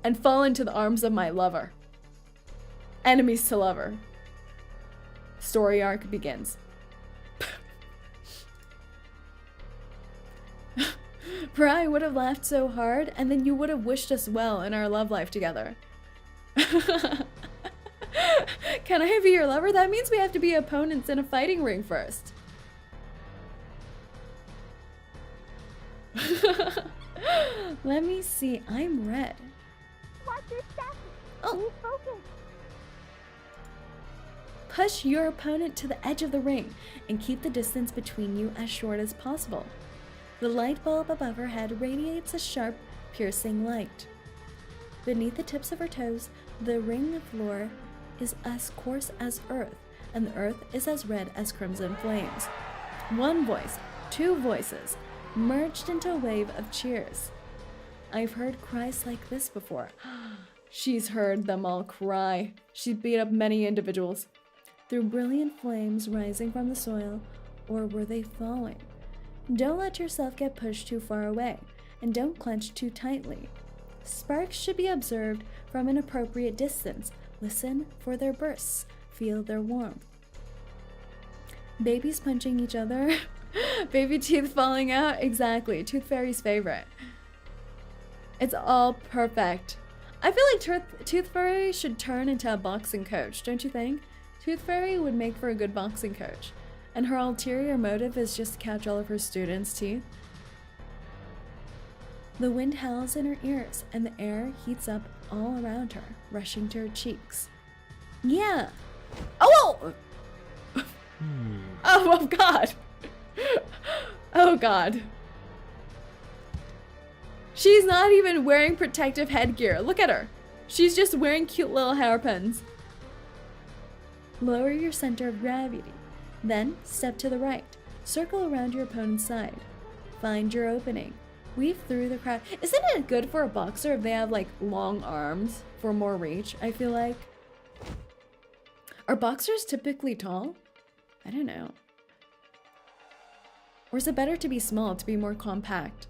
and fall into the arms of my lover. Enemies to lover. Story arc begins. For I would have laughed so hard, and then you would have wished us well in our love life together. Can I be your lover? That means we have to be opponents in a fighting ring first. Let me see. I'm red. Watch your step. Oh. Be focused. Push your opponent to the edge of the ring and keep the distance between you as short as possible. The light bulb above her head radiates a sharp, piercing light. Beneath the tips of her toes, the ring floor is as coarse as earth, and the earth is as red as crimson flames. One voice, two voices, merged into a wave of cheers. I've heard cries like this before. She's heard them all cry. She beat up many individuals. Through brilliant flames rising from the soil, or were they falling? Don't let yourself get pushed too far away, and don't clench too tightly. Sparks should be observed from an appropriate distance. Listen for their bursts. Feel their warmth. Babies punching each other. Baby teeth falling out. Exactly. Tooth Fairy's favorite. It's all perfect. I feel like Tooth Fairy should turn into a boxing coach, don't you think? Tooth Fairy would make for a good boxing coach. And her ulterior motive is just to catch all of her students' teeth. The wind howls in her ears, and the air heats up all around her, rushing to her cheeks. Yeah! Oh! Oh God! Oh God. She's not even wearing protective headgear. Look at her. She's just wearing cute little hairpins. Lower your center of gravity. Then step to the right. Circle around your opponent's side. Find your opening. Weave through the crowd. Isn't it good for a boxer if they have like long arms for more reach? I feel like. Are boxers typically tall? I don't know. Or is it better to be small, to be more compact?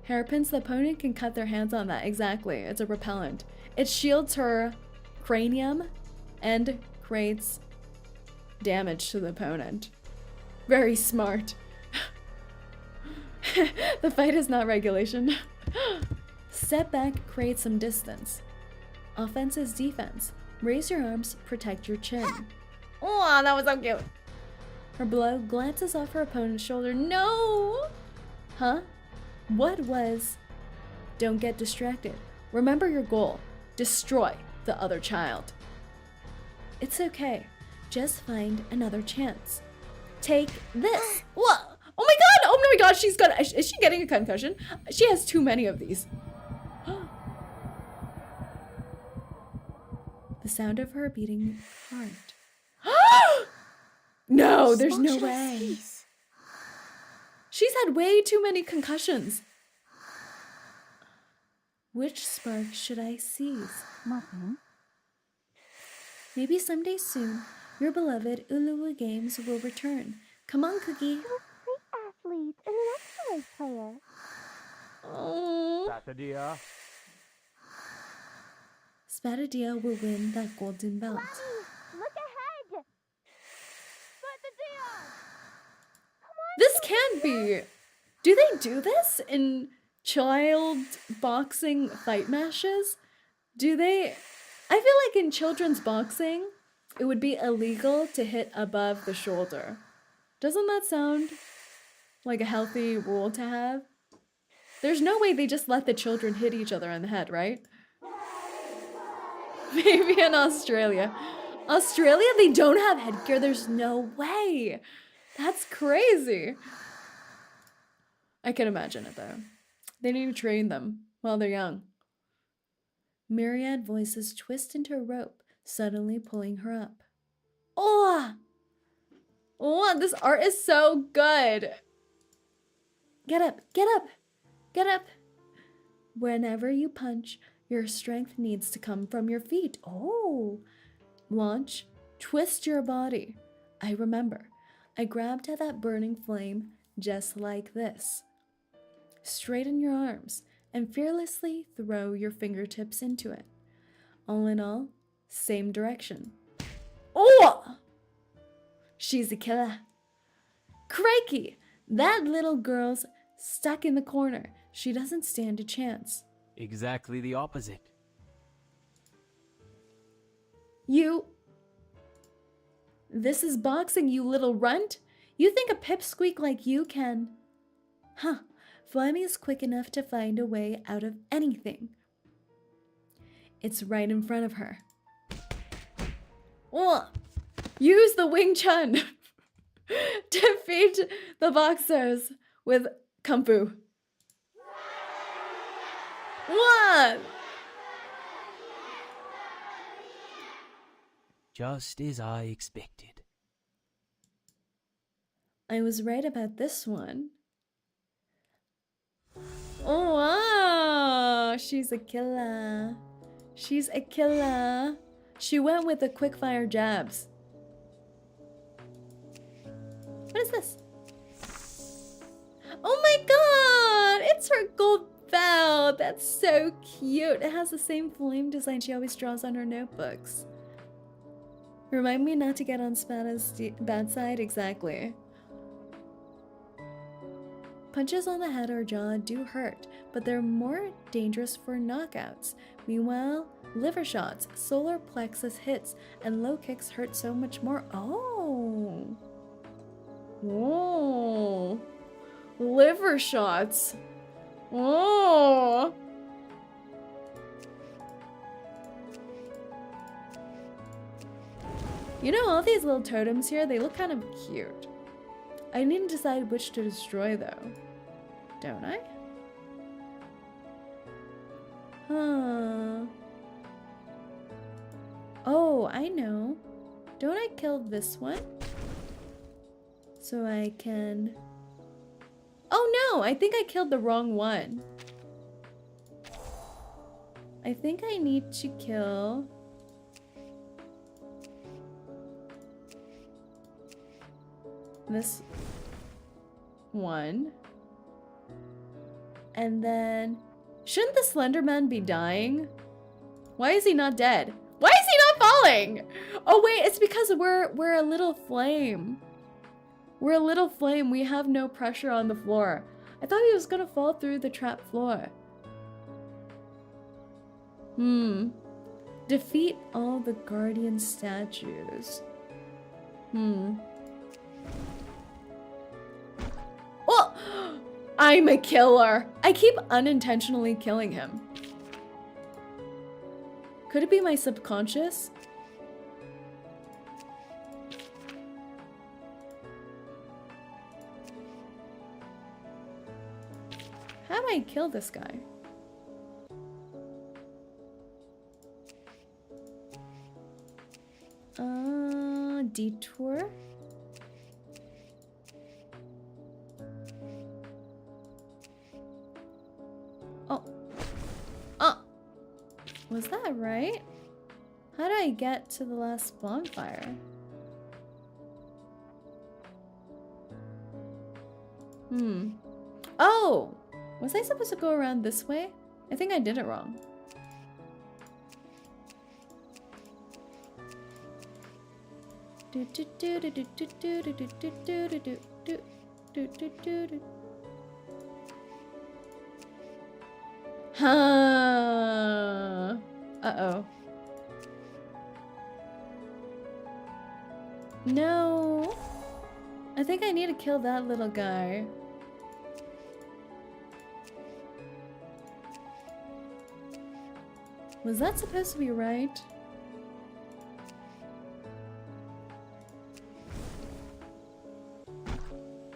Hairpins, the opponent can cut their hands on that. Exactly. It's a repellent. It shields her cranium and creates damage to the opponent. Very smart. The fight is not regulation. Step back, create some distance. Offense is defense. Raise your arms, protect your chin. Oh, that was so cute. Her blow glances off her opponent's shoulder. No! Huh? What was? Don't get distracted. Remember your goal. Destroy the other child. It's okay. Just find another chance. Take this. What? Oh my God! Oh my God! She's got. Is she getting a concussion? She has too many of these. The sound of her beating heart. No, there's no way. She's had way too many concussions. Which spark should I seize? Nothing. Maybe someday soon, your beloved Uluru Games will return. Come on, Cookie. You're a great athlete and an exercise player. Oh. Spathodea. Spathodea will win that golden belt. Mommy, look ahead. Spathodea! This can't be. Do they do this in child boxing fight matches? Do they? I feel like in children's boxing, it would be illegal to hit above the shoulder. Doesn't that sound like a healthy rule to have? There's no way they just let the children hit each other in the head, right? Maybe in Australia. Australia, they don't have headgear. There's no way. That's crazy. I can imagine it though. They need to train them while they're young. Myriad voices twist into a rope, suddenly pulling her up. Oh! Oh, this art is so good. Get up, get up, get up. Whenever you punch, your strength needs to come from your feet. Oh! Launch, twist your body. I remember. I grabbed at that burning flame just like this. Straighten your arms and fearlessly throw your fingertips into it. All in all, same direction. Oh! She's a killer. Crikey! That little girl's stuck in the corner. She doesn't stand a chance. Exactly the opposite. This is boxing, you little runt. You think a pipsqueak like you can... Huh. Flyme is quick enough to find a way out of anything. It's right in front of her. Oh, use the Wing Chun. Defeat the boxers with Kung Fu. What? Just as I expected. I was right about this one. Oh, wow. She's a killer. She's a killer. She went with the quickfire jabs. What is this? Oh my god! It's her gold belt! That's so cute. It has the same flame design she always draws on her notebooks. Remind me not to get on Spada's bad side? Exactly. Punches on the head or jaw do hurt, but they're more dangerous for knockouts. Meanwhile, liver shots, solar plexus hits, and low kicks hurt so much more. Oh! Whoa! Liver shots! Oh! You know, all these little totems here, they look kind of cute. I need to decide which to destroy, though. Don't I? Huh. Oh, I know. Don't I kill this one? So I can... Oh no! I think I killed the wrong one. I think I need to kill... this one. And then... Shouldn't the Slenderman be dying? Why is he not dead? Why is he not falling? Oh wait, it's because we're a little flame. We're a little flame. We have no pressure on the floor. I thought he was gonna fall through the trap floor. Defeat all the guardian statues. Oh! I'm a killer. I keep unintentionally killing him. Could it be my subconscious? How do I kill this guy? Detour? Oh. Was that right? How do I get to the last bonfire? Oh! Was I supposed to go around this way? I think I did it wrong. Huh. Uh-oh. No. I think I need to kill that little guy. Was that supposed to be right?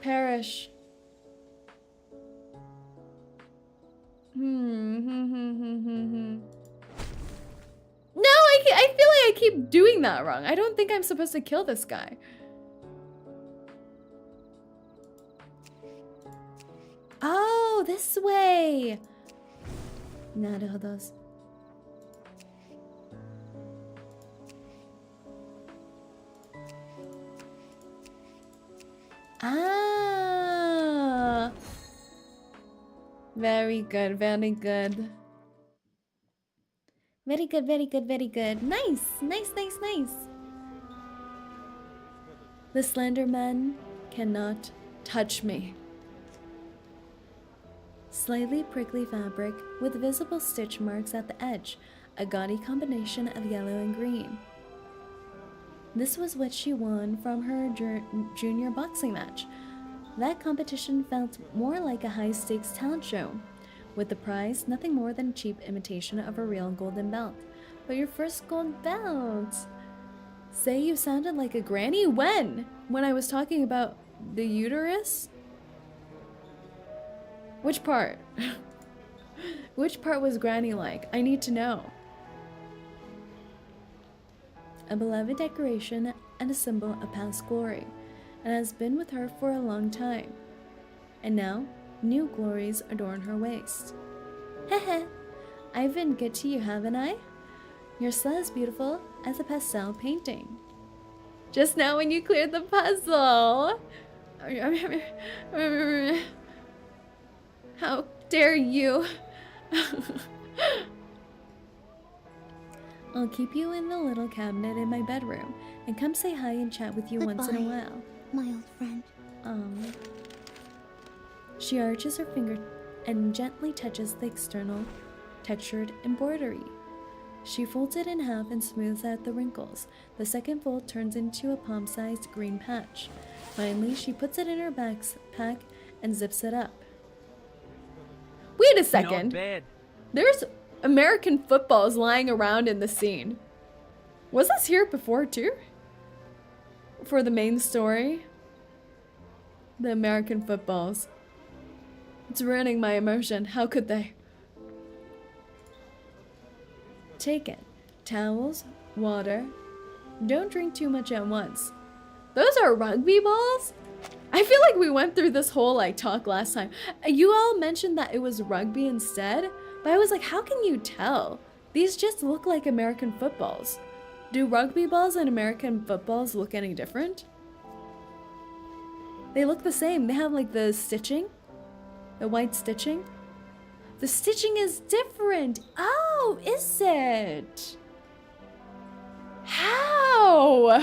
Perish. No, I feel like I keep doing that wrong. I don't think I'm supposed to kill this guy. Oh, this way. Naruhodo. Ah. Very good, very good. Very good, very good, very good. Nice, nice, nice, nice. The Slenderman cannot touch me. Slightly prickly fabric with visible stitch marks at the edge, a gaudy combination of yellow and green. This was what she won from her junior boxing match. That competition felt more like a high-stakes talent show, with the prize nothing more than a cheap imitation of a real golden belt. But your first gold belt! Say you sounded like a granny when I was talking about the uterus? Which part? Which part was granny like? I need to know. A beloved decoration and a symbol of past glory, and has been with her for a long time. And now, new glories adorn her waist. Heh, I've been good to you, haven't I? You're still as beautiful as a pastel painting. Just now when you cleared the puzzle. How dare you? I'll keep you in the little cabinet in my bedroom and come say hi and chat with you once in a while. My old friend. She arches her finger and gently touches the external textured embroidery. She folds it in half and smooths out the wrinkles. The second fold turns into a palm-sized green patch. Finally, she puts it in her backpack and zips it up. Wait a second. Not bad. There's American footballs lying around in the scene. Was this here before too? For the main story? The American footballs. It's ruining my immersion. How could they? Take it. Towels, water. Don't drink too much at once. Those are rugby balls? I feel like we went through this whole like talk last time. You all mentioned that it was rugby instead, but I was like, how can you tell? These just look like American footballs. Do rugby balls and American footballs look any different? They look the same. They have like the stitching, the white stitching. The stitching is different. Oh, is it? How?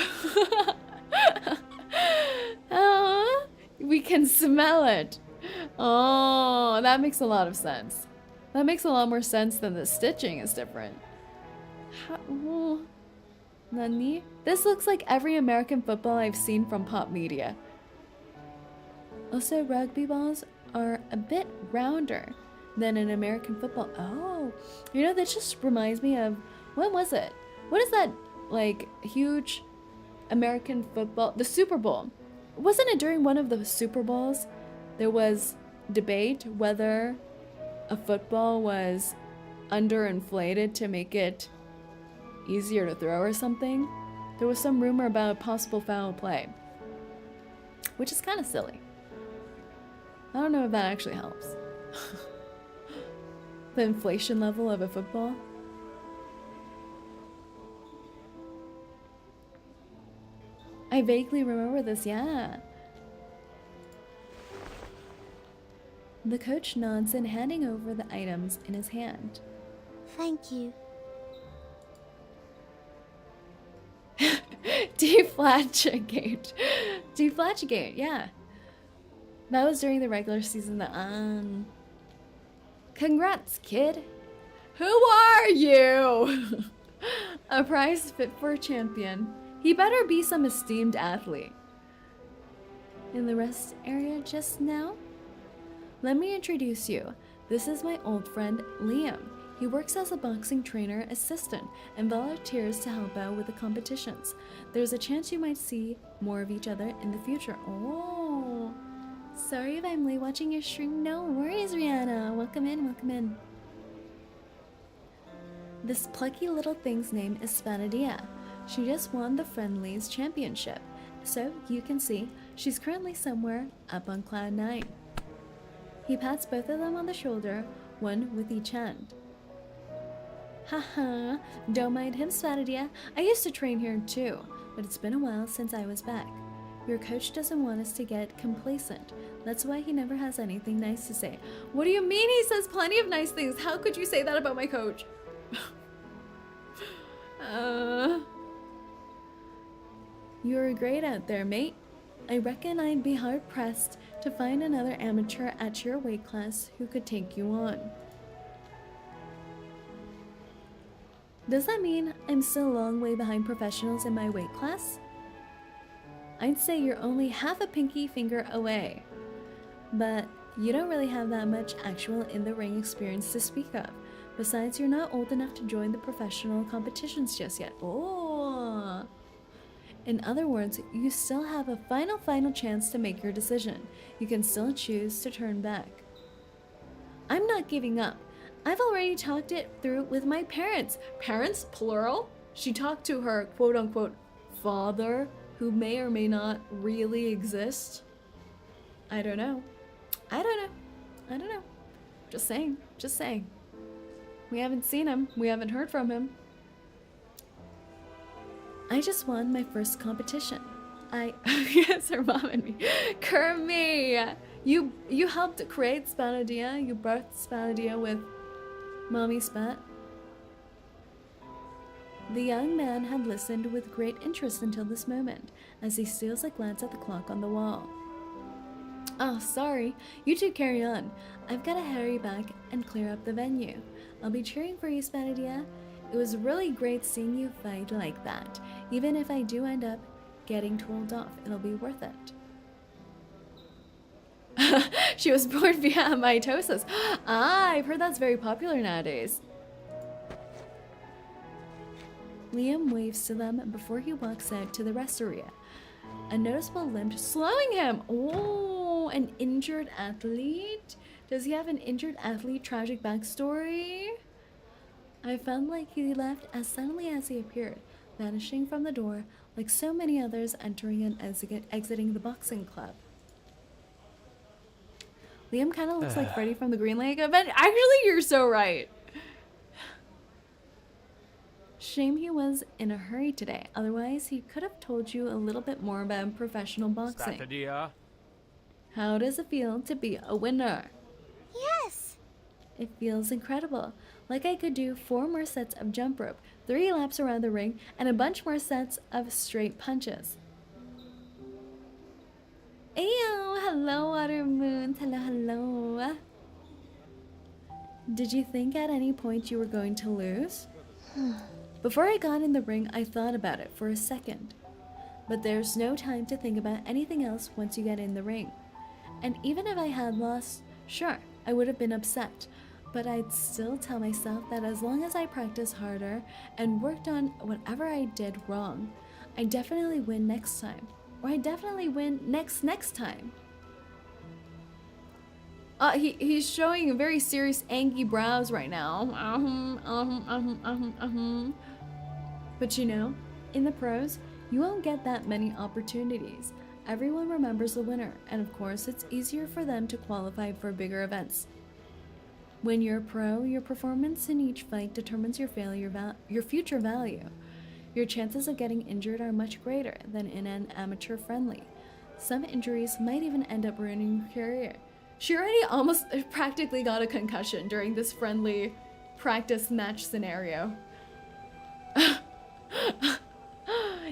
We can smell it. Oh, that makes a lot of sense. That makes a lot more sense than the stitching is different. Nani? This looks like every American football I've seen from pop media. Also, rugby balls are a bit rounder than an American football. Oh, you know, that just reminds me of, when was it? What is that, like, huge American football? The Super Bowl. Wasn't it during one of the Super Bowls? There was debate whether a football was underinflated to make it easier to throw or something. There was some rumor about possible foul play, which is kind of silly. I don't know if that actually helps. The inflation level of a football. I vaguely remember this, yeah. The coach nods and handing over the items in his hand. Thank you. Deflatigate. Deflatigate, yeah. That was during the regular season. Congrats, kid. Who are you? A prize fit for a champion. He better be some esteemed athlete. In the rest area just now? Let me introduce you. This is my old friend, Liam. He works as a boxing trainer assistant and volunteers to help out with the competitions. There's a chance you might see more of each other in the future. Oh, sorry if I'm late watching your stream. No worries, Rihanna. Welcome in, welcome in. This plucky little thing's name is Spathodea. She just won the Friendlies Championship, so you can see she's currently somewhere up on Cloud 9. He pats both of them on the shoulder, one with each hand. Haha, don't mind him, Spathodea. I used to train here too, but it's been a while since I was back. Your coach doesn't want us to get complacent. That's why he never has anything nice to say. What do you mean he says plenty of nice things? How could you say that about my coach? You're great out there, mate. I reckon I'd be hard-pressed to find another amateur at your weight class who could take you on. Does that mean I'm still a long way behind professionals in my weight class? I'd say you're only half a pinky finger away. But you don't really have that much actual in-the-ring experience to speak of. Besides, you're not old enough to join the professional competitions just yet. Oh. In other words, you still have a final chance to make your decision. You can still choose to turn back. I'm not giving up. I've already talked it through with my parents. Parents, plural? She talked to her quote-unquote father, who may or may not really exist. I don't know. I don't know. Just saying. We haven't seen him. We haven't heard from him. I just won my first competition. Yes, her mom and me. Kermie! You helped create Spathodea. You birthed Spathodea with Mommy Spat. The young man had listened with great interest until this moment, as he steals a glance at the clock on the wall. Oh, sorry. You two carry on. I've got to hurry back and clear up the venue. I'll be cheering for you, Spathodea. It was really great seeing you fight like that. Even if I do end up getting told off, it'll be worth it. She was born via mitosis. Ah, I've heard that's very popular nowadays. Liam waves to them before he walks out to the rest area. A noticeable limp slowing him. Oh, an injured athlete? Does he have an injured athlete tragic backstory? I felt like he left as suddenly as he appeared, vanishing from the door like so many others entering and exiting the boxing club. Liam kind of looks like Freddy from the Green Lake event. Actually, you're so right. Shame he was in a hurry today. Otherwise, he could have told you a little bit more about professional boxing. Spathodea. How does it feel to be a winner? Yes. It feels incredible. Like I could do 4 more sets of jump rope, 3 laps around the ring, and a bunch more sets of straight punches. Ayo! Hello, Water Moons. Hello. Did you think at any point you were going to lose? Before I got in the ring, I thought about it for a second. But there's no time to think about anything else once you get in the ring. And even if I had lost, sure, I would have been upset. But I'd still tell myself that as long as I practiced harder and worked on whatever I did wrong, I definitely win next time. Or I definitely win next time. He's showing very serious angry brows right now. But you know, in the pros, you won't get that many opportunities. Everyone remembers the winner, and of course, it's easier for them to qualify for bigger events. When you're a pro, your performance in each fight determines your future value. Your chances of getting injured are much greater than in an amateur friendly. Some injuries might even end up ruining your career. She already almost practically got a concussion during this friendly practice match scenario.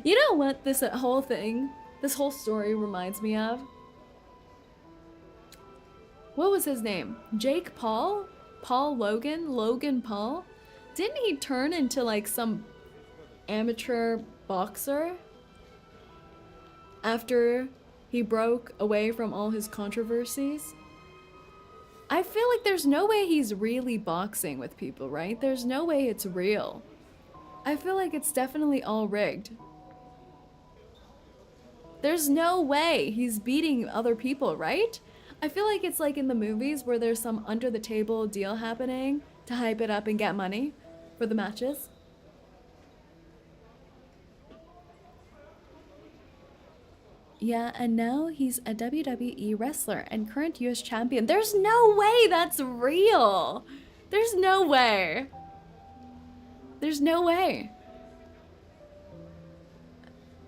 You know what this whole story reminds me of? What was his name? Jake Paul? Paul Logan? Logan Paul? Didn't he turn into like some amateur boxer after he broke away from all his controversies? I feel like there's no way he's really boxing with people, right? There's no way it's real. I feel like it's definitely all rigged. There's no way he's beating other people, right? I feel like it's like in the movies where there's some under the table deal happening to hype it up and get money for the matches. Yeah, and now he's a WWE wrestler and current US champion. There's no way that's real. There's no way. There's no way.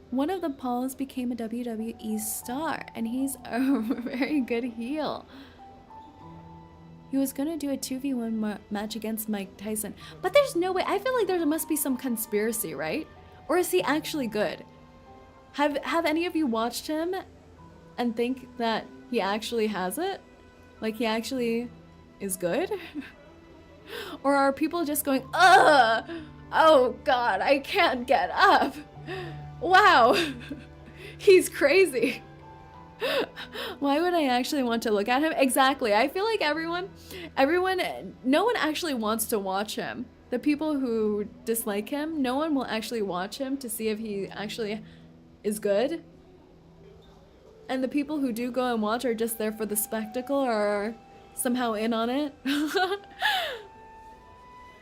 One of the Pauls became a WWE star, and he's a very good heel. He was gonna do a 2v1 match against Mike Tyson, but there's no way. I feel like there must be some conspiracy, right? Or is he actually good? Have any of you watched him and think that he actually has it? Like he actually is good? Or are people just going, ugh, oh God, I can't get up. Wow, He's crazy. Why would I actually want to look at him? Exactly. I feel like everyone, no one actually wants to watch him. The people who dislike him, no one will actually watch him to see if he actually is good. And the people who do go and watch are just there for the spectacle or are somehow in on it.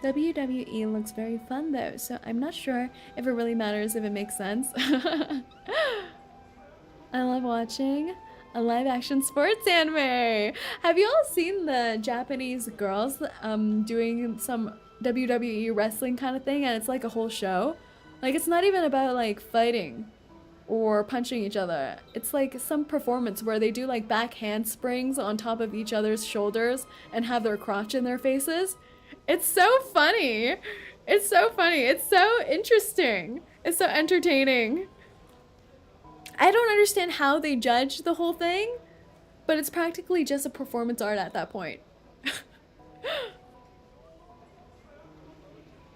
WWE looks very fun though, so I'm not sure if it really matters if it makes sense. I love watching a live action sports anime. Have you all seen the Japanese girls doing some WWE wrestling kind of thing, and it's like a whole show? Like, it's not even about like fighting or punching each other. It's like some performance where they do like back handsprings on top of each other's shoulders and have their crotch in their faces. It's so funny. It's so funny. It's so interesting. It's so entertaining. I don't understand how they judge the whole thing, but it's practically just a performance art at that point.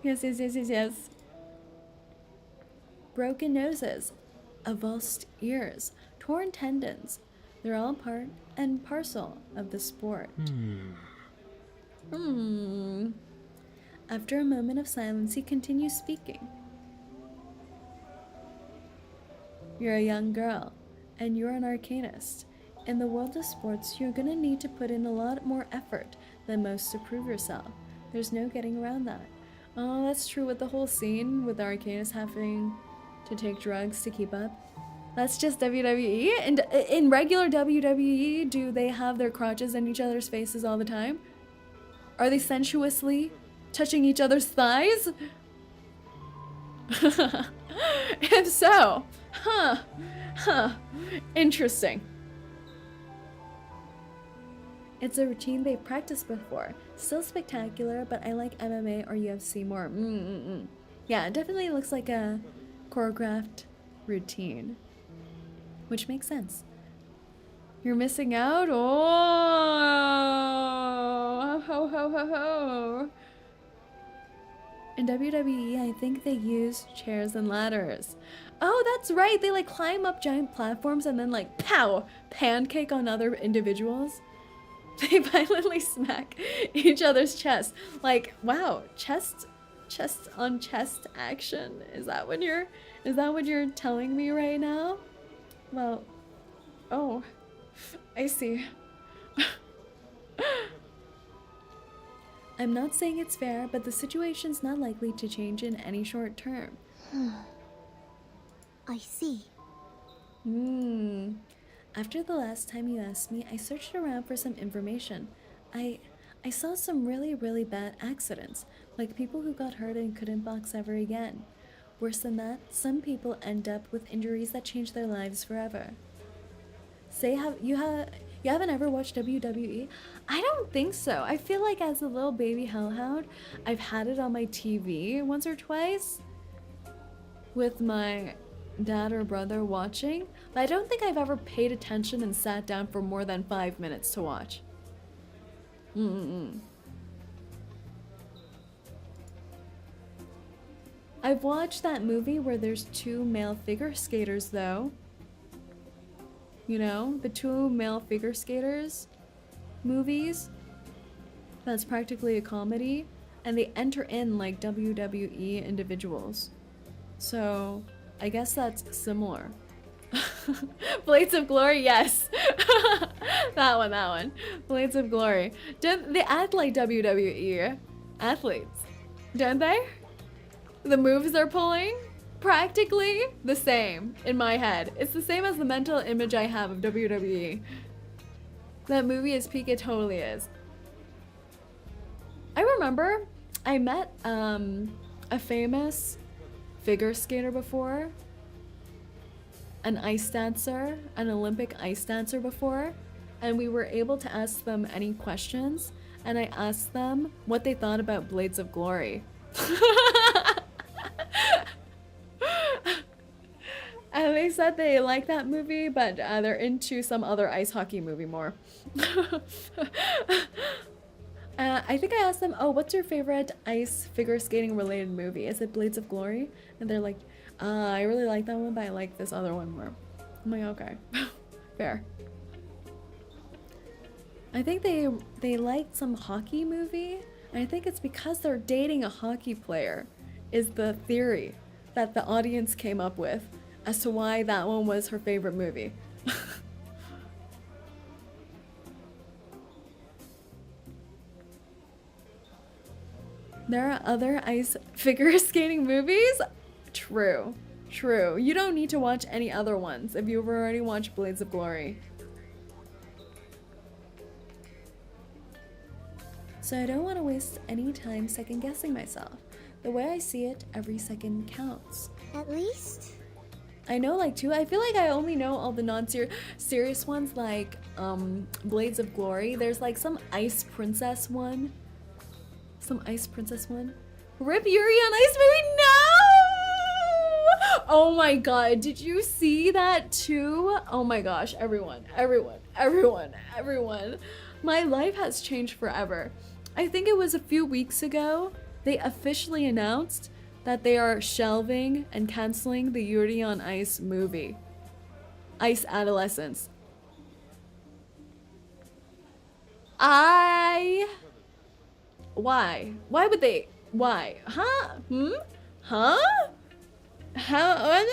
Yes. Broken noses, avulsed ears, torn tendons. They're all part and parcel of the sport. After a moment of silence, he continues speaking. You're a young girl, and you're an arcanist. In the world of sports, you're gonna need to put in a lot more effort than most to prove yourself. There's no getting around that. Oh, that's true with the whole scene with the arcanists having to take drugs to keep up. That's just WWE? And in regular WWE, do they have their crotches in each other's faces all the time? Are they sensuously touching each other's thighs? If so, interesting. It's a routine they've practiced before. Still spectacular, but I like MMA or UFC more. Yeah, it definitely looks like a choreographed routine. Which makes sense. You're missing out? Oh! Ho. In WWE, I think they use chairs and ladders. Oh, that's right. They like climb up giant platforms and then like, pow, pancake on other individuals. They violently smack each other's chest. Like, wow, chest on chest action. Is that what you're telling me right now? Well, oh, I see. I'm not saying it's fair, but the situation's not likely to change in any short term. I see. After the last time you asked me, I searched around for some information. I saw some really bad accidents, like people who got hurt and couldn't box ever again. Worse than that, some people end up with injuries that change their lives forever. You haven't ever watched WWE? I don't think so. I feel like as a little baby hellhound, I've had it on my TV once or twice with my dad or brother watching, but I don't think I've ever paid attention and sat down for more than 5 minutes to watch. I've watched that movie where there's 2 male figure skaters though. You know, the 2 male figure skaters movies. That's practically a comedy, and they enter in like WWE individuals. So I guess that's similar. Blades of Glory, yes. that one. Blades of Glory. They act like WWE athletes, don't they? The moves they're pulling, practically the same in my head. It's the same as the mental image I have of WWE. That movie is peak, it totally is. I remember I met a famous figure skater before, an ice dancer, an Olympic ice dancer before, and we were able to ask them any questions, and I asked them what they thought about Blades of Glory. And they said they like that movie, but they're into some other ice hockey movie more. I think I asked them, oh, what's your favorite ice figure skating related movie? Is it Blades of Glory? And they're like, I really like that one, but I like this other one more. I'm like, okay. Fair. I think they liked some hockey movie. And I think it's because they're dating a hockey player is the theory that the audience came up with as to why that one was her favorite movie. There are other ice figure skating movies? True. True. You don't need to watch any other ones if you've already watched Blades of Glory. So I don't want to waste any time second guessing myself. The way I see it, every second counts. At least? I know like two. I feel like I only know all the non-serious ones like Blades of Glory. There's like some ice princess one. Some ice princess one. Rip Yuri on Ice movie? No! Oh my god, did you see that too? Oh my gosh, everyone. My life has changed forever. I think it was a few weeks ago, they officially announced that they are shelving and canceling the Yuri on Ice movie. Ice Adolescence. Why? Why would they? Why? Huh? Huh? How?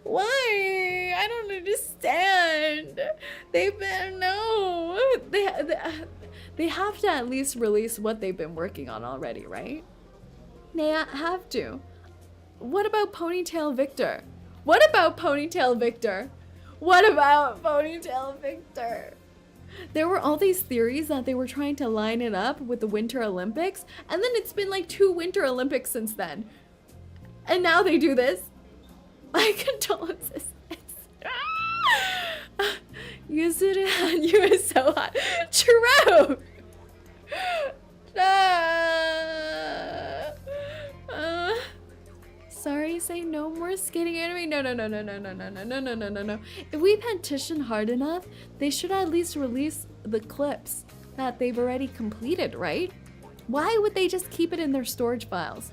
Why? I don't understand. They better know. They have to at least release what they've been working on already, right? They have to. What about Ponytail Victor? What about Ponytail Victor? What about Ponytail Victor? There were all these theories that they were trying to line it up with the Winter Olympics, and then it's been like 2 Winter Olympics since then. And now they do this. My condolences. Yuzuru, you are so hot. True! Sorry, say no more skating anime. No. If we petition hard enough, they should at least release the clips that they've already completed, right? Why would they just keep it in their storage files?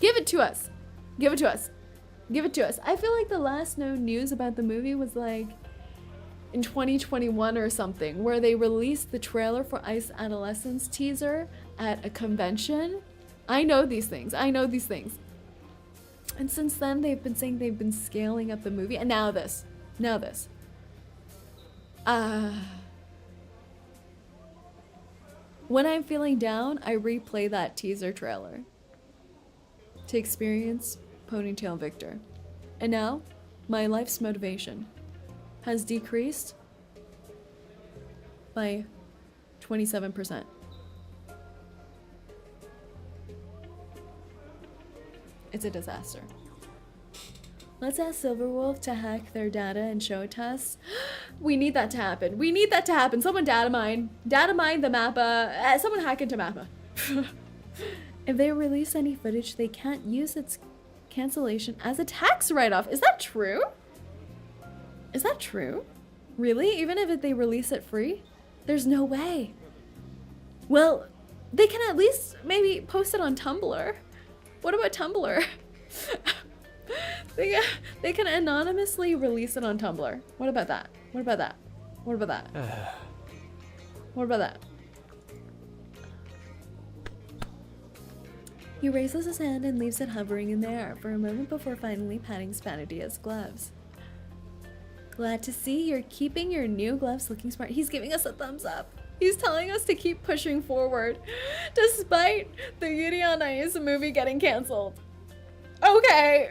Give it to us. Give it to us. Give it to us. I feel like the last known news about the movie was like in 2021 or something, where they released the trailer for Ice Adolescence teaser at a convention. I know these things. And since then, they've been saying they've been scaling up the movie. And now this. When I'm feeling down, I replay that teaser trailer to experience Ponytail Victor. And now, my life's motivation has decreased by 27%. It's a disaster. Let's ask Silverwolf to hack their data and show it to us. We need that to happen. Someone data mine the mappa. Someone hack into mappa. If they release any footage, they can't use its cancellation as a tax write-off. Is that true? Really? Even if they release it free? There's no way. Well, they can at least maybe post it on Tumblr. What about Tumblr? They can anonymously release it on Tumblr. What about that? He raises his hand and leaves it hovering in the air for a moment before finally patting Spatodea's gloves. Glad to see you're keeping your new gloves looking smart. He's giving us a thumbs up. He's telling us to keep pushing forward, despite the Yuri on Ice movie getting cancelled. Okay.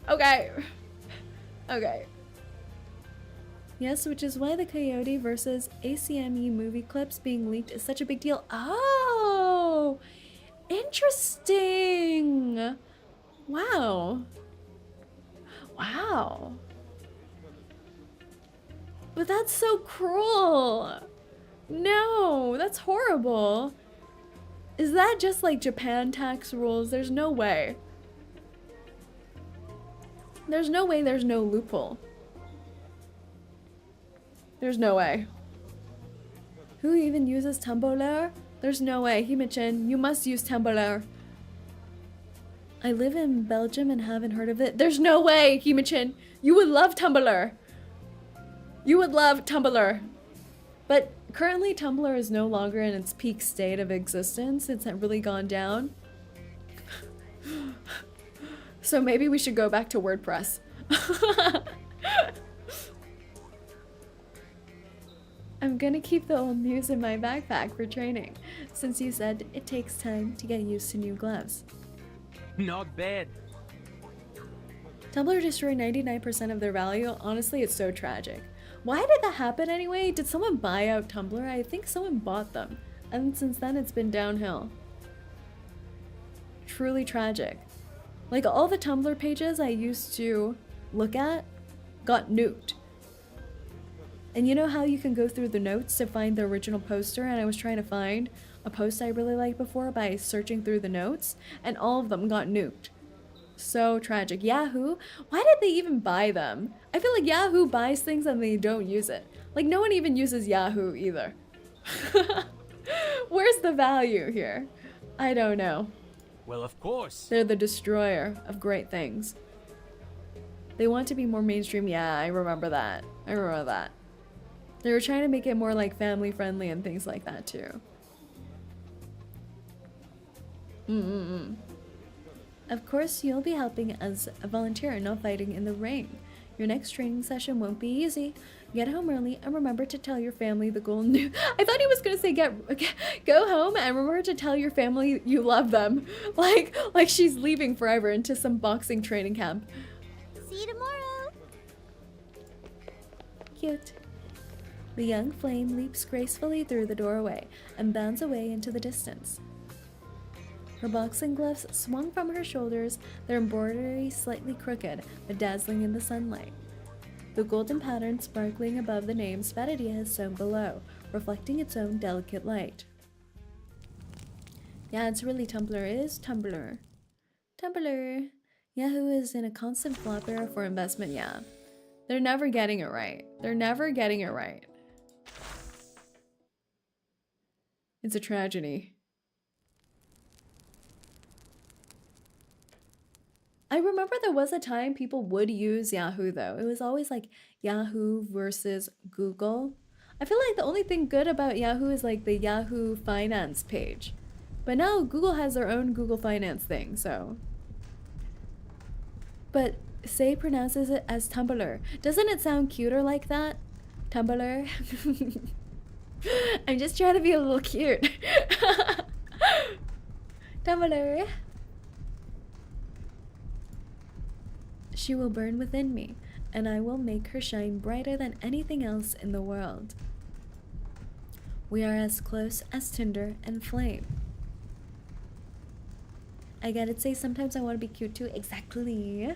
Okay. Yes, which is why the Coyote versus ACME movie clips being leaked is such a big deal. Oh, interesting. Wow. But that's so cruel. No, that's horrible. Is that just like Japan tax rules? There's no way. There's no way there's no loophole. There's no way. Who even uses Tumblr? There's no way. Himichin, you must use Tumblr. I live in Belgium and haven't heard of it. There's no way, 𝐒𝐚𝐭. You would love Tumblr. You would love Tumblr. But currently Tumblr is no longer in its peak state of existence. It's really gone down. So maybe we should go back to WordPress. I'm gonna keep the old news in my backpack for training, since you said it takes time to get used to new gloves. Not bad. Tumblr destroyed 99% of their value. Honestly, it's so tragic. Why did that happen anyway? Did someone buy out Tumblr? I think someone bought them. And since then, it's been downhill. Truly tragic. Like, all the Tumblr pages I used to look at got nuked. And you know how you can go through the notes to find the original poster? And I was trying to find a post I really liked before by searching through the notes, and all of them got nuked. So tragic. Yahoo? Why did they even buy them? I feel like Yahoo buys things and they don't use it. Like, no one even uses Yahoo either. Where's the value here? I don't know. Well, of course. They're the destroyer of great things. They want to be more mainstream. Yeah, I remember that. I remember that. They were trying to make it more like family friendly and things like that too. Of course, you'll be helping as a volunteer, not fighting in the ring. Your next training session won't be easy. Get home early and remember to tell your family the golden news. I thought he was gonna say go home and remember to tell your family you love them. Like she's leaving forever into some boxing training camp. See you tomorrow. Cute. The young flame leaps gracefully through the doorway and bounds away into the distance. Her boxing gloves swung from her shoulders, their embroidery slightly crooked, but dazzling in the sunlight. The golden pattern sparkling above the name Spathodea is sewn below, reflecting its own delicate light. Yeah, it's really Tumblr is Tumblr. Tumblr. Yahoo is in a constant flop era for investment, yeah. They're never getting it right. They're never getting it right. It's a tragedy. I remember there was a time people would use Yahoo though. It was always like Yahoo versus Google. I feel like the only thing good about Yahoo is like the Yahoo Finance page. But now Google has their own Google Finance thing, so. But Say pronounces it as Tumblr. Doesn't it sound cuter like that? Tumblr? I'm just trying to be a little cute. Tumblr. She will burn within me, and I will make her shine brighter than anything else in the world. We are as close as tinder and flame. I gotta say, sometimes I want to be cute too. Exactly.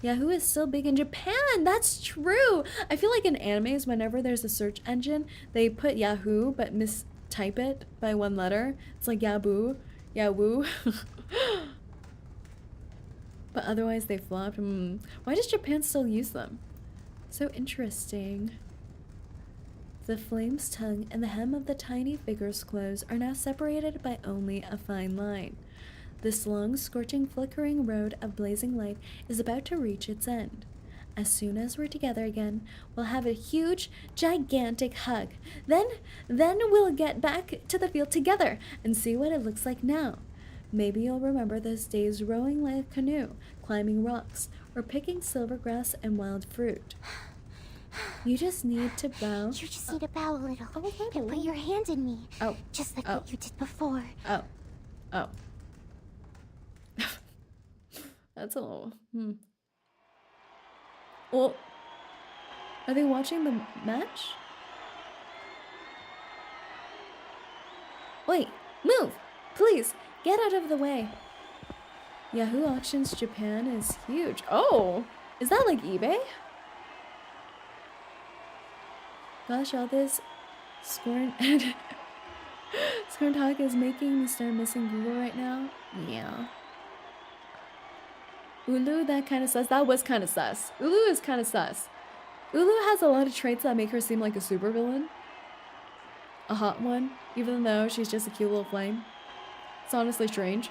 Yahoo is still big in Japan. That's true. I feel like in animes, whenever there's a search engine, they put Yahoo but mistype it by one letter. It's like Yahoo. Yahoo. But otherwise they flopped. Why does Japan still use them? So interesting. The flame's tongue and the hem of the tiny figure's clothes are now separated by only a fine line. This long, scorching, flickering road of blazing light is about to reach its end. As soon as we're together again, we'll have a huge, gigantic hug. Then we'll get back to the field together and see what it looks like now. Maybe you'll remember those days rowing like a canoe, climbing rocks, or picking silver grass and wild fruit. You just need to bow. You just need to bow a little. Oh, a little. And put your hand in me. Oh. Just like what you did before. Oh. Oh. That's a little... Well, are they watching the match? Wait, move! Please, get out of the way. Yahoo Auctions Japan is huge. Oh, is that like eBay? Gosh, all this Scorn talk is making me start missing Google right now. Yeah. Ulu, that kind of sus. That was kind of sus. Ulu is kind of sus. Ulu has a lot of traits that make her seem like a supervillain. A hot one, even though she's just a cute little flame. It's honestly strange.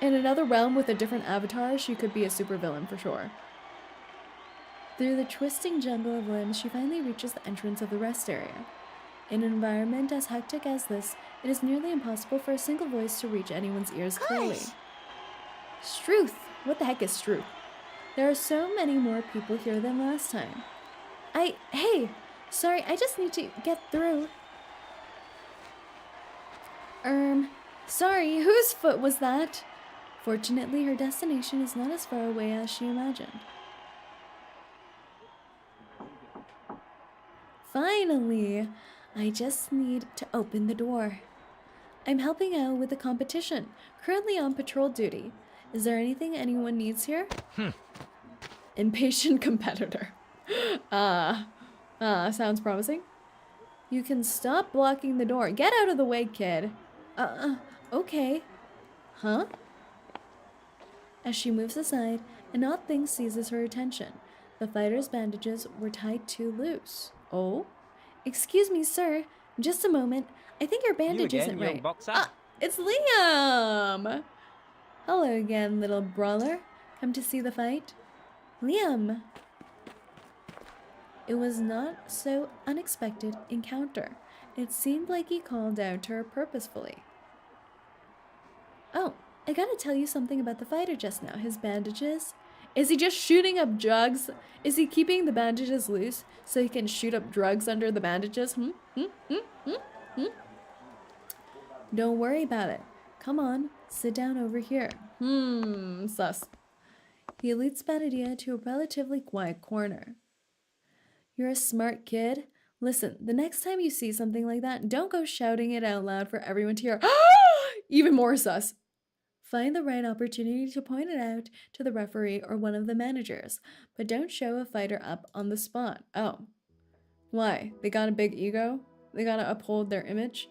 In another realm with a different avatar, she could be a supervillain for sure. Through the twisting jungle of limbs, she finally reaches the entrance of the rest area. In an environment as hectic as this, it is nearly impossible for a single voice to reach anyone's ears clearly. Struth! What the heck is Struth? There are so many more people here than last time. Hey! Sorry, I just need to get through. Sorry, whose foot was that? Fortunately, her destination is not as far away as she imagined. Finally! I just need to open the door. I'm helping out with the competition, currently on patrol duty. Is there anything anyone needs here? Impatient competitor. Sounds promising. You can stop blocking the door. Get out of the way, kid. Okay. Huh? As she moves aside, an odd thing seizes her attention. The fighter's bandages were tied too loose. Oh? Excuse me, sir. Just a moment. I think your bandage isn't right. It's Liam! Hello again, little brawler. Come to see the fight? Liam! It was not so unexpected encounter. It seemed like he called out to her purposefully. Oh, I gotta tell you something about the fighter just now. His bandages. Is he just shooting up drugs? Is he keeping the bandages loose so he can shoot up drugs under the bandages? Don't worry about it. Come on, sit down over here. Sus. He leads Spathodea to a relatively quiet corner. You're a smart kid. Listen, the next time you see something like that, don't go shouting it out loud for everyone to hear. Even more sus. Find the right opportunity to point it out to the referee or one of the managers, but don't show a fighter up on the spot. Oh. Why? They got a big ego? They gotta uphold their image?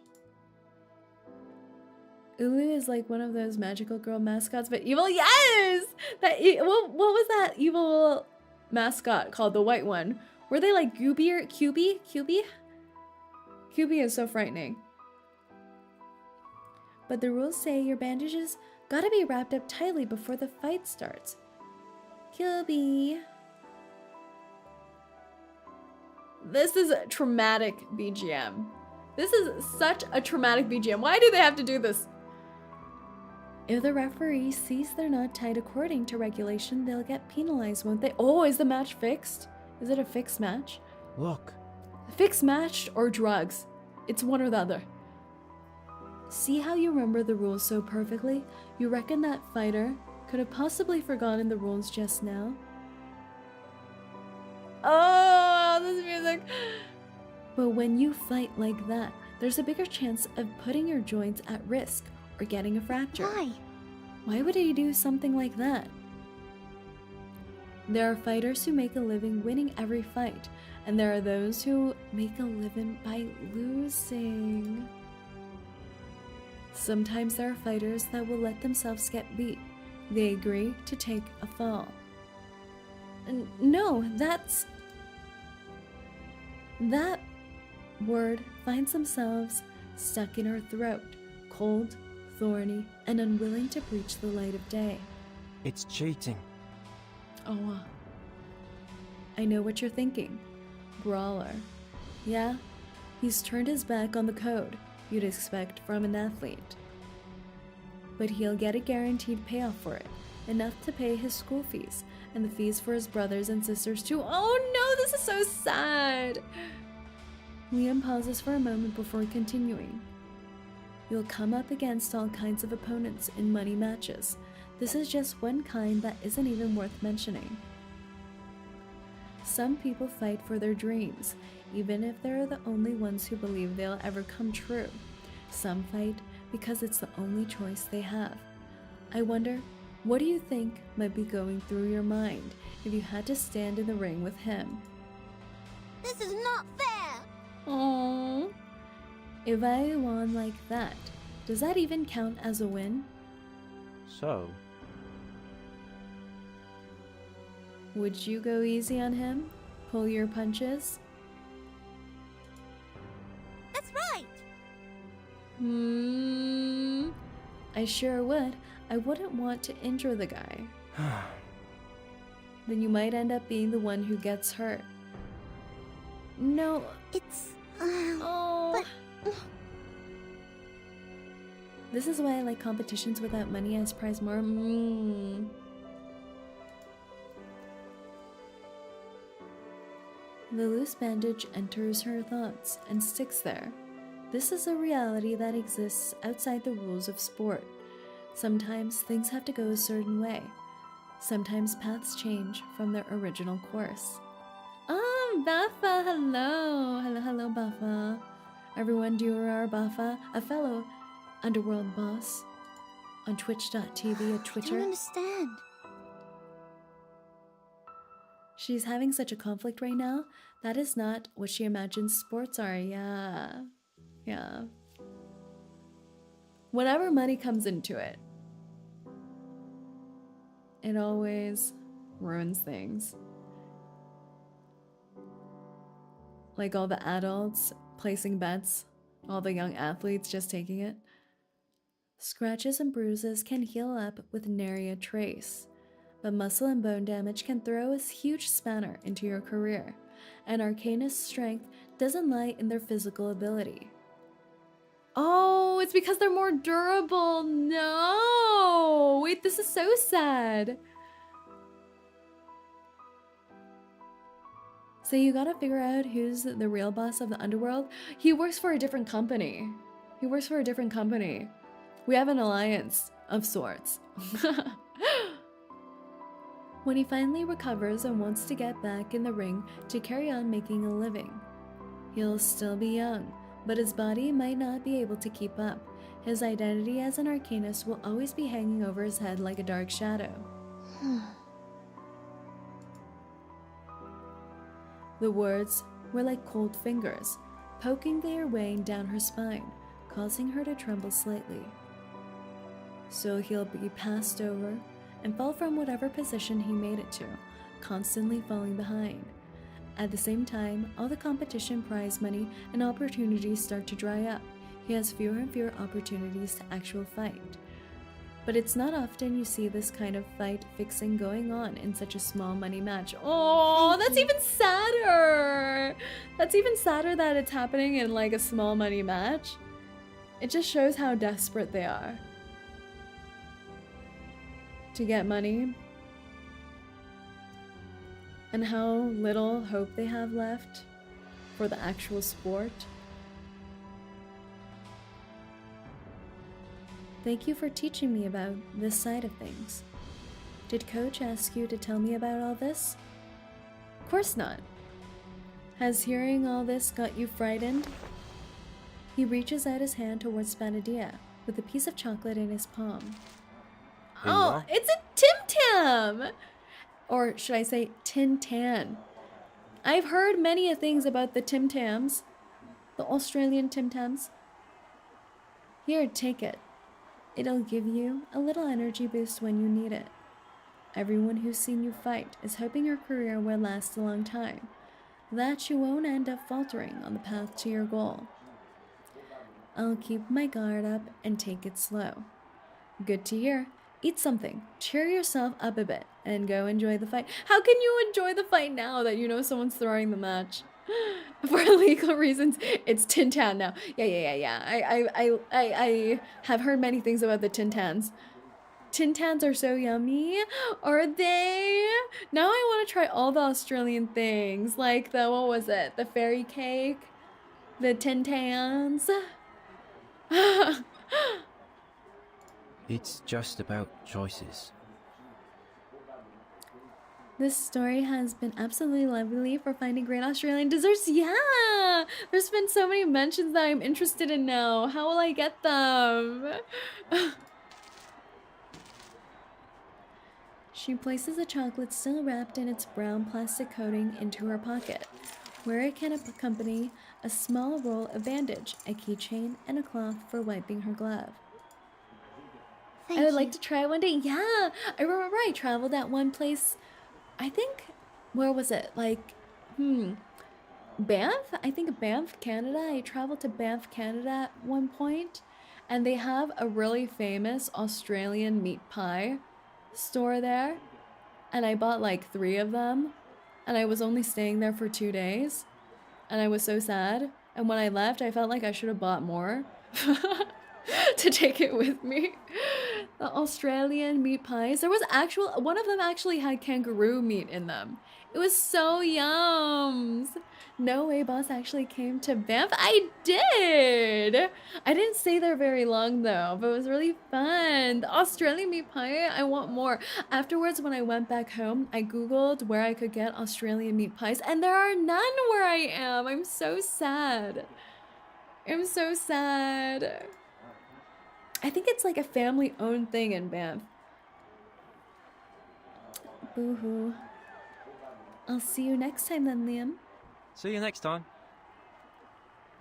Ulu is like one of those magical girl mascots, but evil. Yes! What was that evil mascot called? The white one. Were they like Gooby or QB? QB? QB is so frightening. But the rules say your bandages gotta be wrapped up tightly before the fight starts. QB. This is a traumatic BGM. This is such a traumatic BGM. Why do they have to do this? If the referee sees they're not tied according to regulation, they'll get penalized, won't they? Oh, is the match fixed? Is it a fixed match? Look. Fixed match or drugs? It's one or the other. See how you remember the rules so perfectly? You reckon that fighter could have possibly forgotten the rules just now? Oh, this music. But when you fight like that, there's a bigger chance of putting your joints at risk or getting a fracture. Why? Why would he do something like that? There are fighters who make a living winning every fight, and there are those who make a living by losing. Sometimes there are fighters that will let themselves get beat. They agree to take a fall. No, that word finds themselves stuck in her throat, cold, thorny, and unwilling to breach the light of day. It's cheating. Oh, I know what you're thinking. Brawler. Yeah, he's turned his back on the code you'd expect from an athlete. But he'll get a guaranteed payoff for it, enough to pay his school fees and the fees for his brothers and sisters too. Oh no, this is so sad. Liam pauses for a moment before continuing. You'll come up against all kinds of opponents in money matches. This is just one kind that isn't even worth mentioning. Some people fight for their dreams, even if they're the only ones who believe they'll ever come true. Some fight because it's the only choice they have. I wonder, what do you think might be going through your mind if you had to stand in the ring with him? This is not fair! Aww. If I won like that, does that even count as a win? So? Would you go easy on him? Pull your punches? That's right! I sure would. I wouldn't want to injure the guy. Then you might end up being the one who gets hurt. No. It's... Oh. But... This is why I like competitions without money as prize more. The loose bandage enters her thoughts and sticks there. This is a reality that exists outside the rules of sport. Sometimes things have to go a certain way. Sometimes paths change from their original course. Buffa, hello. Hello, Buffa. Everyone, Durar Buffa, a fellow underworld boss on twitch.tv, a Twitter. I don't understand. She's having such a conflict right now. That is not what she imagines sports are. Yeah. Whenever money comes into it, it always ruins things. Like all the adults placing bets, all the young athletes just taking it. Scratches and bruises can heal up with nary a trace, but muscle and bone damage can throw a huge spanner into your career, and Arcanist's strength doesn't lie in their physical ability. Oh, it's because they're more durable. No! Wait, this is so sad. So you gotta figure out who's the real boss of the underworld. He works for a different company. We have an alliance of sorts. When he finally recovers and wants to get back in the ring to carry on making a living, he'll still be young, but his body might not be able to keep up. His identity as an Arcanist will always be hanging over his head like a dark shadow. The words were like cold fingers, poking their way down her spine, causing her to tremble slightly. So he'll be passed over and fall from whatever position he made it to, constantly falling behind. At the same time, all the competition prize money and opportunities start to dry up. He has fewer and fewer opportunities to actually fight. But it's not often you see this kind of fight fixing going on in such a small money match. Oh, that's even sadder! That's even sadder that it's happening in like a small money match. It just shows how desperate they are to get money and how little hope they have left for the actual sport. Thank you for teaching me about this side of things. Did Coach ask you to tell me about all this? Of course not. Has hearing all this got you frightened? He reaches out his hand towards Spathodea with a piece of chocolate in his palm. Oh, it's a Tim Tam! Or should I say Tin Tan? I've heard many things about the Tim Tams, the Australian Tim Tams. Here, take it. It'll give you a little energy boost when you need it. Everyone who's seen you fight is hoping your career will last a long time, that you won't end up faltering on the path to your goal. I'll keep my guard up and take it slow. Good to hear. Eat something, cheer yourself up a bit, and go enjoy the fight. How can you enjoy the fight now that you know someone's throwing the match? For legal reasons, it's Tin Tan now. Yeah. I have heard many things about the Tin Tans. Tin Tans are so yummy. Are they? Now I want to try all the Australian things. Like the, what was it? The fairy cake? The Tin Tans? It's just about choices. This story has been absolutely lovely for finding great Australian desserts. Yeah! There's been so many mentions that I'm interested in now. How will I get them? She places the chocolate still wrapped in its brown plastic coating into her pocket, where it can accompany a small roll of bandage, a keychain, and a cloth for wiping her glove. Thank I would you. like to try one day. Yeah! I remember I traveled at one place. I think, where was it? Like, Banff? I think Banff, Canada. I traveled to Banff, Canada at one point, and they have a really famous Australian meat pie store there, and I bought like 3 of them, and I was only staying there for 2 days, and I was so sad, and when I left I felt like I should have bought more to take it with me. The Australian meat pies, there was one of them actually had kangaroo meat in them. It was so yums. No way boss actually came to Banff. I did. I didn't stay there very long though, but it was really fun. The Australian meat pie, I want more. Afterwards, when I went back home, I googled where I could get Australian meat pies, and there are none where I am. I'm so sad. I'm so sad. I think it's like a family-owned thing in Banff. Boo-hoo. I'll see you next time then, Liam. See you next time.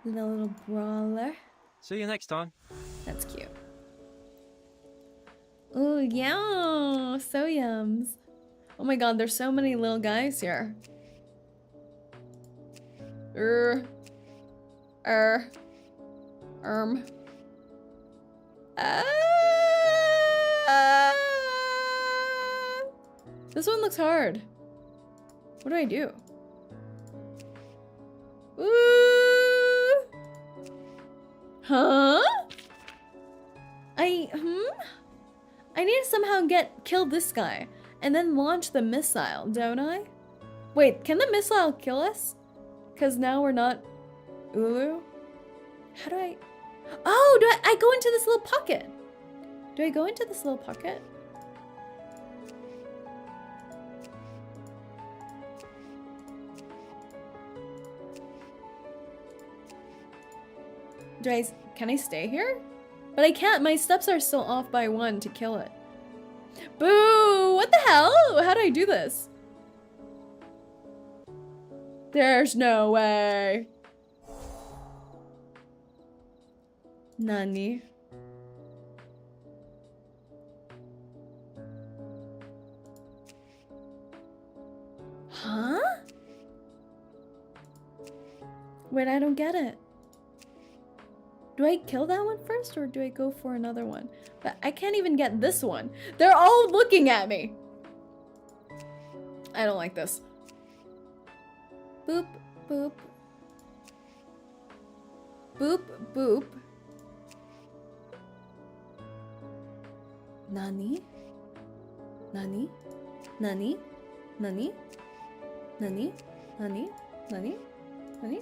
Little brawler. See you next time. That's cute. Ooh, yeah, so yums. Oh my god, there's so many little guys here. This one looks hard. What do I do? Ooh. Huh? I need to somehow kill this guy and then launch the missile, don't I? Wait, can the missile kill us? Cause now we're not Uluru? How do I? Oh, do I go into this little pocket? Do I go into this little pocket? Can I stay here? But I can't, my steps are still off by 1 to kill it. Boo! What the hell? How do I do this? There's no way. Nani? Huh? Wait, I don't get it. Do I kill that one first or do I go for another one? But I can't even get this one. They're all looking at me. I don't like this. Boop, boop. Boop, boop. Nani? Nani? Nani? Nani? Nani? Nani? Nani? Nani?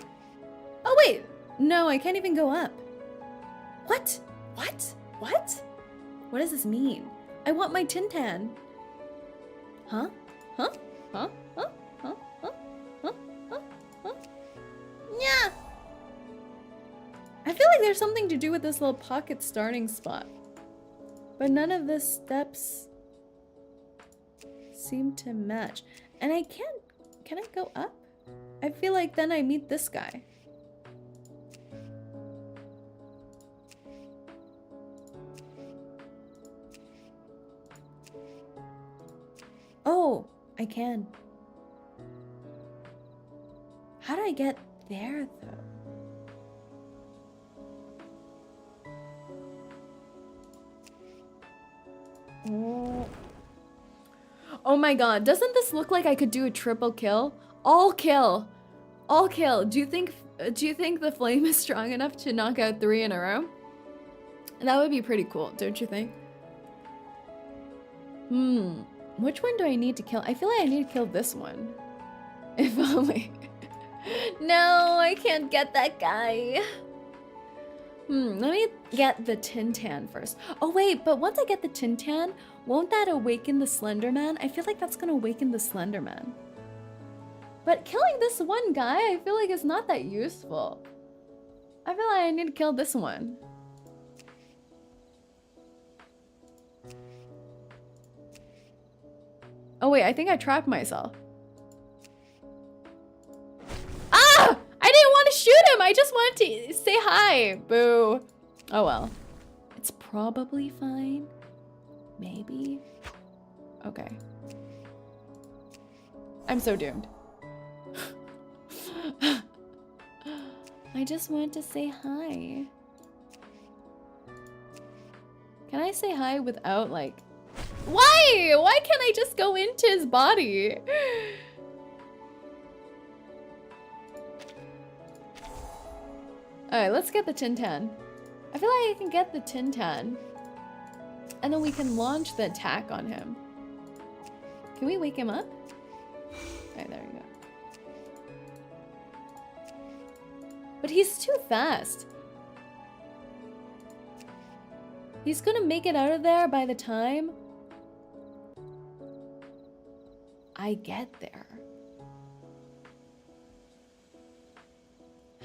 Oh wait! No, I can't even go up. What? What? What? What does this mean? I want my 𝐒𝐴𝐵. Huh? Huh? Huh? Huh? Huh? Huh? Huh? Huh? Huh? Yeah! I feel like there's something to do with this little pocket starting spot. But none of the steps seem to match. And I can't... Can I go up? I feel like then I meet this guy. Oh, I can. How do I get there, though? Oh my god, doesn't this look like I could do a triple kill? All kill. All kill. Do you think the flame is strong enough to knock out 3 in a row? That would be pretty cool, don't you think? Which one do I need to kill? I feel like I need to kill this one. If only. No, I can't get that guy. Let me get the 𝐒𝐴𝐵 first. Oh wait, but once I get the 𝐒𝐴𝐵, won't that awaken the Slenderman? I feel like that's gonna awaken the Slenderman. But killing this one guy, I feel like it's not that useful. I feel like I need to kill this one. Oh wait, I think I trapped myself. Ah! I didn't want to shoot him! I just wanted to say hi! Boo. Oh well. It's probably fine. Maybe. Okay. I'm so doomed. I just wanted to say hi. Can I say hi without like... Why? Why can't I just go into his body? Alright, let's get the Tintan. I feel like I can get the Tintan. And then we can launch the attack on him. Can we wake him up? Alright, there we go. But he's too fast. He's gonna make it out of there by the time I get there.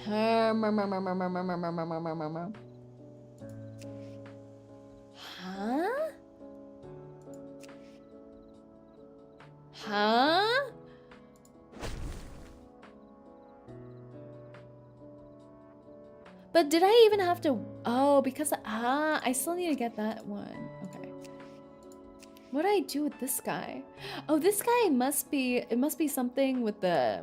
Huh? Huh? But did I even have to... Oh, because... I still need to get that one. Okay. What do I do with this guy? Oh, this guy must be... It must be something with the...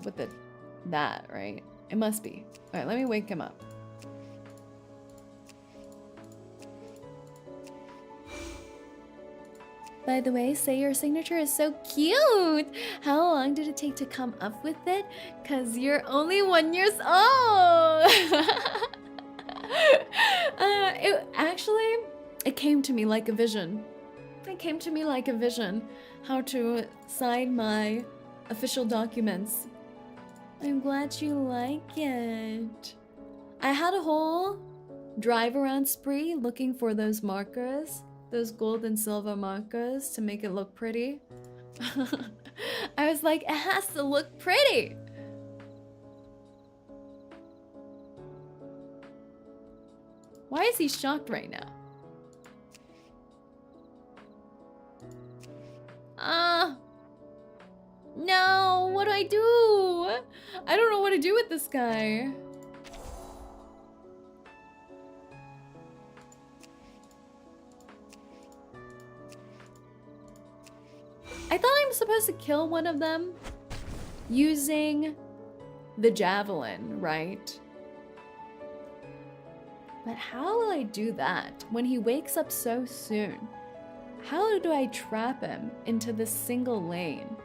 That, right? It must be. Alright, let me wake him up. By the way, say your signature is so cute! How long did it take to come up with it? 'Cause you're only 1 year old! It came to me like a vision. It came to me like a vision. How to sign my official documents. I'm glad you like it. I had a whole drive around spree looking for those markers. Those gold and silver markers to make it look pretty. I was like, it has to look pretty. Why is he shocked right now? No, what do I do? I don't know what to do with this guy. I thought I'm supposed to kill one of them using the javelin, right? But how will I do that when he wakes up so soon? How do I trap him into this single lane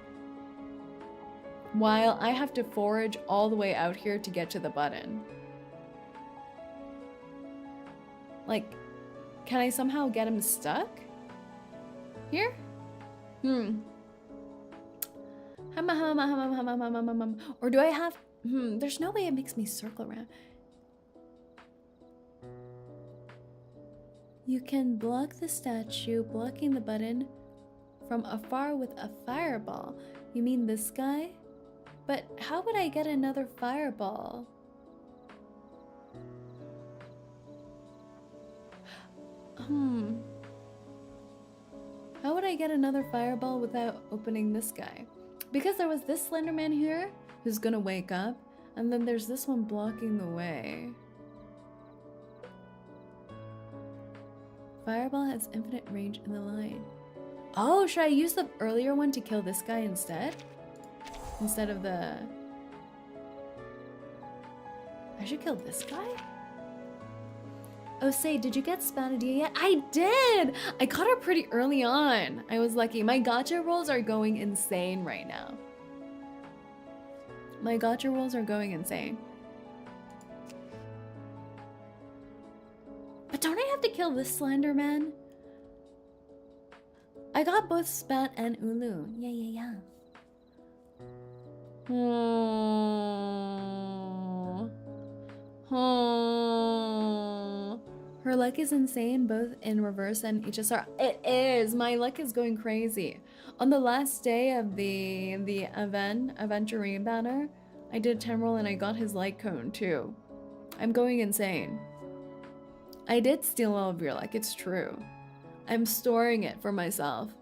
while I have to forage all the way out here to get to the button? Like, can I somehow get him stuck? Here? Or do I have... there's no way it makes me circle around. You can block the statue, blocking the button from afar with a fireball. You mean this guy? But how would I get another fireball? How would I get another fireball without opening this guy? Because there was this Slenderman here who's gonna wake up, and then there's this one blocking the way. Fireball has infinite range in the line. Oh, should I use the earlier one to kill this guy instead? Instead of the... I should kill this guy? Oh, say, did you get Spathodea yet? I did! I caught her pretty early on. I was lucky. My gacha rolls are going insane right now. My gacha rolls are going insane. But don't I have to kill this Slenderman? I got both Spat and Ulu. Yeah. Her luck is insane, both in reverse and HSR. It is! My luck is going crazy. On the last day of the Aventurine banner, I did 10 roll and I got his light cone too. I'm going insane. I did steal all of your luck, it's true. I'm storing it for myself.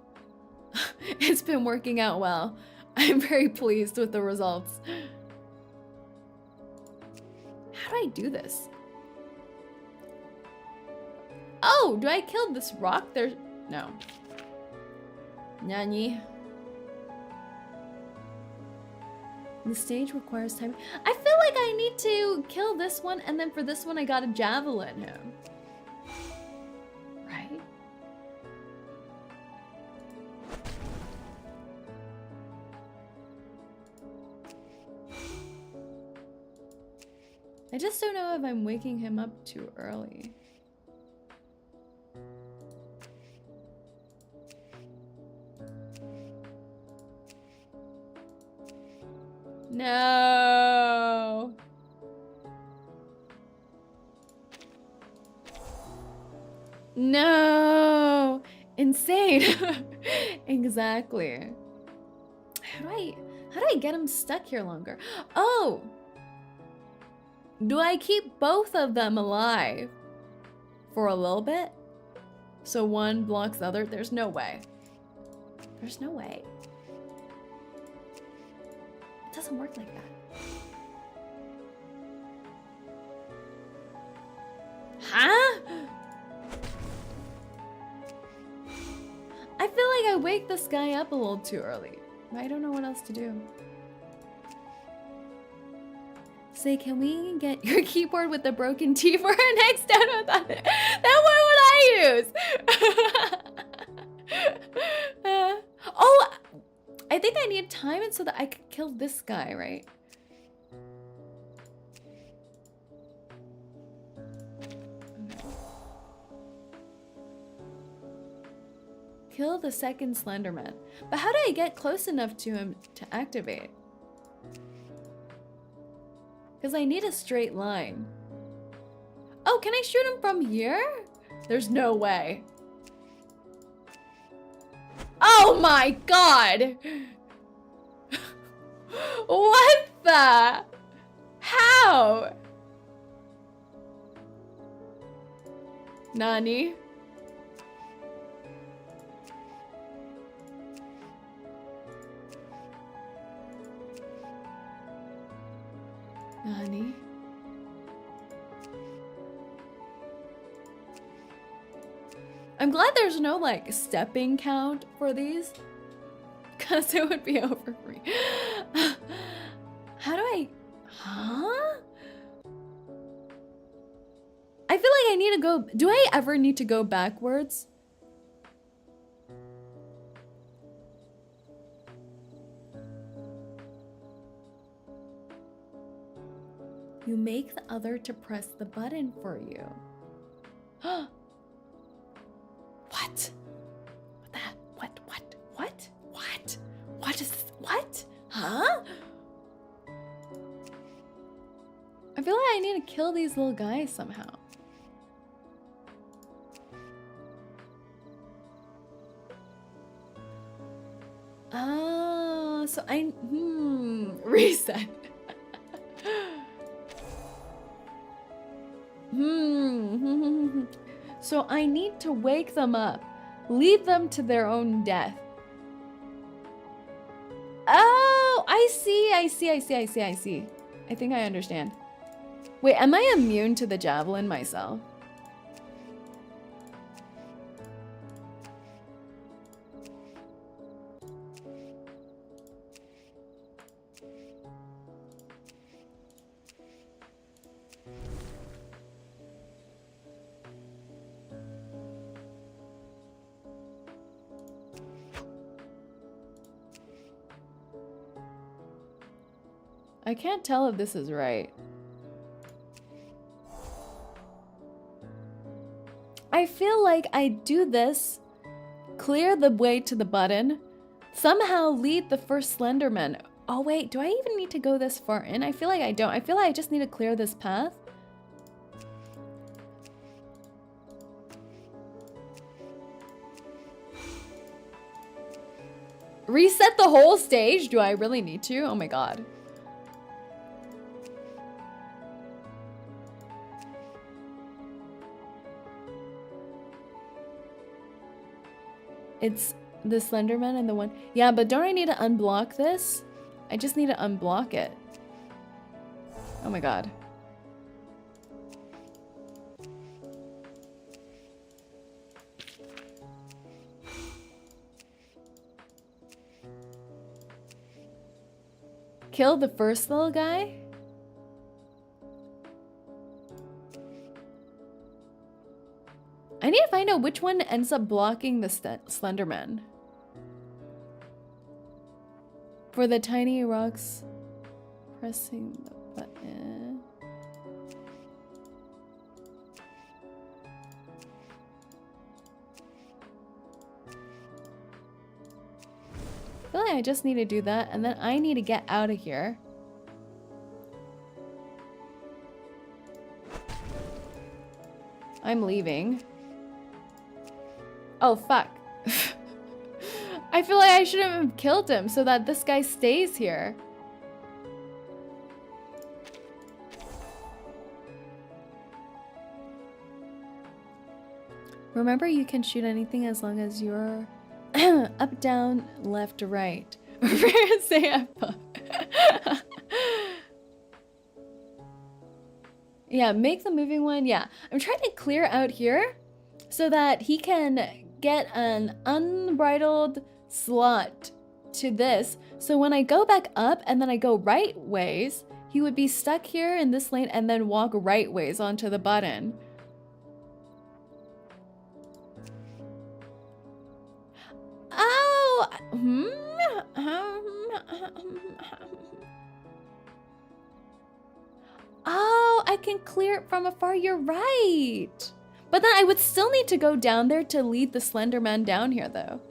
It's been working out well. I'm very pleased with the results. How do I do this? Oh, do I kill this rock? There's... No. Nani? The stage requires time. I feel like I need to kill this one, and then for this one I gotta javelin him. Right? I just don't know if I'm waking him up too early. No. No. Insane. Exactly. How do I get him stuck here longer? Oh. Do I keep both of them alive for a little bit? So one blocks the other? There's no way. There's no way. It doesn't work like that. Huh? I feel like I wake this guy up a little too early. I don't know what else to do. Say, can we get your keyboard with the broken T for our next demo? That one would I use? Oh, I think I need time so that I could kill this guy, right? Kill the second Slenderman. But how do I get close enough to him to activate? Because I need a straight line. Oh, can I shoot him from here? There's no way. Oh my god! What the? How? Nani? Nani? I'm glad there's no like stepping count for these, because it would be over for me. How do I? Huh? I feel like I need to go. Do I ever need to go backwards? You make the other to press the button for you. What? What the? What? What is this? What? Huh? I feel like I need to kill these little guys somehow. Oh, so I reset. So I need to wake them up, leave them to their own death. Oh, I see. I think I understand. Wait, am I immune to the javelin myself? I can't tell if this is right. I feel like I do this, clear the way to the button, somehow lead the first Slenderman. Oh wait, do I even need to go this far in? I feel like I don't. I feel like I just need to clear this path. Reset the whole stage? Do I really need to? Oh my god. It's the Slenderman and the one... Yeah, but don't I need to unblock this? I just need to unblock it. Oh my god. Kill the first little guy? I need to find out which one ends up blocking the Slenderman. For the tiny rocks, pressing the button. I just need to do that, and then I need to get out of here. I'm leaving. Oh, fuck. I feel like I shouldn't have killed him so that this guy stays here. Remember, you can shoot anything as long as you're up, down, left, right. Say up. Yeah, make the moving one. Yeah, I'm trying to clear out here so that he can get an unbridled slot to this. So when I go back up and then I go right ways, he would be stuck here in this lane and then walk right ways onto the button. Oh! Oh, I can clear it from afar. You're right. But then I would still need to go down there to lead the Slender Man down here, though.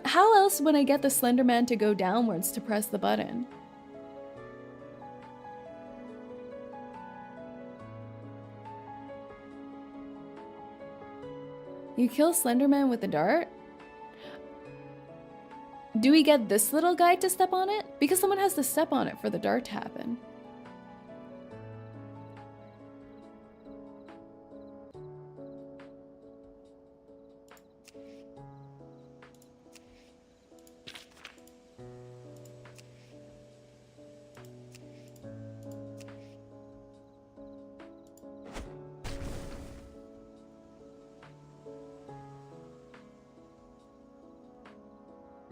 How else would I get the Slender Man to go downwards to press the button? You kill Slenderman with a dart? Do we get this little guy to step on it? Because someone has to step on it for the dart to happen.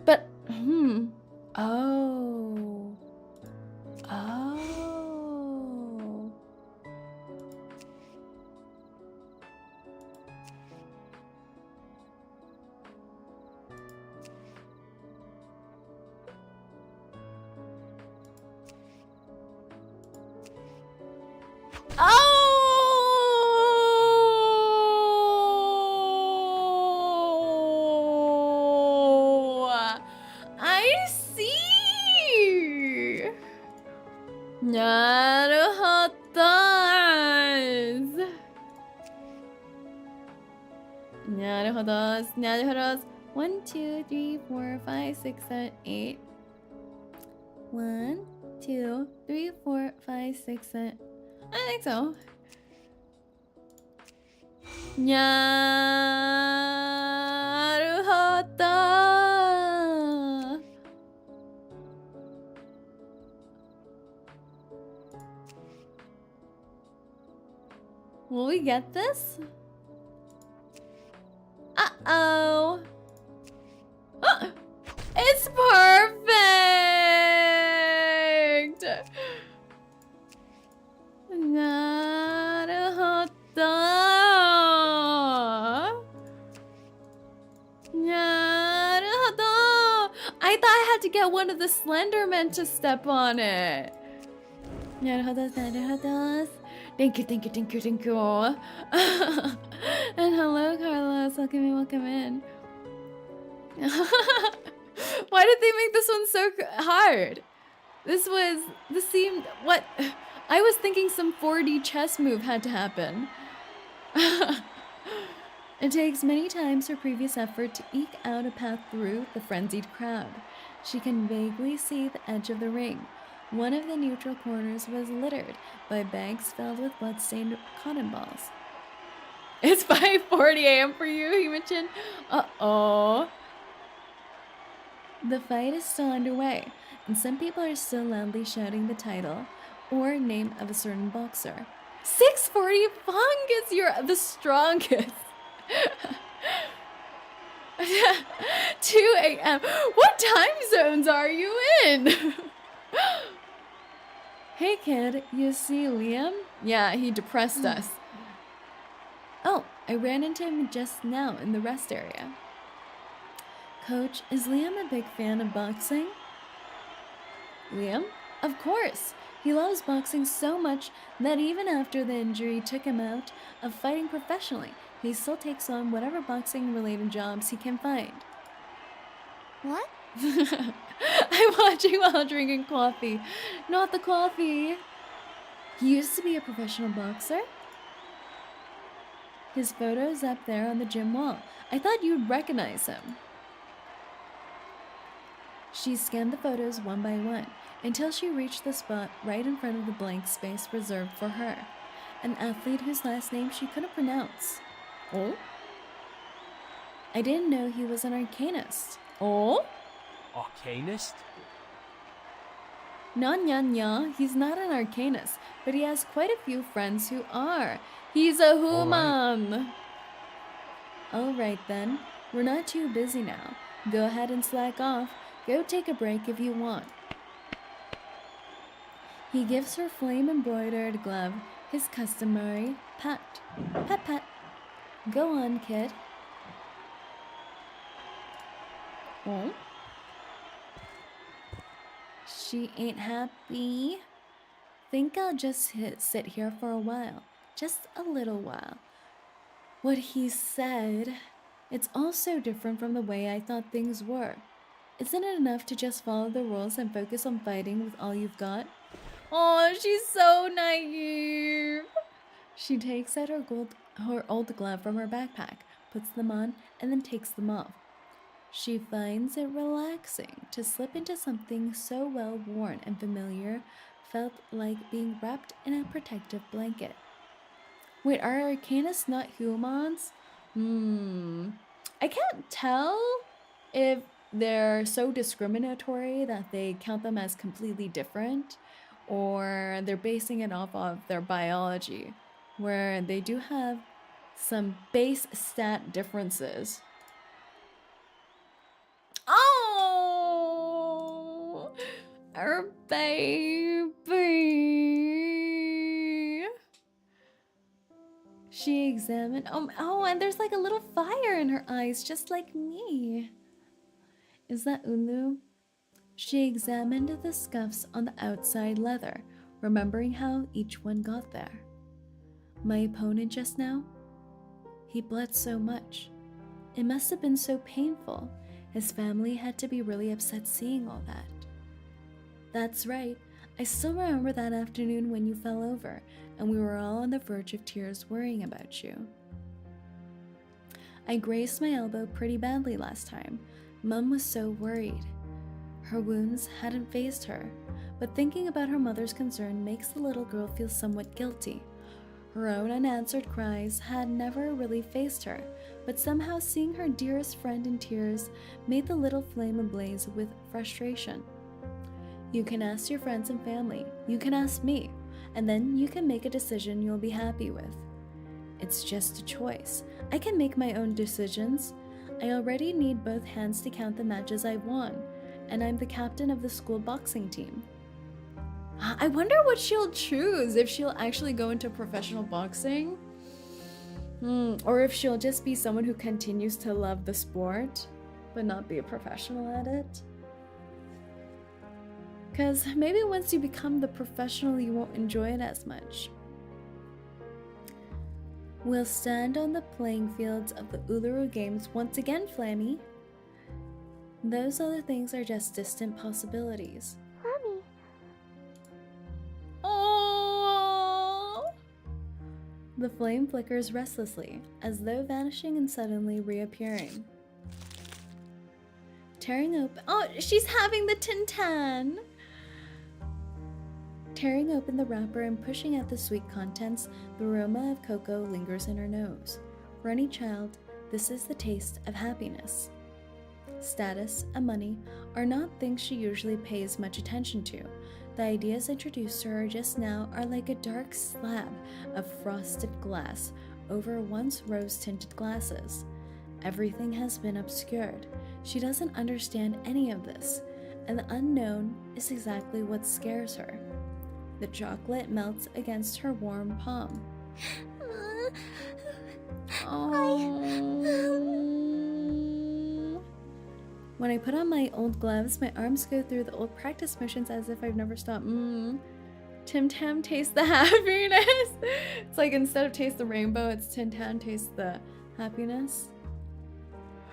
But, oh. Oh. Oh! I see! Naruhodo! Naruhodo. 1, 2, 3, 4, 5, 6, 7, 8. 1, 2, 3, 4, 5, 6, 7. I think so. Naruhodo. Will we get this? Uh-oh. It's perfect! Naruhodo. Naruhodo. I thought I had to get one of the Slendermen to step on it. Naruhodo. Thank you. And hello, Carlos. Welcome in. Why did they make this one so hard? This seemed, what? I was thinking some 4D chess move had to happen. It takes many times her previous effort to eke out a path through the frenzied crowd. She can vaguely see the edge of the ring. One of the neutral corners was littered by bags filled with blood-stained cotton balls. It's 5:40 a.m. for you, 𝐒𝐴𝐿. Uh-oh. The fight is still underway, and some people are still loudly shouting the title or name of a certain boxer. 6:40 Fungus, you're the strongest. 2 a.m. What time zones are you in? Hey kid, you see Liam? Yeah, he depressed us. Oh, I ran into him just now in the rest area. Coach, is Liam a big fan of boxing? Liam? Of course. He loves boxing so much that even after the injury took him out of fighting professionally, he still takes on whatever boxing-related jobs he can find. What? I'm watching while drinking coffee. Not the coffee. He used to be a professional boxer. His photo's up there on the gym wall. I thought you'd recognize him. She scanned the photos one by one until she reached the spot right in front of the blank space reserved for her. An athlete whose last name she couldn't pronounce. Oh? I didn't know he was an arcanist. Oh? Arcanist? Nya, he's not an arcanist, but he has quite a few friends who are. He's a human. Alright then, we're not too busy now. Go ahead and slack off. Go take a break if you want. He gives her flame-embroidered glove his customary pat. Pat, pat. Go on, kid. Oh? She ain't happy. Think I'll just sit here for a while. Just a little while. What he said, it's all so different from the way I thought things were. Isn't it enough to just follow the rules and focus on fighting with all you've got? Oh, she's so naive. She takes out her old glove from her backpack, puts them on, and then takes them off. She finds it relaxing to slip into something so well worn and familiar, felt like being wrapped in a protective blanket. Wait, are arcanists not humans? I can't tell if they're so discriminatory that they count them as completely different, or they're basing it off of their biology, where they do have some base stat differences. Oh, our baby. She examined. Oh, and there's like a little fire in her eyes, just like me. Is that Ulu? She examined the scuffs on the outside leather, remembering how each one got there. My opponent just now? He bled so much. It must have been so painful. His family had to be really upset seeing all that. That's right. I still remember that afternoon when you fell over, and we were all on the verge of tears worrying about you. I grazed my elbow pretty badly last time. Mum was so worried. Her wounds hadn't fazed her, but thinking about her mother's concern makes the little girl feel somewhat guilty. Her own unanswered cries had never really fazed her, but somehow seeing her dearest friend in tears made the little flame ablaze with frustration. You can ask your friends and family, you can ask me, and then you can make a decision you'll be happy with. It's just a choice. I can make my own decisions. I already need both hands to count the matches I've won, and I'm the captain of the school boxing team. I wonder what she'll choose, if she'll actually go into professional boxing, or if she'll just be someone who continues to love the sport, but not be a professional at it. Because maybe once you become the professional, you won't enjoy it as much. We'll stand on the playing fields of the Uluru Games once again, Flammy. Those other things are just distant possibilities. Mommy. Oh! The flame flickers restlessly, as though vanishing and suddenly reappearing. Tearing open— oh, she's having the Tintan! Tearing open the wrapper and pushing out the sweet contents, the aroma of cocoa lingers in her nose. For any child, this is the taste of happiness. Status and money are not things she usually pays much attention to. The ideas introduced to her just now are like a dark slab of frosted glass over once rose-tinted glasses. Everything has been obscured. She doesn't understand any of this, and the unknown is exactly what scares her. The chocolate melts against her warm palm. Oh. When I put on my old gloves, my arms go through the old practice missions as if I've never stopped. Tim Tam taste the happiness. It's like instead of taste the rainbow, it's Tim Tam taste the happiness.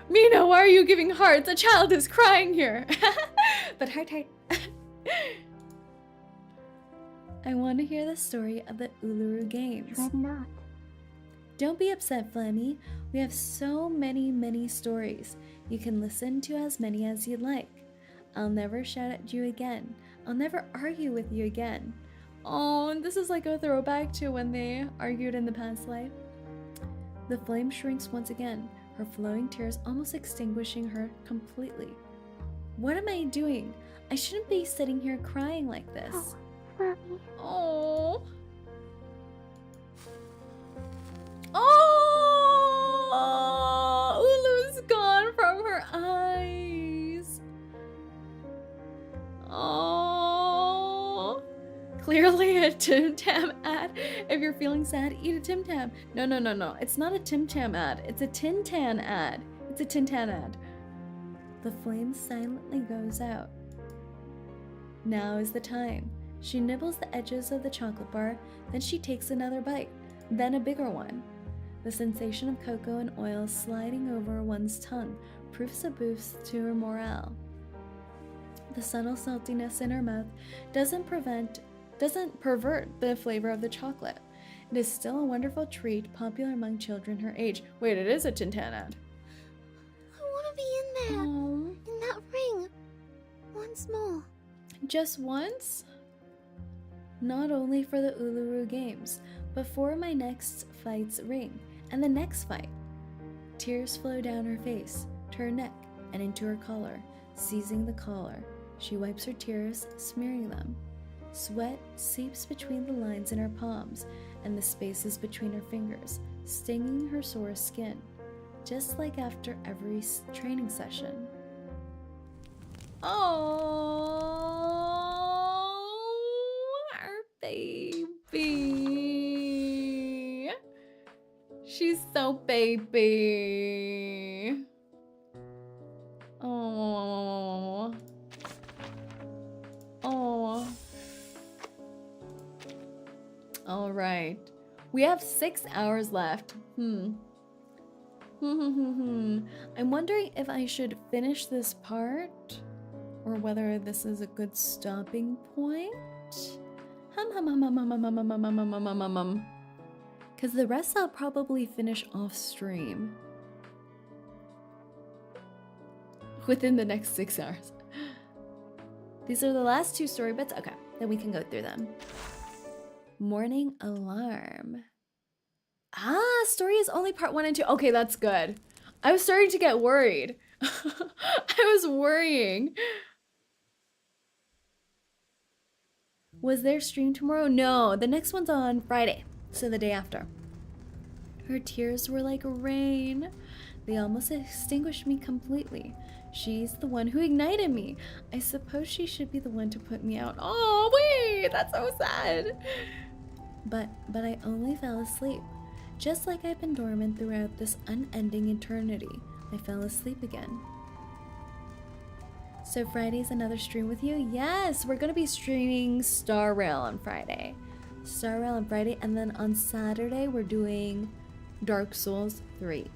Mina, why are you giving hearts? A child is crying here. But heart. I want to hear the story of the Uluru Games. Dread not. Don't be upset, Flammy. We have so many stories. You can listen to as many as you'd like. I'll never shout at you again. I'll never argue with you again. Oh, and this is like a throwback to when they argued in the past life. The flame shrinks once again, her flowing tears almost extinguishing her completely. What am I doing? I shouldn't be sitting here crying like this. Flammy. Oh. Oh! Ulu's gone from her eyes. Oh. Clearly a Tim Tam ad. If you're feeling sad, eat a Tim Tam. No. It's not a Tim Tam ad. It's a Tin Tan ad. It's a Tin Tan ad. The flame silently goes out. Now is the time. She nibbles the edges of the chocolate bar, then she takes another bite, then a bigger one. The sensation of cocoa and oil sliding over one's tongue proves a boost to her morale. The subtle saltiness in her mouth doesn't pervert the flavor of the chocolate. It is still a wonderful treat popular among children her age. Wait, it is a Tintan ad. I want to be in there. Oh. In that ring. Once more. Just once? Not only for the Uluru Games, but for my next fight's ring, and the next fight. Tears flow down her face, to her neck, and into her collar. Seizing the collar, she wipes her tears, smearing them. Sweat seeps between the lines in her palms and the spaces between her fingers, stinging her sore skin, just like after every training session. Oh, our baby. She's so baby. Oh. Oh. All right. We have 6 hours left. I'm wondering if I should finish this part or whether this is a good stopping point. Because the rest I'll probably finish off stream within the next 6 hours. These are the last 2 story bits. Okay, then we can go through them. Morning alarm. Ah, story is only part 1 and 2. Okay, that's good. I was starting to get worried. I was worrying. Was there stream tomorrow? No, the next one's on Friday, so the day after. Her tears were like rain. They almost extinguished me completely. She's the one who ignited me. I suppose she should be the one to put me out. Oh, wait, that's so sad. But I only fell asleep. Just like I've been dormant throughout this unending eternity, I fell asleep again. So Friday's another stream with you? Yes, we're gonna be streaming Star Rail on Friday. Star Rail on Friday, and then on Saturday we're doing Dark Souls 3.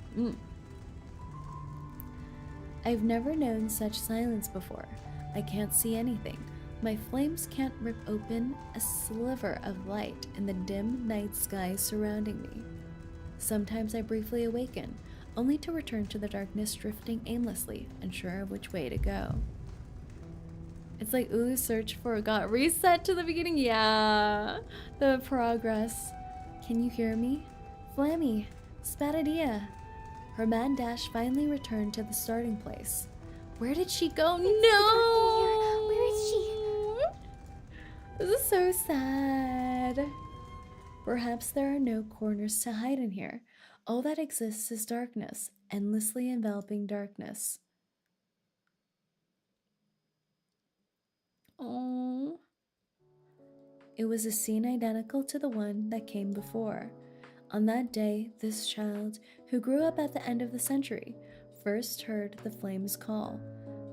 I've never known such silence before. I can't see anything. My flames can't rip open a sliver of light in the dim night sky surrounding me. Sometimes I briefly awaken, only to return to the darkness, drifting aimlessly, unsure of which way to go. It's like Ulu's search for a god. Reset to the beginning? Yeah. The progress. Can you hear me? Flammy. Spathodea. Her mad dash finally returned to the starting place. Where did she go? No! Where is she? This is so sad. Perhaps there are no corners to hide in here. All that exists is darkness, endlessly enveloping darkness. Oh. It was a scene identical to the one that came before. On that day, this child, who grew up at the end of the century, first heard the flames call.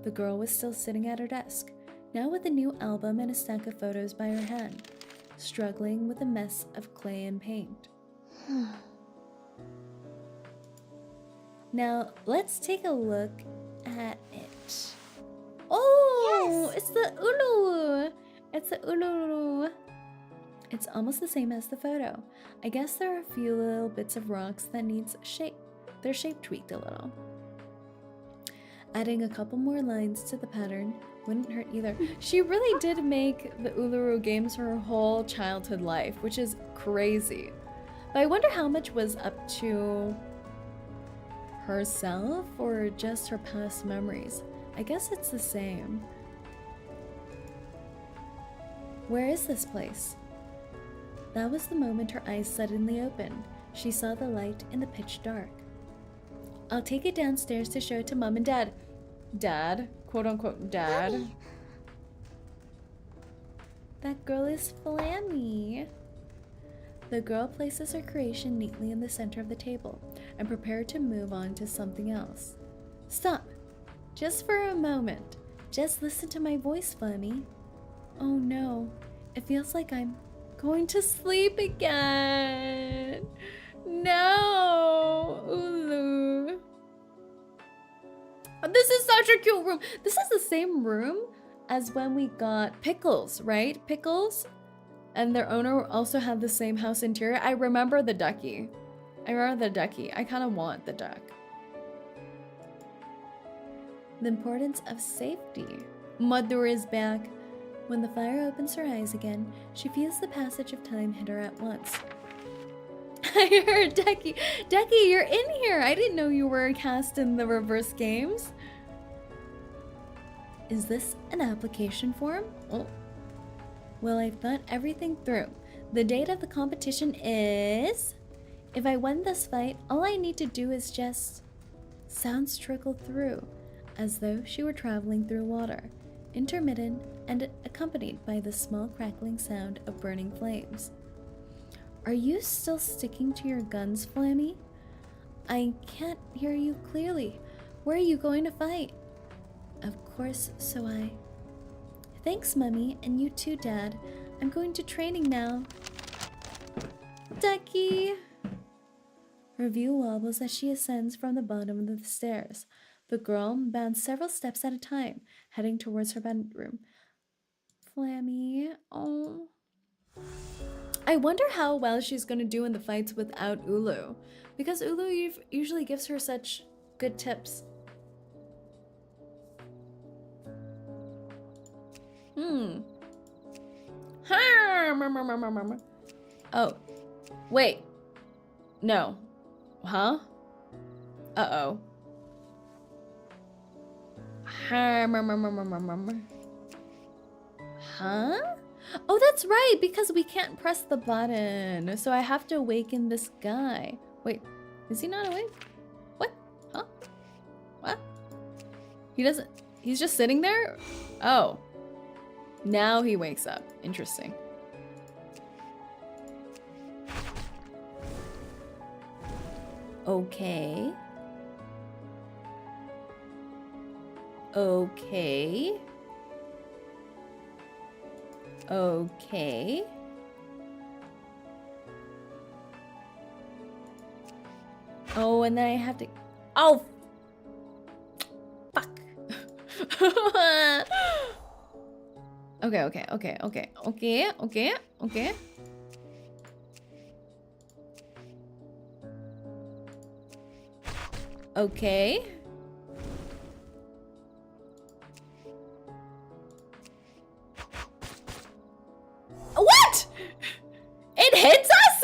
The girl was still sitting at her desk, now with a new album and a stack of photos by her hand, struggling with a mess of clay and paint. Now, let's take a look at it. Oh, Yes. it's the Uluru. It's the Uluru. It's almost the same as the photo. I guess there are a few little bits of rocks that needs shape. Their shape tweaked a little. Adding a couple more lines to the pattern wouldn't hurt either. She really did make the Uluru Games her whole childhood life, which is crazy. But I wonder how much was up to herself or just her past memories. I guess it's the same. Where is this place? That was the moment her eyes suddenly opened. She saw the light in the pitch dark. I'll take it downstairs to show it to Mom and Dad. Dad, quote unquote dad. Mommy. That girl is Flammy. The girl places her creation neatly in the center of the table and prepared to move on to something else. Stop. Just for a moment. Just listen to my voice, Flammy. Oh no. It feels like I'm going to sleep again. No. Ulu. This is such a cute room. This is the same room as when we got Pickles, right? Pickles and their owner also had the same house interior. I remember the ducky. I kind of want the duck. The importance of safety. Mother is back. When the fire opens her eyes again, she feels the passage of time hit her at once. I heard Ducky. Ducky, you're in here. I didn't know you were cast in the reverse games. Is this an application form? Oh. Well, I've thought everything through. The date of the competition is... If I win this fight, all I need to do is just... Sounds trickle through, as though she were traveling through water, intermittent and accompanied by the small crackling sound of burning flames. Are you still sticking to your guns, Flammy? I can't hear you clearly. Where are you going to fight? Of course, so I. Thanks, Mummy, and you too, Dad. I'm going to training now. Ducky! Her view wobbles as she ascends from the bottom of the stairs. The girl bounds several steps at a time, heading towards her bedroom. Flammy, oh. I wonder how well she's gonna do in the fights without Ulu, because Ulu usually gives her such good tips. Oh, wait. No. Huh? Uh-oh. Huh? Oh, that's right, because we can't press the button. So I have to awaken this guy. Wait, is he not awake? What? Huh? What? He doesn't... He's just sitting there? Oh. Now he wakes up. Interesting. Okay. Okay. Okay. Oh, and then I have to... Oh! Fuck. Okay. Okay. What? It hits us?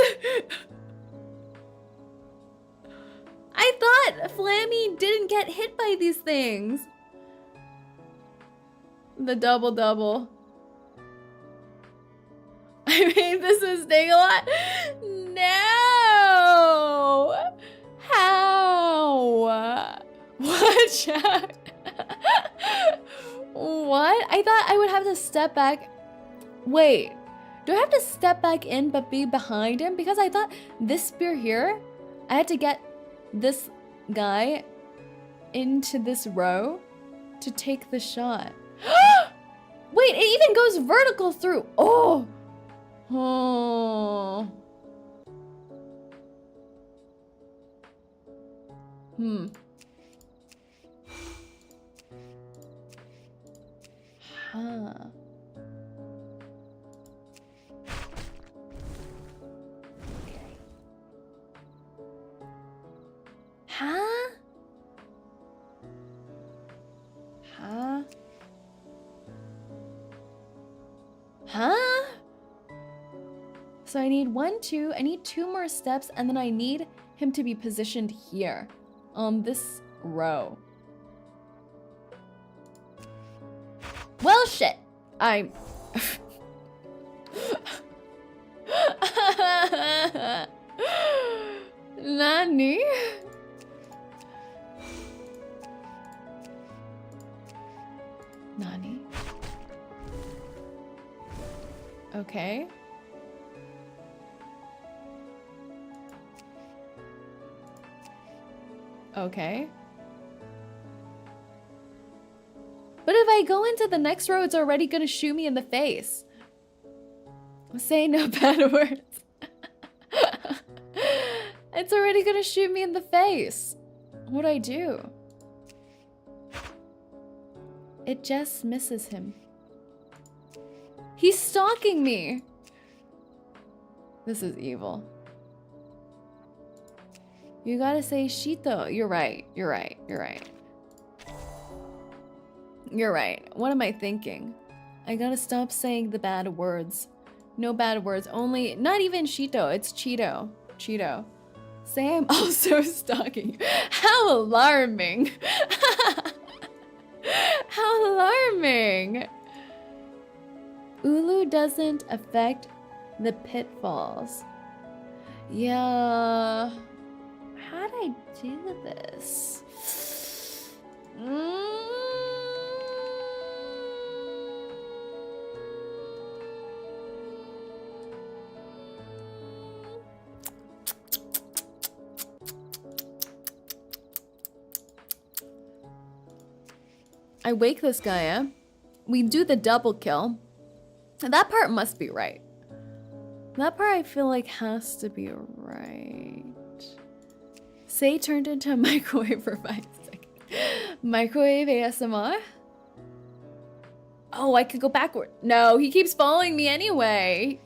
I thought Flammy didn't get hit by these things. The double. I made this mistake a lot. No. How? What, Jack? What? I thought I would have to step back. Wait. Do I have to step back in but be behind him? Because I thought this spear here, I had to get this guy into this row to take the shot. Wait, it even goes vertical through. Oh. Huh. Okay. Huh? Huh? Huh? So I need 1, 2, I need 2 more steps, and then I need him to be positioned here on this row. Well, shit. I... Nani? Nani? Okay. Okay. But if I go into the next row, it's already gonna shoot me in the face. Say no bad words. It's already gonna shoot me in the face. What'd I do? It just misses him. He's stalking me. This is evil. You gotta say Shito. You're right. You're right. You're right. You're right. What am I thinking? I gotta stop saying the bad words. No bad words. Only, not even Shito. It's Cheeto. Cheeto. Say I'm also stalking you. How alarming. How alarming. Ulu doesn't affect the pitfalls. Yeah. How'd I do this? I wake this guy up. We do the double kill. That part must be right. That part I feel like has to be right. Say turned into a microwave for 5 seconds. Microwave ASMR? Oh, I could go backward. No, he keeps following me anyway.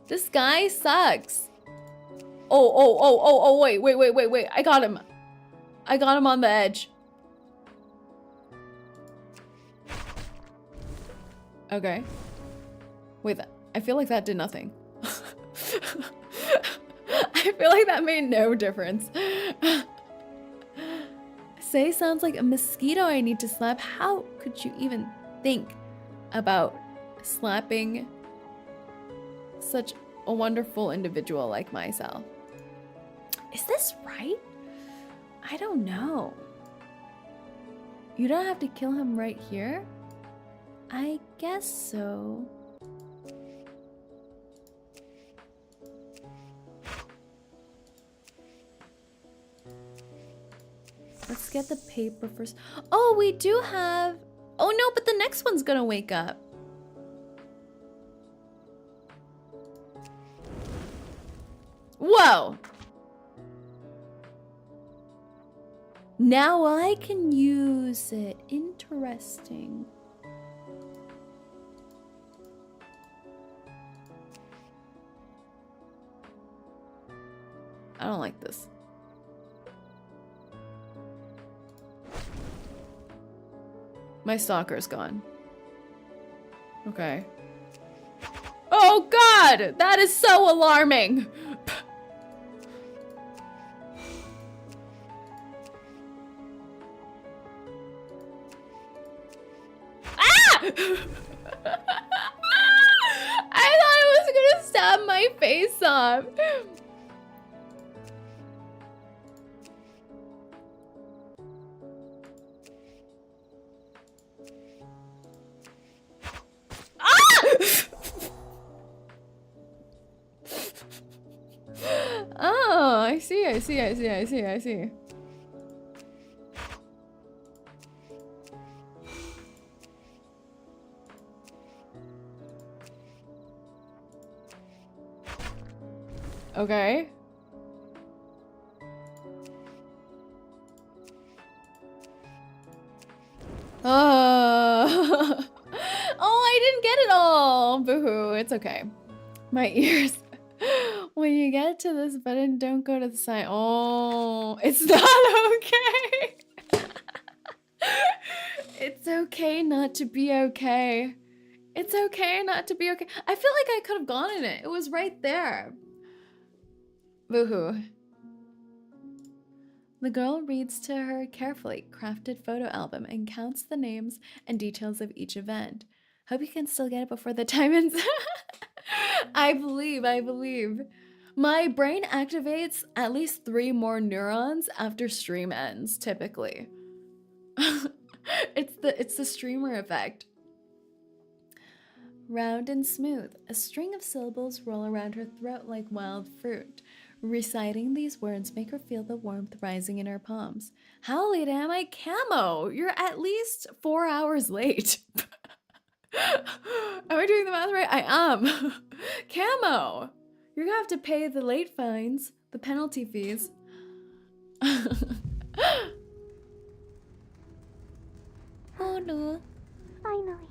This guy sucks. Oh, wait. I got him. I got him on the edge. Okay. Wait, I feel like that did nothing. I feel like that made no difference. Say sounds like a mosquito I need to slap. How could you even think about slapping such a wonderful individual like myself? Is this right? I don't know. You don't have to kill him right here? I guess so. Let's get the paper first. Oh, we do have... Oh no, but the next one's gonna wake up. Whoa! Now I can use it. Interesting. I don't like this. My stalker's gone. Okay. Oh God! That is so alarming! Ah! I thought it was gonna stab my face off. Oh, I see. Okay. Oh get it all. Boo-hoo. It's okay. My ears. When you get to this button, don't go to the side. Oh, it's not okay. It's okay not to be okay. It's okay not to be okay. I feel like I could have gone in it. It was right there. Boo-hoo. The girl reads to her carefully crafted photo album and counts the names and details of each event. Hope you can still get it before the time ends. I believe. My brain activates at least 3 more neurons after stream ends, typically. It's the streamer effect. Round and smooth, a string of syllables roll around her throat like wild fruit. Reciting these words make her feel the warmth rising in her palms. How late am I? 𝐂𝐚𝐭, you're at least 4 hours late. Am I doing the math right? I am. 𝐂𝐚𝐭, you're gonna have to pay the late fines, the penalty fees. Oh no. Finally.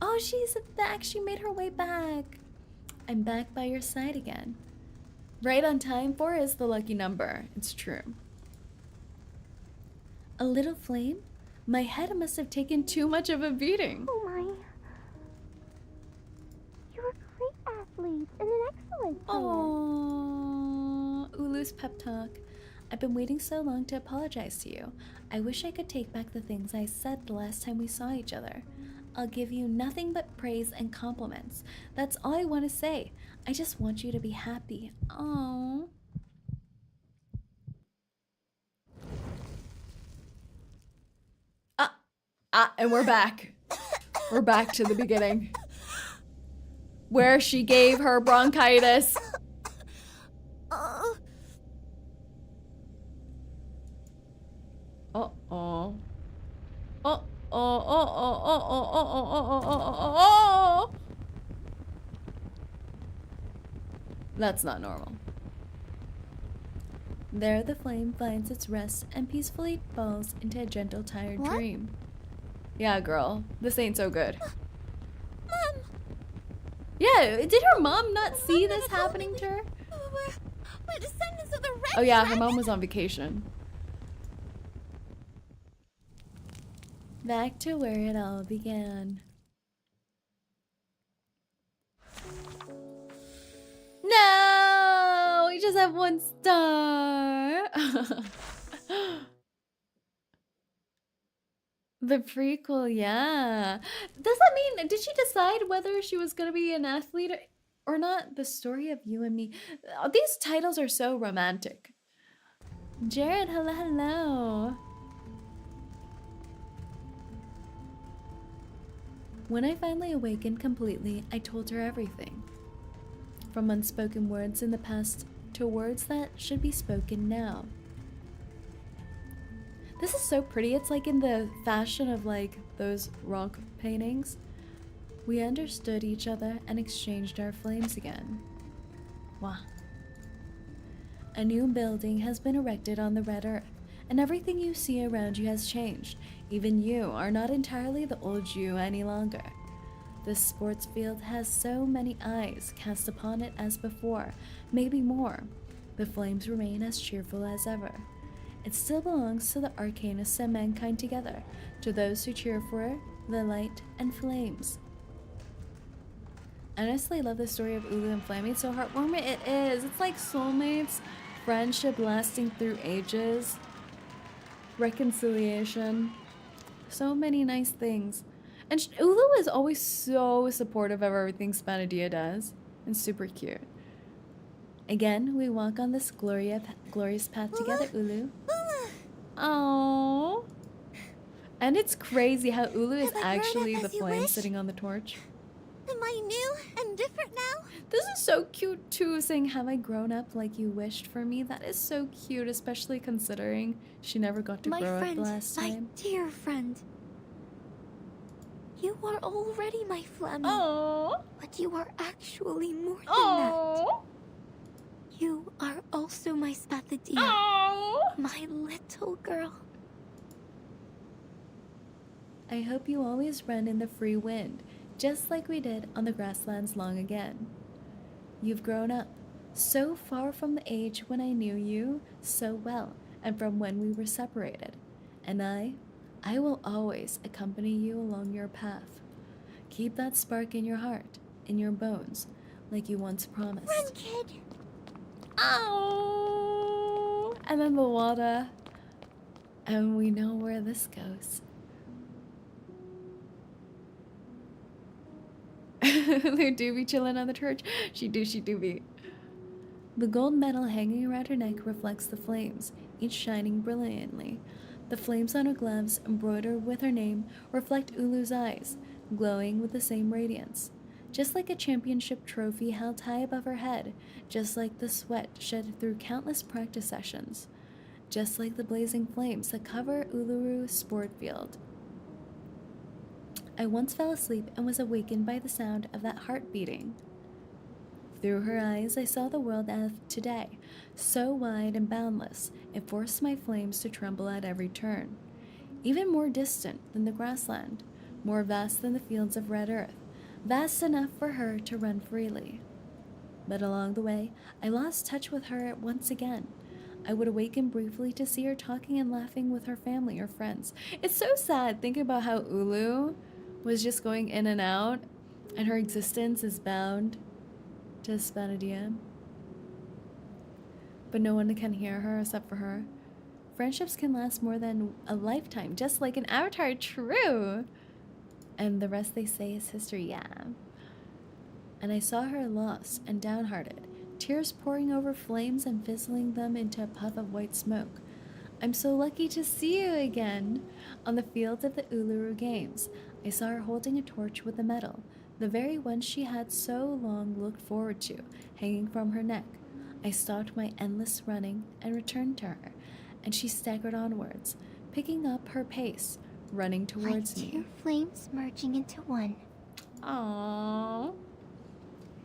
Oh, she's back. She made her way back. I'm back by your side again. Right on time, 4 is the lucky number. It's true. A little flame? My head must have taken too much of a beating. Oh my. You're a great athlete and an excellent player. Oh, Ulu's pep talk. I've been waiting so long to apologize to you. I wish I could take back the things I said the last time we saw each other. I'll give you nothing but praise and compliments. That's all I want to say. I just want you to be happy. Oh. And we're back. We're back to the beginning. Where she gave her bronchitis. Uh-oh. Oh. That's not normal. There the flame finds its rest and peacefully falls into a gentle, tired dream. Yeah, girl. This ain't so good. Mom! Yeah, did her mom not see this happening to her? We're descendants of the Red Oh yeah, her mom was on vacation. Back to where it all began. No! We just have 1 star! The prequel, yeah. Does that mean, did she decide whether she was gonna be an athlete or not? The story of you and me. These titles are so romantic. Jared, hello. When I finally awakened completely, I told her everything. From unspoken words in the past to words that should be spoken now. This is so pretty. It's like in the fashion of like those rock paintings. We understood each other and exchanged our flames again. Wow. A new building has been erected on the Red Earth, and everything you see around you has changed. Even you are not entirely the old you any longer. This sports field has so many eyes cast upon it as before, maybe more. The flames remain as cheerful as ever. It still belongs to the arcanists and mankind together, to those who cheer for the light and flames. I honestly love the story of Ulu and Flame. It's so heartwarming. It is. It's like soulmates, friendship lasting through ages, reconciliation. So many nice things. And Ulu is always so supportive of everything Spathodea does. And super cute. Again, we walk on this glorious path together, Ulu. Aww. And it's crazy how Ulu is actually the flame sitting on the torch. Am I new and different now? This is so cute too, saying, have I grown up like you wished for me? That is so cute, especially considering she never got to grow up the last time. My dear friend. You are already my Flamme. Aww. But you are actually more than Aww. that. You are also my Spathodea. Aww. My little girl. I hope you always run in the free wind. just like we did on the grasslands long again. You've grown up, so far from the age when I knew you so well and from when we were separated. And I will always accompany you along your path. Keep that spark in your heart, in your bones, like you once promised. Run, kid! Oh! And then the water. And we know where this goes. They do be chilling on the church. She do be. The gold medal hanging around her neck reflects the flames, each shining brilliantly. The flames on her gloves, embroidered with her name, reflect Ulu's eyes, glowing with the same radiance. Just like a championship trophy held high above her head, just like the sweat shed through countless practice sessions, just like the blazing flames that cover Uluru sport field. I once fell asleep and was awakened by the sound of that heart beating. Through her eyes, I saw the world as today, so wide and boundless, it forced my flames to tremble at every turn. Even more distant than the grassland, more vast than the fields of red earth, vast enough for her to run freely. But along the way, I lost touch with her once again. I would awaken briefly to see her talking and laughing with her family or friends. It's so sad thinking about how Ulu was just going in and out, and her existence is bound to Spathodea. But no one can hear her except for her. Friendships can last more than a lifetime, just like an avatar, true. And the rest they say is history, yeah. And I saw her lost and downhearted, tears pouring over flames and fizzling them into a puff of white smoke. I'm so lucky to see you again. On the field of the Uluru Games, I saw her holding a torch with a medal, the very one she had so long looked forward to, hanging from her neck. I stopped my endless running and returned to her, and she staggered onwards, picking up her pace, running towards like me. two flames merging into one. Aww.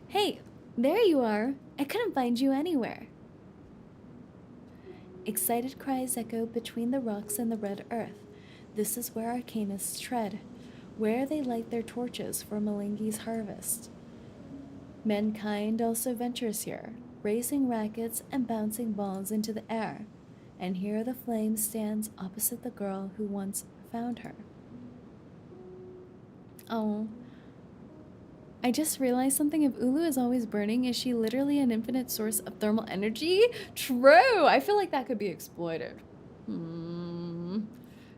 Hey, there you are. I couldn't find you anywhere. Excited cries echoed between the rocks and the red earth. This is where arcanists tread, where they light their torches for Malingi's harvest. Mankind also ventures here, raising rackets and bouncing balls into the air. And here the flame stands opposite the girl who once found her. Oh. I just realized something. If Ulu is always burning, is she literally an infinite source of thermal energy? True! I feel like that could be exploited.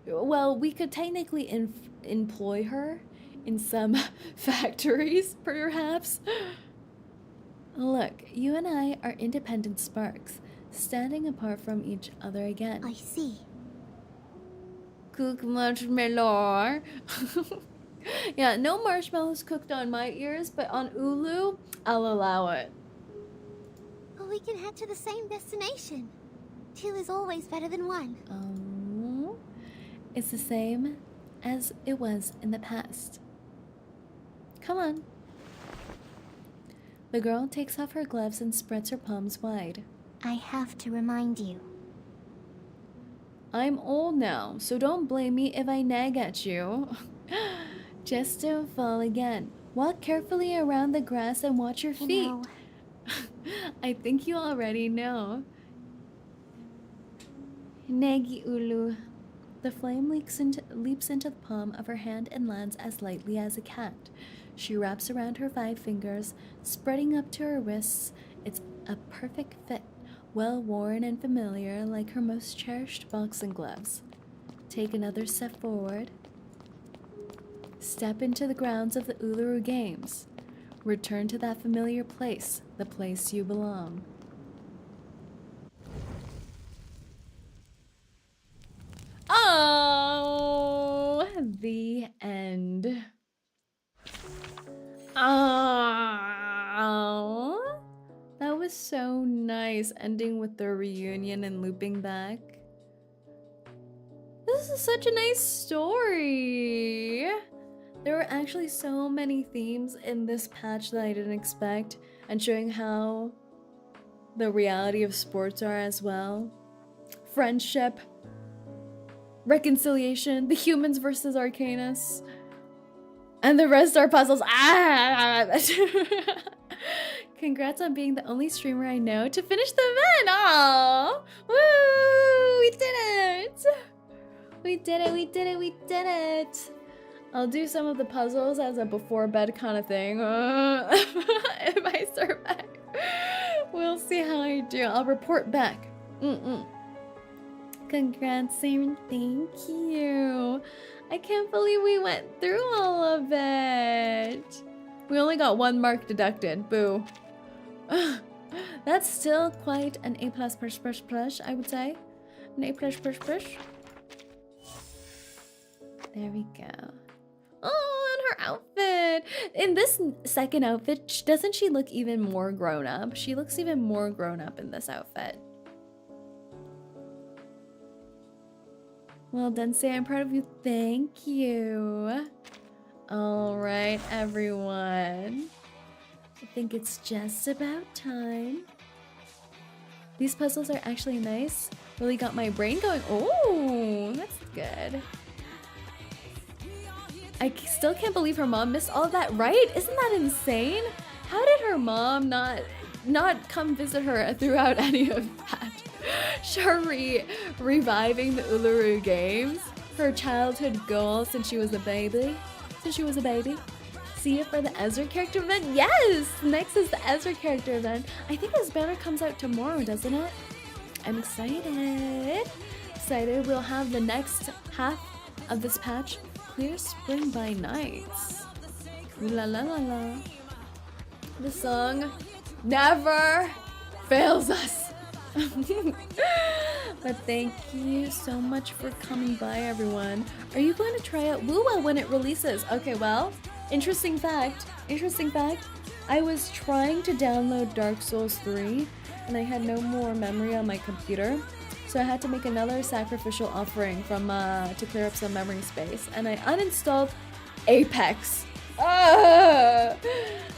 Well, we could technically employ her in some factories, perhaps. Look, you and I are independent sparks, standing apart from each other again. I see. Cook marshmallow. Yeah, no marshmallows cooked on my ears, but on Ulu, I'll allow it. But we can head to the same destination. Two is always better than one. Oh, it's the same as it was in the past. Come on. The girl takes off her gloves and spreads her palms wide. I have to remind you. I'm old now, so don't blame me if I nag at you. Just don't fall again. Walk carefully around the grass and watch your feet. You know, I think you already know. Negi Ulu. The flame leaps into the palm of her hand and lands as lightly as a cat. She wraps around her 5 fingers, spreading up to her wrists. It's a perfect fit, well worn and familiar, like her most cherished boxing gloves. Take another step forward. Step into the grounds of the Uluru Games. Return to that familiar place, the place you belong. Oh, the end. Oh, that was so nice, ending with the reunion and looping back. This is such a nice story. There were actually so many themes in this patch that I didn't expect, and showing how the reality of sports are as well. Friendship, reconciliation, the humans versus Arcanus. And the rest are puzzles. Ah! Congrats on being the only streamer I know to finish the event. Aww. Woo! We did it. We did it. We did it. We did it. I'll do some of the puzzles as a before bed kind of thing. If I survive, we'll see how I do. I'll report back. Congrats, Saerin. Thank you. I can't believe we went through all of it. We only got 1 mark deducted. Boo. That's still quite an A++++, I would say. An A++++. There we go. Oh, and her outfit. In this second outfit, doesn't she look even more grown up? She looks even more grown up in this outfit. Well done, Say. I'm proud of you. Thank you. All right, everyone. I think it's just about time. These puzzles are actually nice. Really got my brain going. Oh, that's good. I still can't believe her mom missed all of that, right? Isn't that insane? How did her mom not come visit her throughout any of that? Shari reviving the Uluru Games, her childhood goal since she was a baby. See you for the Ezra character event? Yes! Next is the Ezra character event. I think his banner comes out tomorrow, doesn't it? I'm excited. Excited. We'll have the next half of this patch. Clear Spring by Nights. Ooh la la la la. The song never fails us. But thank you so much for coming by, everyone. Are you going to try out Wuwa when it releases? Okay, well, interesting fact. I was trying to download Dark Souls 3 and I had no more memory on my computer. So I had to make another sacrificial offering from to clear up some memory space, and I uninstalled Apex.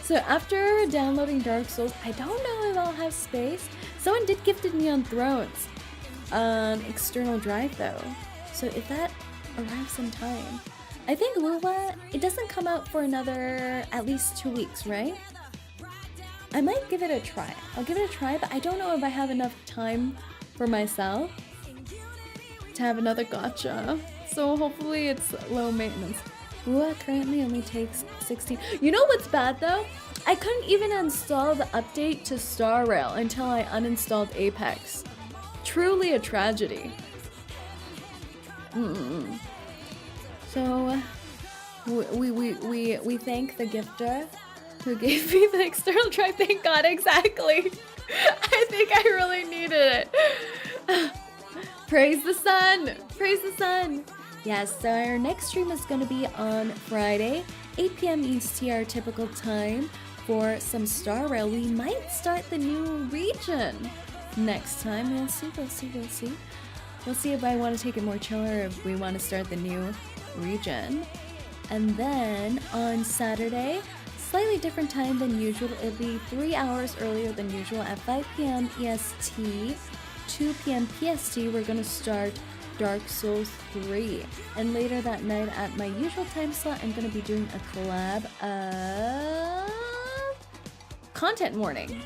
So after downloading Dark Souls, I don't know if I'll have space. Someone did gifted me on Thrones, external drive though. So if that arrives in time, I think Wuwa, it doesn't come out for another at least 2 weeks, right? I might give it a try. I'll give it a try, but I don't know if I have enough time for myself to have another gacha. So hopefully it's low maintenance. Wuwa currently only takes 16. You know what's bad though? I couldn't even install the update to Star Rail until I uninstalled Apex. Truly a tragedy. So we thank the gifter who gave me the external drive. Thank God, exactly. I think I really needed it. Praise the sun! Praise the sun! Yes, so our next stream is going to be on Friday, 8 p.m. EST, our typical time, for some Star Rail. We might start the new region next time. We'll see. We'll see if I want to take it more chill or if we want to start the new region. And then on Saturday, slightly different time than usual. It'll be 3 hours earlier than usual at 5 p.m. EST, 2 p.m. PST. We're going to start Dark Souls 3. And later that night at my usual time slot, I'm going to be doing a collab of Content Morning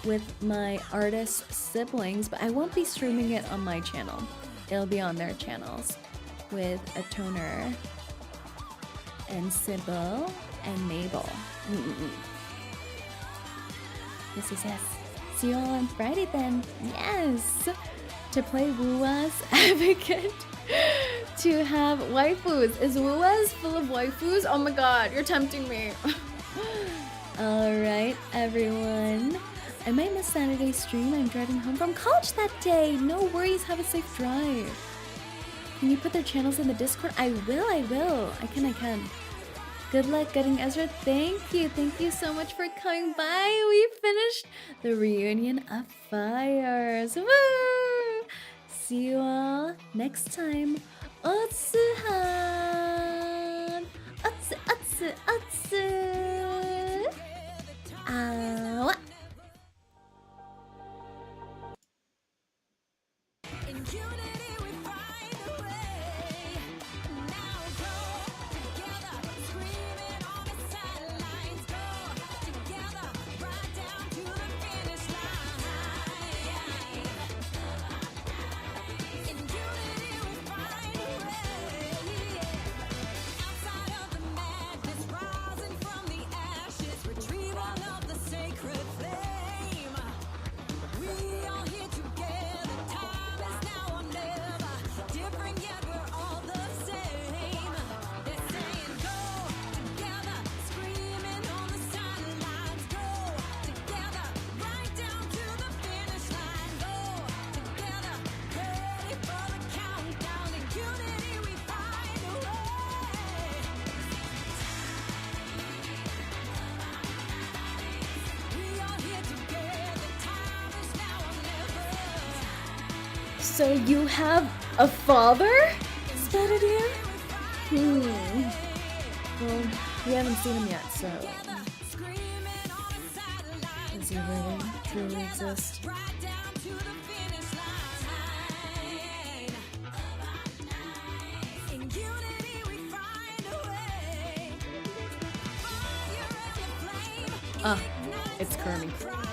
with my artist siblings, but I won't be streaming it on my channel. It'll be on their channels with a Toner and Sybil and Mabel. Yes. See you all on Friday then. Yes! To play Wuwa's advocate. To have waifus. Is Wuwa's full of waifus? Oh my god, you're tempting me. Alright, everyone. I might miss Saturday's stream. I'm driving home from college that day. No worries, have a safe drive. Can you put their channels in the Discord? I will. I can. Good luck getting Ezra. Thank you so much for coming by. We finished the reunion of fires. Woo! See you all next time. Otsuhan! Otsu! Awa! So you have a father, Spathodea? Well, we haven't seen him yet, so... Does he really, truly exist? Ah, it's 𝐒𝐚𝐭.